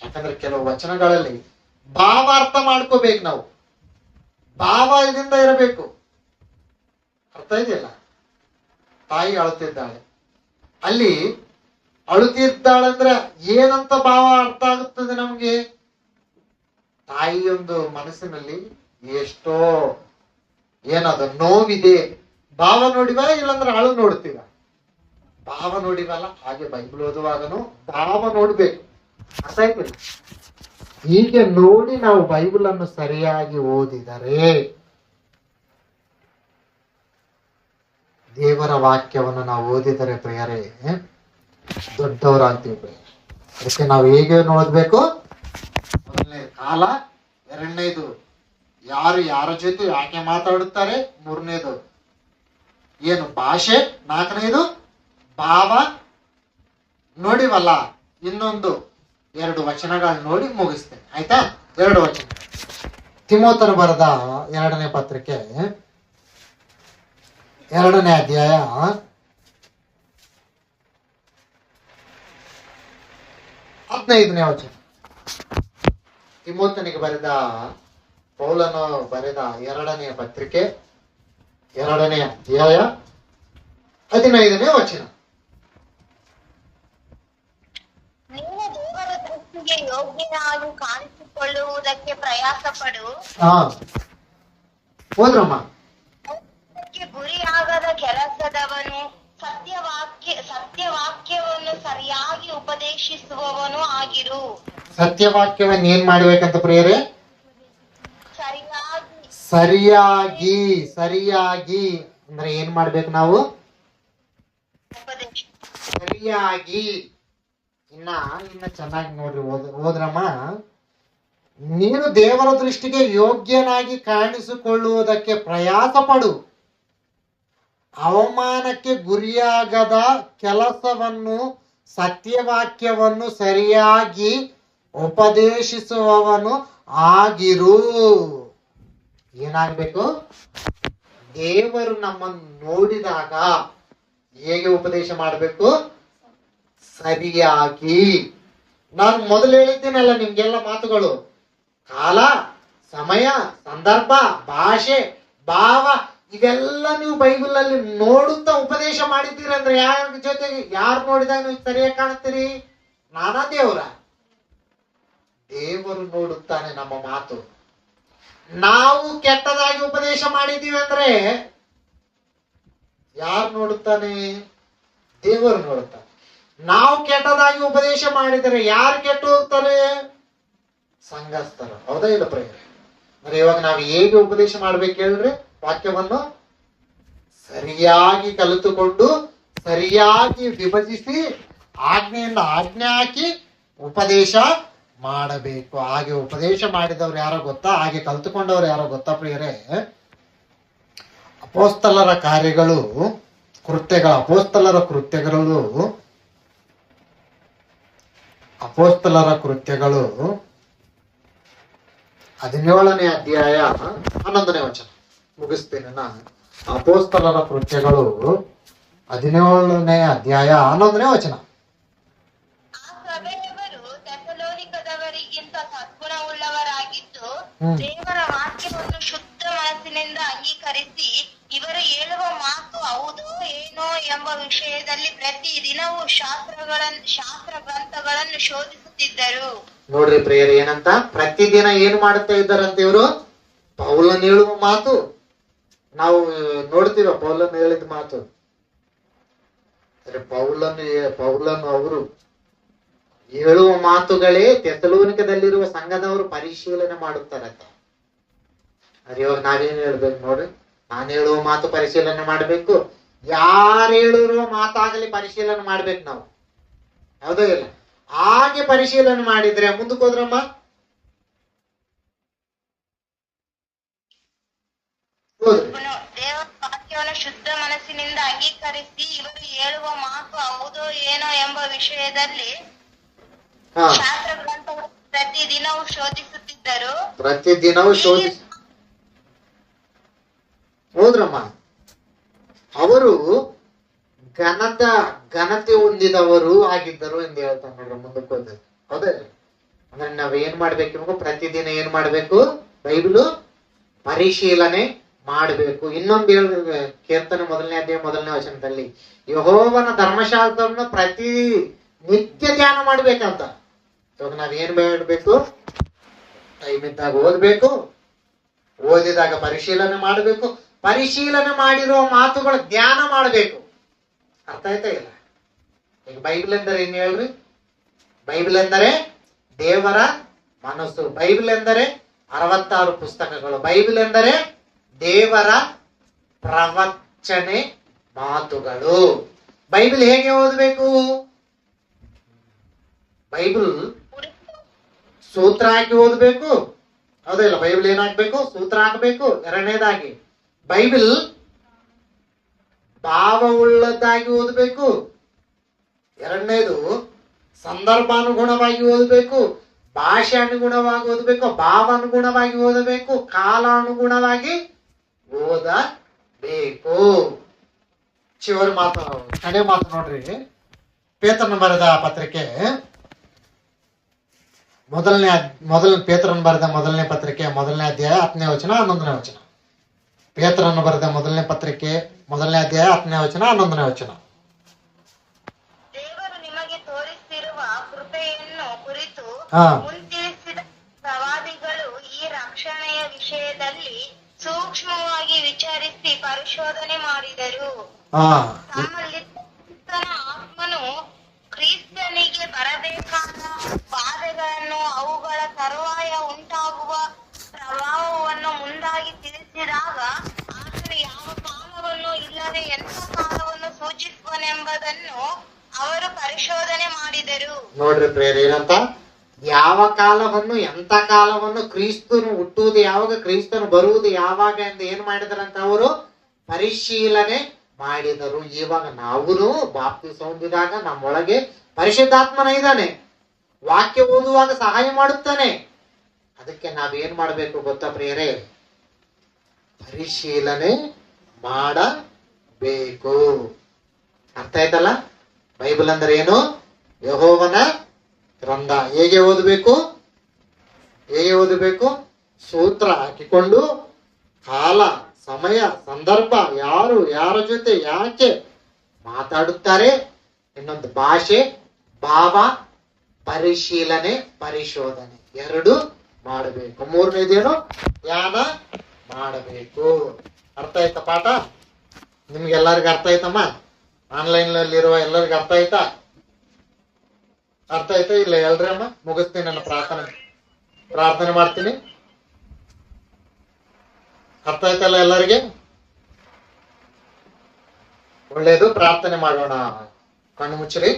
ಯಾಕಂದ್ರೆ ಕೆಲವು ವಚನಗಳಲ್ಲಿ ಭಾವ ಅರ್ಥ ಮಾಡ್ಕೋಬೇಕು ನಾವು. ಭಾವ ಇದರಿಂದ ಇರಬೇಕು. ಅರ್ಥ ಇದೆಯಲ್ಲ? ತಾಯಿ ಅಳುತ್ತಿದ್ದಾಳೆ, ಅಲ್ಲಿ ಅಳುತ್ತಿದ್ದಾಳಂದ್ರೆ ಏನಂತ ಭಾವ ಅರ್ಥ ಆಗುತ್ತದೆ ನಮ್ಗೆ? ತಾಯಿಯೊಂದು ಮನಸ್ಸಿನಲ್ಲಿ ಎಷ್ಟೋ ಏನದ ನೋವಿದೆ. ಭಾವ ನೋಡಿವ, ಇಲ್ಲಾಂದ್ರೆ ಅಳು ನೋಡ್ತೀವ? ಭಾವ ನೋಡಿವಲ್ಲ. ಹಾಗೆ ಬೈಬಲ್ ಓದುವಾಗನು ಭಾವ ನೋಡ್ಬೇಕು. ಅರ್ಥ ಆಯ್ತಿಲ್ಲ? ಹೀಗೆ ನೋಡಿ ನಾವು ಬೈಬಲ್ ಅನ್ನು ಸರಿಯಾಗಿ ಓದಿದರೆ ದೇವರ ವಾಕ್ಯವನ್ನು ನಾವು ಓದಿದರೆ ಪ್ರಿಯರೇ ದೊಡ್ಡವರಾಗ್ತೀವಿ ಪ್ರಿಯರೇ. ಅದಕ್ಕೆ ನಾವು ಹೇಗೆ ನೋಡ್ಬೇಕು? 1ನೇ ಕಾಲ, 2ನೇದು ಯಾರು ಯಾರ ಜೊತೆ ಯಾಕೆ ಮಾತಾಡುತ್ತಾರೆ, 3ನೇದು ಏನು ಭಾಷೆ, 4ನೇದು ಭಾವ ನೋಡಿವಲ್ಲ. ಇನ್ನೊಂದು 2 ವಚನಗಳನ್ನ ನೋಡಿ ಮುಗಿಸ್ತೇನೆ, ಆಯ್ತಾ? 2 ವಚನ. ತಿಮೋಥನ ಬರೆದ 2ನೇ ಪತ್ರಿಕೆ 2ನೇ ಅಧ್ಯಾಯ 15ನೇ ವಚನ. ತಿಮೋಥನಿಗೆ ಬರೆದ ಪೌಲನು ಬರೆದ 2ನೇ ಪತ್ರಿಕೆ 2ನೇ ಅಧ್ಯಾಯ 15ನೇ ವಚನ. ನೀನು ದೇವರ ದೃಷ್ಟಿಗೆ ಯೋಗ್ಯನಾಗಿ ಕಾಣಿಸಿಕೊಳ್ಳುವುದಕ್ಕೆ ಪ್ರಯಾಸ ಪಡು. ಹೋದ್ರಮ್ಮ. ಗುರಿಯಾಗದ ಕೆಲಸದವನು, ಸತ್ಯವಾಕ್ಯವನ್ನು ಸರಿಯಾಗಿ ಉಪದೇಶಿಸುವವನು ಆಗಿರು. ಸತ್ಯವಾಕ್ಯವನ್ನು ಏನ್ ಮಾಡ್ಬೇಕಂತ ಪ್ರಿಯರೇ? ಸರಿಯಾಗಿ ಅಂದ್ರೆ ಏನ್ ಮಾಡ್ಬೇಕು ನಾವು? ಸರಿಯಾಗಿ. ಇನ್ನ ಚೆನ್ನಾಗಿ ನೋಡ್ರಿ, ಹೋದ್ರಮ್ಮ. ನೀನು ದೇವರ ದೃಷ್ಟಿಗೆ ಯೋಗ್ಯನಾಗಿ ಕಾಣಿಸಿಕೊಳ್ಳುವುದಕ್ಕೆ ಪ್ರಯಾಸ ಪಡು. ಅವಮಾನಕ್ಕೆ ಗುರಿಯಾಗದ ಕೆಲಸವನ್ನು, ಸತ್ಯವಾಕ್ಯವನ್ನು ಸರಿಯಾಗಿ ಉಪದೇಶಿಸುವವನು ಆಗಿರು. ಏನಾಗ್ಬೇಕು? ದೇವರು ನಮ್ಮನ್ನು ನೋಡಿದಾಗ ಹೇಗೆ ಉಪದೇಶ ಮಾಡಬೇಕು? ಸರಿಯಾಗಿ. ನಾನು ಮೊದಲು ಹೇಳಿದ್ದೀನಲ್ಲ ನಿಮ್ಗೆಲ್ಲ ಮಾತುಗಳು, ಕಾಲ, ಸಮಯ, ಸಂದರ್ಭ, ಭಾಷೆ, ಭಾವ, ಇವೆಲ್ಲ ನೀವು ಬೈಬಲ್ ಅಲ್ಲಿ ನೋಡುತ್ತಾ ಉಪದೇಶ ಮಾಡಿದ್ದೀರಿ ಅಂದ್ರೆ ಯಾರ ಜೊತೆಗೆ, ಯಾರು ನೋಡಿದಾಗ ನೀವು ಸರಿಯಾಗಿ ಕಾಣುತ್ತೀರಿ? ನಾನಾ ದೇವರ? ದೇವರು ನೋಡುತ್ತಾನೆ ನಮ್ಮ ಮಾತು. ನಾವು ಕೆಟ್ಟದಾಗಿ ಉಪದೇಶ ಮಾಡಿದ್ದೀವಿ ಅಂದ್ರೆ ಯಾರು ನೋಡುತ್ತಾನೆ? ದೇವರು ನೋಡುತ್ತಾನೆ. ನಾವು ಕೆಟ್ಟದಾಗಿ ಉಪದೇಶ ಮಾಡಿದರೆ ಯಾರು ಕೆಟ್ಟು ಹೋಗ್ತಾರೆ? ಸಂಘಸ್ಥರು. ಹೌದಾ ಇಲ್ಲ ಪ್ರೇರೆ? ಅಂದ್ರೆ ಇವಾಗ ನಾವು ಹೇಗೆ ಉಪದೇಶ ಮಾಡ್ಬೇಕು ಹೇಳ್ರಿ? ವಾಕ್ಯವನ್ನು ಸರಿಯಾಗಿ ಕಲಿತುಕೊಂಡು, ಸರಿಯಾಗಿ ವಿಭಜಿಸಿ, ಆಜ್ಞೆಯಿಂದ ಆಜ್ಞೆ ಹಾಕಿ ಉಪದೇಶ ಮಾಡಬೇಕು. ಹಾಗೆ ಉಪದೇಶ ಮಾಡಿದವ್ರು ಯಾರೋ ಗೊತ್ತಾ? ಹಾಗೆ ಕಲಿತುಕೊಂಡವ್ರು ಯಾರೋ ಗೊತ್ತಾ ಪ್ರಿಯರೇ? ಅಪೋಸ್ತಲರ ಕಾರ್ಯಗಳು, ಕೃತ್ಯಗಳು, ಅಪೋಸ್ತಲರ ಕೃತ್ಯಗಳು 17ನೇ ಅಧ್ಯಾಯ 11ನೇ ವಚನ. ಮುಗಿಸ್ತೇನೆ ನಾನು. ಅಪೋಸ್ತಲರ ಕೃತ್ಯಗಳು 17ನೇ ಅಧ್ಯಾಯ 11ನೇ ವಚನ. ಆ ಸಭೆಯವರು ಥೆಸಲೋನಿಕದವರಿಗಿಂತ ಸದ್ಗುಣವುಳ್ಳವರಾಗಿದ್ದು, ದೇವರ ವಾಕ್ಯವನ್ನು ಶುದ್ಧ ಮನಸ್ಸಿನಿಂದ ಅಂಗೀಕರಿಸಿ, ಇವರು ಹೇಳುವ ಮಾತು ಹೌದೋ ಏನೋ ಎಂಬ ವಿಷಯದಲ್ಲಿ ಪ್ರತಿ ದಿನವೂ ಶಾಸ್ತ್ರ ಗ್ರಂಥಗಳನ್ನು ಶೋಧಿಸುತ್ತಿದ್ದರು. ನೋಡ್ರಿ ಪ್ರಿಯರೇ, ಏನಂತ? ಪ್ರತಿದಿನ ಏನು ಮಾಡುತ್ತಾ ಇದ್ದಾರಂತ ಇವರು? ಪೌಲನ್ ಹೇಳುವ ಮಾತು ನಾವು ನೋಡ್ತೀವ. ಪೌಲನ್ ಹೇಳಿದ ಮಾತು, ಪೌಲನ್ ಅವರು ಹೇಳುವ ಮಾತುಗಳೇ ಥೆಸಲೋನಿಕದಲ್ಲಿರುವ ಸಂಘದವರು ಪರಿಶೀಲನೆ ಮಾಡುತ್ತಾರಂತೆ. ಅದೇ ಇವಾಗ ನಾವೇನ್ ಹೇಳ್ಬೇಕು ನೋಡ್ರಿ? ನಾನು ಹೇಳುವ ಮಾತು ಪರಿಶೀಲನೆ ಮಾಡ್ಬೇಕು. ಯಾರು ಹೇಳಿರುವ ಮಾತಾಗಲಿ ಪರಿಶೀಲನೆ ಮಾಡ್ಬೇಕು ನಾವು. ಹೌದೋ ಇಲ್ಲ? ಹಾಗೆ ಪರಿಶೀಲನೆ ಮಾಡಿದ್ರೆ ಮುಂದಕ್ಕೆ ಹೋದ್ರಮ್ಮ. ದೇವರ ವಾಕ್ಯವನ್ನು ಶುದ್ಧ ಮನಸ್ಸಿನಿಂದ ಅಂಗೀಕರಿಸಿ, ಇವರು ಹೇಳುವ ಮಾತು ಹೌದೋ ಏನೋ ಎಂಬ ವಿಷಯದಲ್ಲಿ ಶಾಸ್ತ್ರ ಗ್ರಂಥಗಳನ್ನು ಪ್ರತಿದಿನವೂ ಶೋಧಿಸುತ್ತಿದ್ದರು. ಪ್ರತಿದಿನವೂ ಹೋದ್ರಮ್ಮ. ಅವರು ಘನತೆ ಹೊಂದಿದವರು ಆಗಿದ್ದರು ಎಂದು ಹೇಳ್ತಾನೆ ನೋಡ್ರಿ ಮುಂದಕ್ಕೆ ಹೋದ. ಹೌದೇ? ಅಂದ್ರೆ ನಾವ್ ಏನ್ ಮಾಡ್ಬೇಕು? ಇವಾಗ ಪ್ರತಿದಿನ ಏನ್ ಮಾಡ್ಬೇಕು? ಬೈಬಲ್ ಪರಿಶೀಲನೆ ಮಾಡ್ಬೇಕು. ಇನ್ನೊಂದು ಕೀರ್ತನೆ 1ನೇ ಅಧ್ಯಾಯ 1ನೇ ವಚನದಲ್ಲಿ ಯೆಹೋವನ ಧರ್ಮಶಾಸ್ತ್ರವನ್ನು ಪ್ರತಿ ನಿತ್ಯ ಧ್ಯಾನ ಮಾಡ್ಬೇಕಂತ. ಇವಾಗ ನಾವ್ ಏನ್ ಮಾಡ್ಬೇಕು? ಟೈಮ್ ಇದ್ದಾಗ ಓದ್ಬೇಕು, ಓದಿದಾಗ ಪರಿಶೀಲನೆ ಮಾಡ್ಬೇಕು, ಪರಿಶೀಲನೆ ಮಾಡಿರುವ ಮಾತುಗಳ ಧ್ಯಾನ ಮಾಡ್ಬೇಕು. ಅರ್ಥ ಆಯ್ತಾ ಇಲ್ಲ? ಈಗ ಬೈಬಲ್ ಎಂದರೆ ಏನ್ ಹೇಳ್ರಿ? ಬೈಬಲ್ ಎಂದರೆ ದೇವರ ಮನಸ್ಸು. ಬೈಬಲ್ ಎಂದರೆ 66 ಪುಸ್ತಕಗಳು. ಬೈಬಲ್ ಎಂದರೆ ದೇವರ ಪ್ರವಚನೆ ಮಾತುಗಳು. ಬೈಬಲ್ ಹೇಗೆ ಓದಬೇಕು? ಬೈಬಲ್ ಸೂತ್ರ ಹಾಕಿ ಓದಬೇಕು. ಹೌದಾ ಇಲ್ಲ? ಬೈಬಲ್ ಏನಾಗ್ಬೇಕು? ಸೂತ್ರ ಹಾಕಬೇಕು. ಎರಡನೇದಾಗಿ ಬೈಬಲ್ ಭಾವವುಳ್ಳದ್ದಾಗಿ ಓದಬೇಕು. ಎರಡನೇದು ಸಂದರ್ಭಾನುಗುಣವಾಗಿ ಓದಬೇಕು, ಭಾಷೆ ಅನುಗುಣವಾಗಿ ಓದಬೇಕು, ಭಾವಾನುಗುಣವಾಗಿ ಓದಬೇಕು, ಕಾಲಾನುಗುಣವಾಗಿ ಓದಬೇಕು. ಚಿವರಿ ಮಾತು, ಕಡೆ ಮಾತು ನೋಡ್ರಿ. ಪೇತ್ರನ ಬರೆದ ಪತ್ರಿಕೆ ಪೇತ್ರನ ಬರೆದ ಮೊದಲನೇ ಪತ್ರಿಕೆ 1ನೇ ಅಧ್ಯಾಯ 10ನೇ ವಚನ 11ನೇ ವಚನ. ಪೇತ್ರನ ಬರೆದ ಮೊದಲನೇ ಪತ್ರಿಕೆ 1ನೇ ಅಧ್ಯಾಯ 10ನೇ ವಚನ 11ನೇ ವಚನ. ದೇವರು ನಿಮಗೆ ತೋರಿಸಿರುವ ಕೃಪೆಯನ್ನು ಕುರಿತು ಮುಂತಿಳಿಸಿದ ಪ್ರವಾದಿಗಳು ಈ ರಕ್ಷಣೆಯ ವಿಷಯದಲ್ಲಿ ಸೂಕ್ಷ್ಮವಾಗಿ ವಿಚಾರಿಸಿ ಪರಿಶೋಧನೆ ಮಾಡಿದರು. ತಮ್ಮಲ್ಲಿ ಆತ್ಮನು ಕ್ರಿಸ್ತನಿಗೆ ಬರಬೇಕಾದ ಬಾಧೆಗಳನ್ನು, ಅವುಗಳ ತರುವಾಯ ಉಂಟಾಗುವ ಪ್ರಭಾವವನ್ನು ಮುಂದಾಗಿ ತಿಳಿಸಿದಾಗ ಆತನು ಯಾವ ಕಾಲವನ್ನು ಇಲ್ಲದೆ ಎಂಥ ಕಾಲವನ್ನು ಸೂಚಿಸುವನೆಂಬುದನ್ನು ಅವರು ಪರಿಶೋಧನೆ ಮಾಡಿದರು. ನೋಡ್ರಿ ಪ್ರೇರೆ, ಏನಂತ? ಯಾವ ಕಾಲವನ್ನು, ಎಂತ ಕಾಲವನ್ನು, ಕ್ರಿಸ್ತನು ಹುಟ್ಟುವುದು ಯಾವಾಗ, ಕ್ರಿಸ್ತನು ಬರುವುದು ಯಾವಾಗ ಎಂದು ಏನ್ ಮಾಡಿದ್ರಂತ ಅವರು ಪರಿಶೀಲನೆ ಮಾಡಿದರು. ಇವಾಗ ನಾವು ಬಾಪ್ತಿಸ್ಮ ಹೊಂದಿದಾಗ ನಮ್ಮೊಳಗೆ ಪರಿಶುದ್ಧಾತ್ಮನ ಇದ್ದಾನೆ, ವಾಕ್ಯ ಓದುವಾಗ ಸಹಾಯ ಮಾಡುತ್ತಾನೆ. ಅದಕ್ಕೆ ನಾವೇನ್ ಮಾಡ್ಬೇಕು ಗೊತ್ತಾ ಪ್ರಿಯರೇ? ಪರಿಶೀಲನೆ ಮಾಡಬೇಕು. ಅರ್ಥ ಆಯ್ತಲ್ಲ? ಬೈಬಲ್ ಅಂದ್ರೆ ಏನು? ಯೆಹೋವನ ಗ್ರಂಥ. ಹೇಗೆ ಓದಬೇಕು? ಸೂತ್ರ ಹಾಕಿಕೊಂಡು ಕಾಲ, ಸಮಯ, ಸಂದರ್ಭ, ಯಾರು ಯಾರ ಜೊತೆ ಯಾಕೆ ಮಾತಾಡುತ್ತಾರೆ, ಇನ್ನೊಂದು ಭಾಷೆ, ಭಾವ, ಪರಿಶೀಲನೆ, ಪರಿಶೋಧನೆ ಎರಡು ಮಾಡಬೇಕು. ಮೂರನೇದೇನು? ಧ್ಯಾನ ಮಾಡಬೇಕು. ಅರ್ಥ ಆಯ್ತಾ ಪಾಠ? ನಿಮ್ಗೆಲ್ಲರಿಗೂ ಅರ್ಥ ಆಯ್ತಮ್ಮ? ಆನ್ಲೈನ್ ನಲ್ಲಿರುವ ಎಲ್ಲರಿಗೂ ಅರ್ಥ ಆಯ್ತಾ? ಇಲ್ಲ ಎಲ್ರಿ ಅಮ್ಮ? ಮುಗಿಸ್ತೀನಿ, ನನ್ನ ಪ್ರಾರ್ಥನೆ ಮಾಡ್ತೀನಿ. ಅರ್ಥ ಆಯ್ತಲ್ಲ ಎಲ್ಲರಿಗೆ? ಒಳ್ಳೇದು. ಪ್ರಾರ್ಥನೆ ಮಾಡೋಣ. ಕಣ್ಣು ಮುಚ್ಚಿರಿ.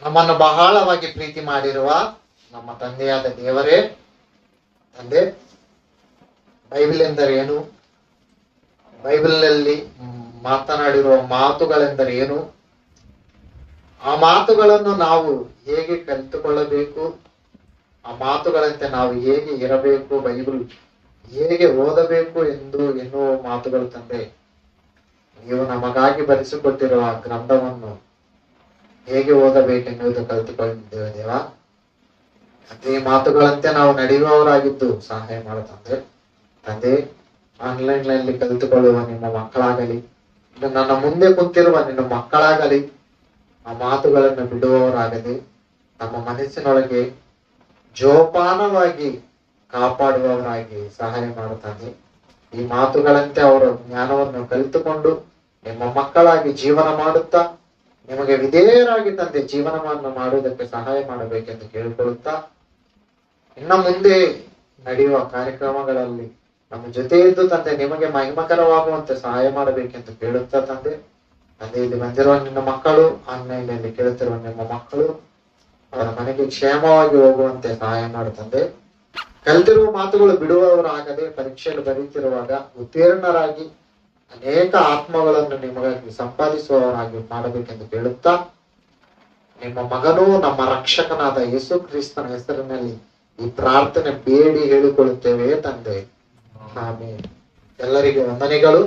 ನಮ್ಮನ್ನು ಬಹಳವಾಗಿ ಪ್ರೀತಿ ಮಾಡಿರುವ ನಮ್ಮ ತಂದೆಯಾದ ದೇವರೇ, ತಂದೆ, ಬೈಬಲ್ ಎಂದರೆ ಏನು? ಬೈಬಲ್ನಲ್ಲಿ ಮಾತನಾಡಿರುವ ಮಾತುಗಳೆಂದರೆ ಏನು? ಆ ಮಾತುಗಳನ್ನು ನಾವು ಹೇಗೆ ಕಲಿತುಕೊಳ್ಳಬೇಕು? ಆ ಮಾತುಗಳಂತೆ ನಾವು ಹೇಗೆ ಇರಬೇಕು? ಬೈಬಲ್ ಹೇಗೆ ಓದಬೇಕು ಎನ್ನುವ ಮಾತುಗಳು ತಂದೆ, ನೀವು ನಮಗಾಗಿ ಬರೆಸಿಕೊಟ್ಟಿರುವ ಗ್ರಂಥವನ್ನು ಹೇಗೆ ಓದಬೇಕೆನ್ನುವುದು ಕಲಿತುಕೊಂಡಿದ್ದೇವೆ ದೇವ. ಅದೇ ಮಾತುಗಳಂತೆ ನಾವು ನಡೆಯುವವರಾಗಿದ್ದು ಸಹಾಯ ಮಾಡುತ್ತಂದೆ. ತಂದೆ, ಆನ್ಲೈನ್ ನಲ್ಲಿ ಕಲಿತುಕೊಳ್ಳುವ ನಿಮ್ಮ ಮಕ್ಕಳಾಗಲಿ, ನನ್ನ ಮುಂದೆ ಕುಂತಿರುವ ನಿನ್ನ ಮಕ್ಕಳಾಗಲಿ, ಆ ಮಾತುಗಳನ್ನು ಬಿಡುವವರಾಗದೆ ನಮ್ಮ ಮನಸ್ಸಿನೊಳಗೆ ಜೋಪಾನವಾಗಿ ಕಾಪಾಡುವವರಾಗಿ ಸಹಾಯ ಮಾಡುತ್ತಾನೆ. ಈ ಮಾತುಗಳಂತೆ ಅವರು ಜ್ಞಾನವನ್ನು ಕಲಿತುಕೊಂಡು ನಿಮ್ಮ ಮಕ್ಕಳಾಗಿ ಜೀವನ ಮಾಡುತ್ತಾ ನಿಮಗೆ ವಿಧೇಯರಾಗಿ ತಂದೆ ಜೀವನವನ್ನು ಮಾಡುವುದಕ್ಕೆ ಸಹಾಯ ಮಾಡಬೇಕೆಂದು ಕೇಳಿಕೊಳ್ಳುತ್ತಾ, ಇನ್ನು ಮುಂದೆ ನಡೆಯುವ ಕಾರ್ಯಕ್ರಮಗಳಲ್ಲಿ ನಮ್ಮ ಜೊತೆ ಇದ್ದು ತಂದೆ ನಿಮಗೆ ಮಹಿಮಕರವಾಗುವಂತೆ ಸಹಾಯ ಮಾಡಬೇಕೆಂದು ಕೇಳುತ್ತಾ ತಂದೆ, ಇಲ್ಲಿ ಬಂದಿರುವ ನಿನ್ನ ಮಕ್ಕಳು, ಆನ್ಲೈನ್ನಲ್ಲಿ ಕೇಳುತ್ತಿರುವ ನಿಮ್ಮ ಮಕ್ಕಳು ಅವರ ಮನೆಗೆ ಕ್ಷೇಮವಾಗಿ ಹೋಗುವಂತೆ ಸಹಾಯ ಮಾಡುತ್ತಂದೆ. ಕಲಿತಿರುವ ಮಾತುಗಳು ಬಿಡುವವರಾಗದೆ ಪರೀಕ್ಷೆಯಲ್ಲಿ ಬರೀತಿರುವಾಗ ಉತ್ತೀರ್ಣರಾಗಿ ಅನೇಕ ಆತ್ಮಗಳನ್ನು ನಿಮಗಾಗಿ ಸಂಪಾದಿಸುವವರಾಗಿ ಮಾಡಬೇಕೆಂದು ಕೇಳುತ್ತಾ, ನಿಮ್ಮ ಮಗನೂ ನಮ್ಮ ರಕ್ಷಕನಾದ ಯೇಸು ಕ್ರಿಸ್ತನ ಹೆಸರಿನಲ್ಲಿ ಈ ಪ್ರಾರ್ಥನೆ ಬೇಡಿ ಹೇಳಿಕೊಳ್ಳುತ್ತೇವೆ ತಂದೆ. ಆಮೇಲೆ ಎಲ್ಲರಿಗೂ ವಂದನೆಗಳು.